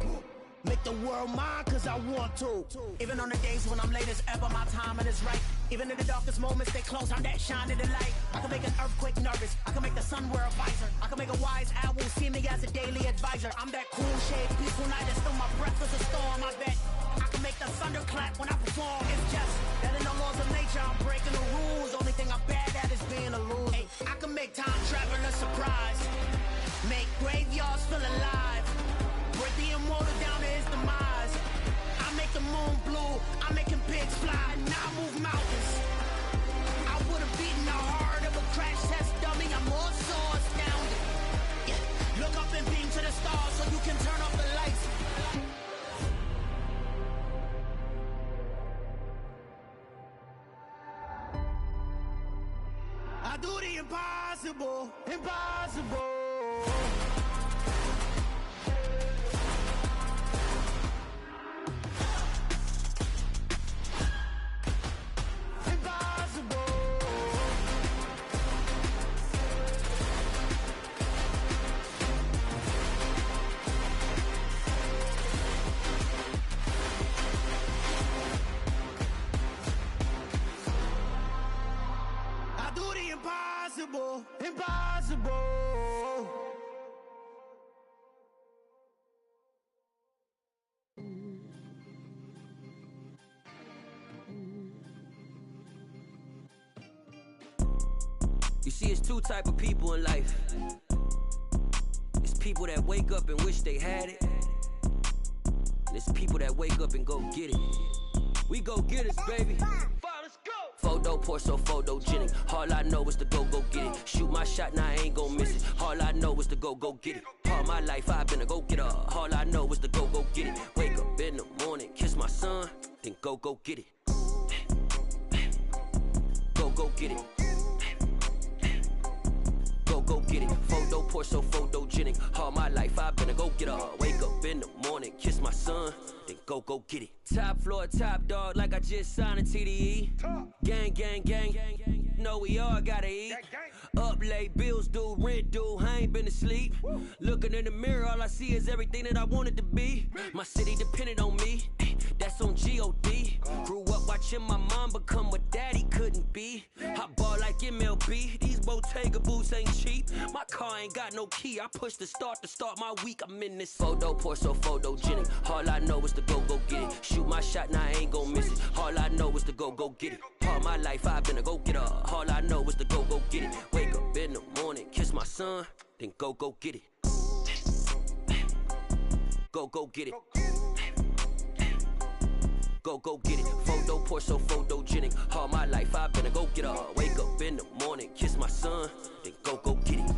Make the world mine cause I want to. Even on the days when I'm late as ever, my timing is right. Even in the darkest moments, stay close, I'm that shining the light. I can make an earthquake nervous, I can make the sun wear a visor. I can make a wise owl see me as a daily advisor. I'm that cool shade, peaceful night, and still my breath is a storm, I bet. I can make the thunder clap when I perform. It's just that in the laws of nature, I'm breaking the rules. Only thing I'm bad at is being a loser. Hey, I can make time travel a surprise, make graveyards feel alive. Break the immortal down to his demise. I make the moon blue, I'm making pigs fly, now I move mountains. I would've beaten the heart of a crash test dummy. I'm more so astounded. Yeah. Look up and beam to the stars so you can turn off the lights. I do the impossible, impossible. Impossible, impossible. You see, it's two type of people in life. It's people that wake up and wish they had it, and it's people that wake up and go get it. We go get it, baby. Photo pour so photogenic. All I know is to go get it. Shoot my shot, now I ain't gon' miss it. All I know is to go get it. All my life I've been a go getter. All I know is to go get it. Wake up in the morning, kiss my son, then go get it. get it. Go get it. Photo poor, so photogenic. All my life I've been a go-getter. Wake up in the morning, kiss my son, then go get it. Top floor, top dog, like I just signed a TDE. Gang, gang, gang, gang, gang. Know we all gotta eat. Up late, bills due, rent due, I ain't been asleep. Looking in the mirror, all I see is everything that I wanted to be. My city depended on me, that's on G.O.D. Grew up watching my mom become what daddy couldn't be. I ball like MLB, these Bottega boots ain't cheap. My car ain't got no key, I push the start to start my week. I'm in this photo poor, so photogenic. All I know is to go get it. Shoot my shot, now I ain't gon' miss it. All I know is to go get it. All my life I've been a go-getter. All I know is to go get it. Wake up in the morning, kiss my son, then go get it. Go get it. Go get it. Photo poor, so photogenic. All my life I've been a go-getter. Wake up in the morning, kiss my son, then go get it.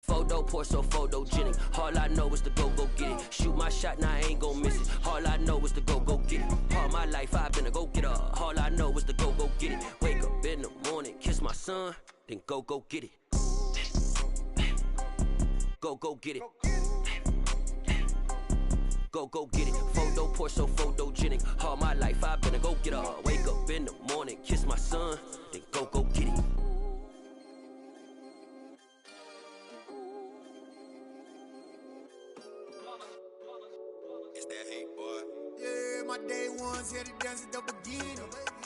Photo poor, so photogenic. All I know is to go get it. Shoot my shot, now I ain't gon' miss it. All I know is to go get it. All my life I've been a go-getter. All I know is to go get it. Wake up in the morning, kiss my son, then go get it. Go get it. Go get it. Photo poor, so photogenic. All my life I've been a go-getter. Wake up in the morning, kiss my son, then go get it. It's that hate, boy. Yeah, my day ones here to dance at the beginning.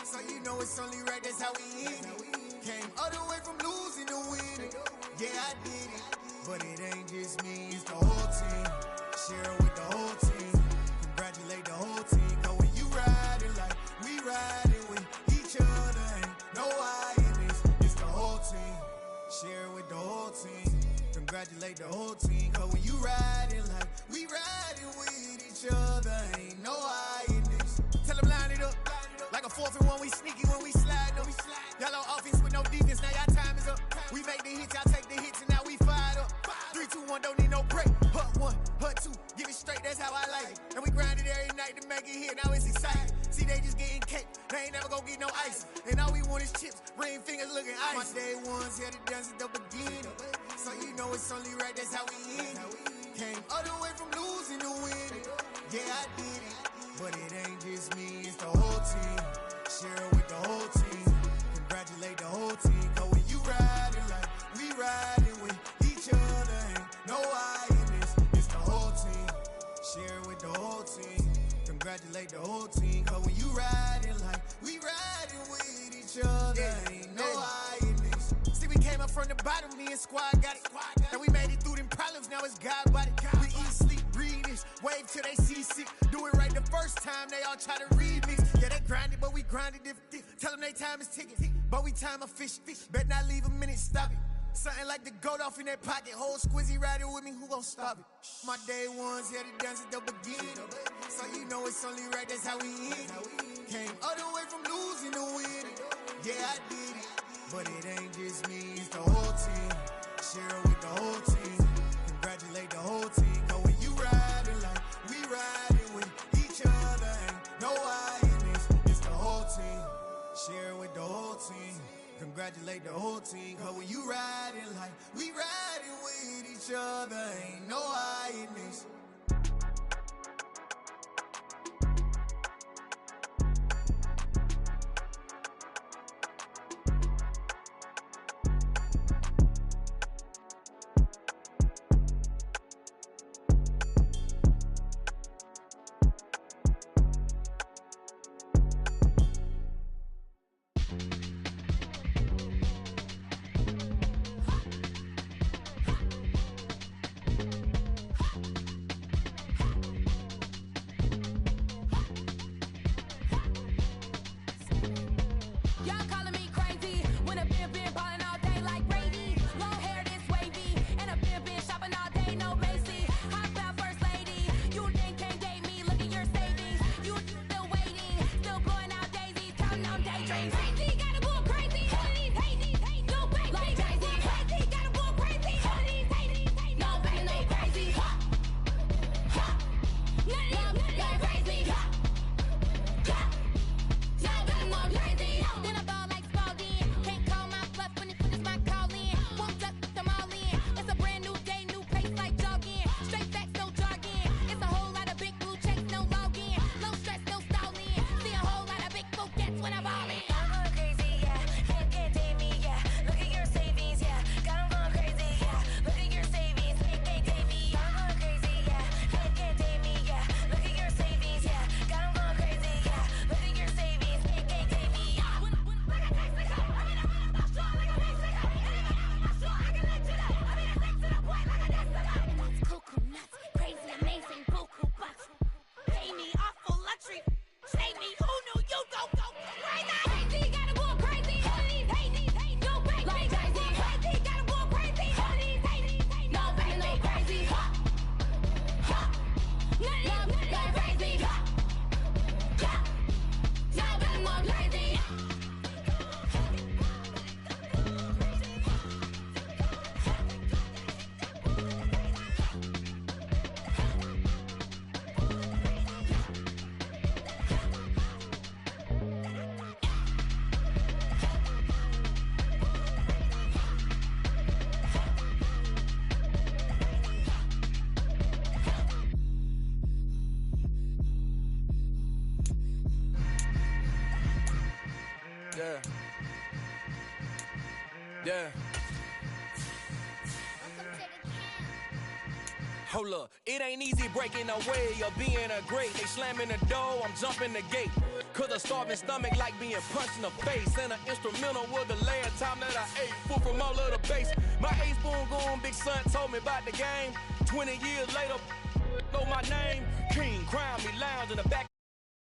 So you know it's only right, that's how we end it. Came all the way from losing to winning. Yeah, I did it. But it ain't just me, it's the whole team. Share it with the whole team. Congratulate the whole team. Cause when you riding like we riding with each other, ain't no I in this. It's the whole team. Share it with the whole team. Congratulate the whole team. Cause when you riding like we riding with each other, ain't no I in this. Tell them line it up. Like a 4th and 1, we sneaky when we slide them. Yellow offense with no defense, now y'all time is up. We make the hits, y'all take the hits, and now we fired up. 3, 2, 1, don't need no break. Hut 1, hut 2, give it straight, that's how I like it. And we grind it every night to make it hit, now it's exciting. See, they just getting cake, they ain't never gonna get no ice. And all we want is chips, ring fingers looking ice. My day ones here to dance at the beginning. So you know it's only right, that's how we end it. Came all the way from losing to winning. Yeah, I did it. But it ain't just me, it's the whole team. Share it with the whole team. Congratulate the whole team. Cause when you riding like we riding with each other, ain't no I in this. It's the whole team. Share it with the whole team. Congratulate the whole team. Cause when you riding like we riding with each other, ain't no I in this. See, we came up from the bottom, me and squad got it. And we made it through them problems, now it's God body. We eat, sleep, breathe this, wave till they seasick. Do it right the first time, they all try to remix. Yeah, they grinded, but we grinded different. Tell them they time is ticking, but we time a fish. Bet not leave a minute, stop it. Something like the goat off in their pocket. Whole squizzy riding with me, who gon' stop it? My day ones here to dance at the beginning. So you know it's only right, that's how we end it. Came all the way from losing to winning. Yeah, I did it. But it ain't just me, it's the whole team. Share it with the whole team. Congratulate the whole team. Cause when you riding like we riding with each other, ain't no I in this. It's the whole team. Share it with the whole team. Congratulate the whole team. Cause when you riding like we riding with each other, ain't no I in this. Yeah. Hold up, it ain't easy breaking away or being a great. They slamming the door, I'm jumping the gate. Cause a starving stomach like being punched in the face. And an instrumental was the last time that I ate food from all of the base. My ace boom goon, big son told me about the game. 20 years later, know my name. King, crown me, lounge in the back.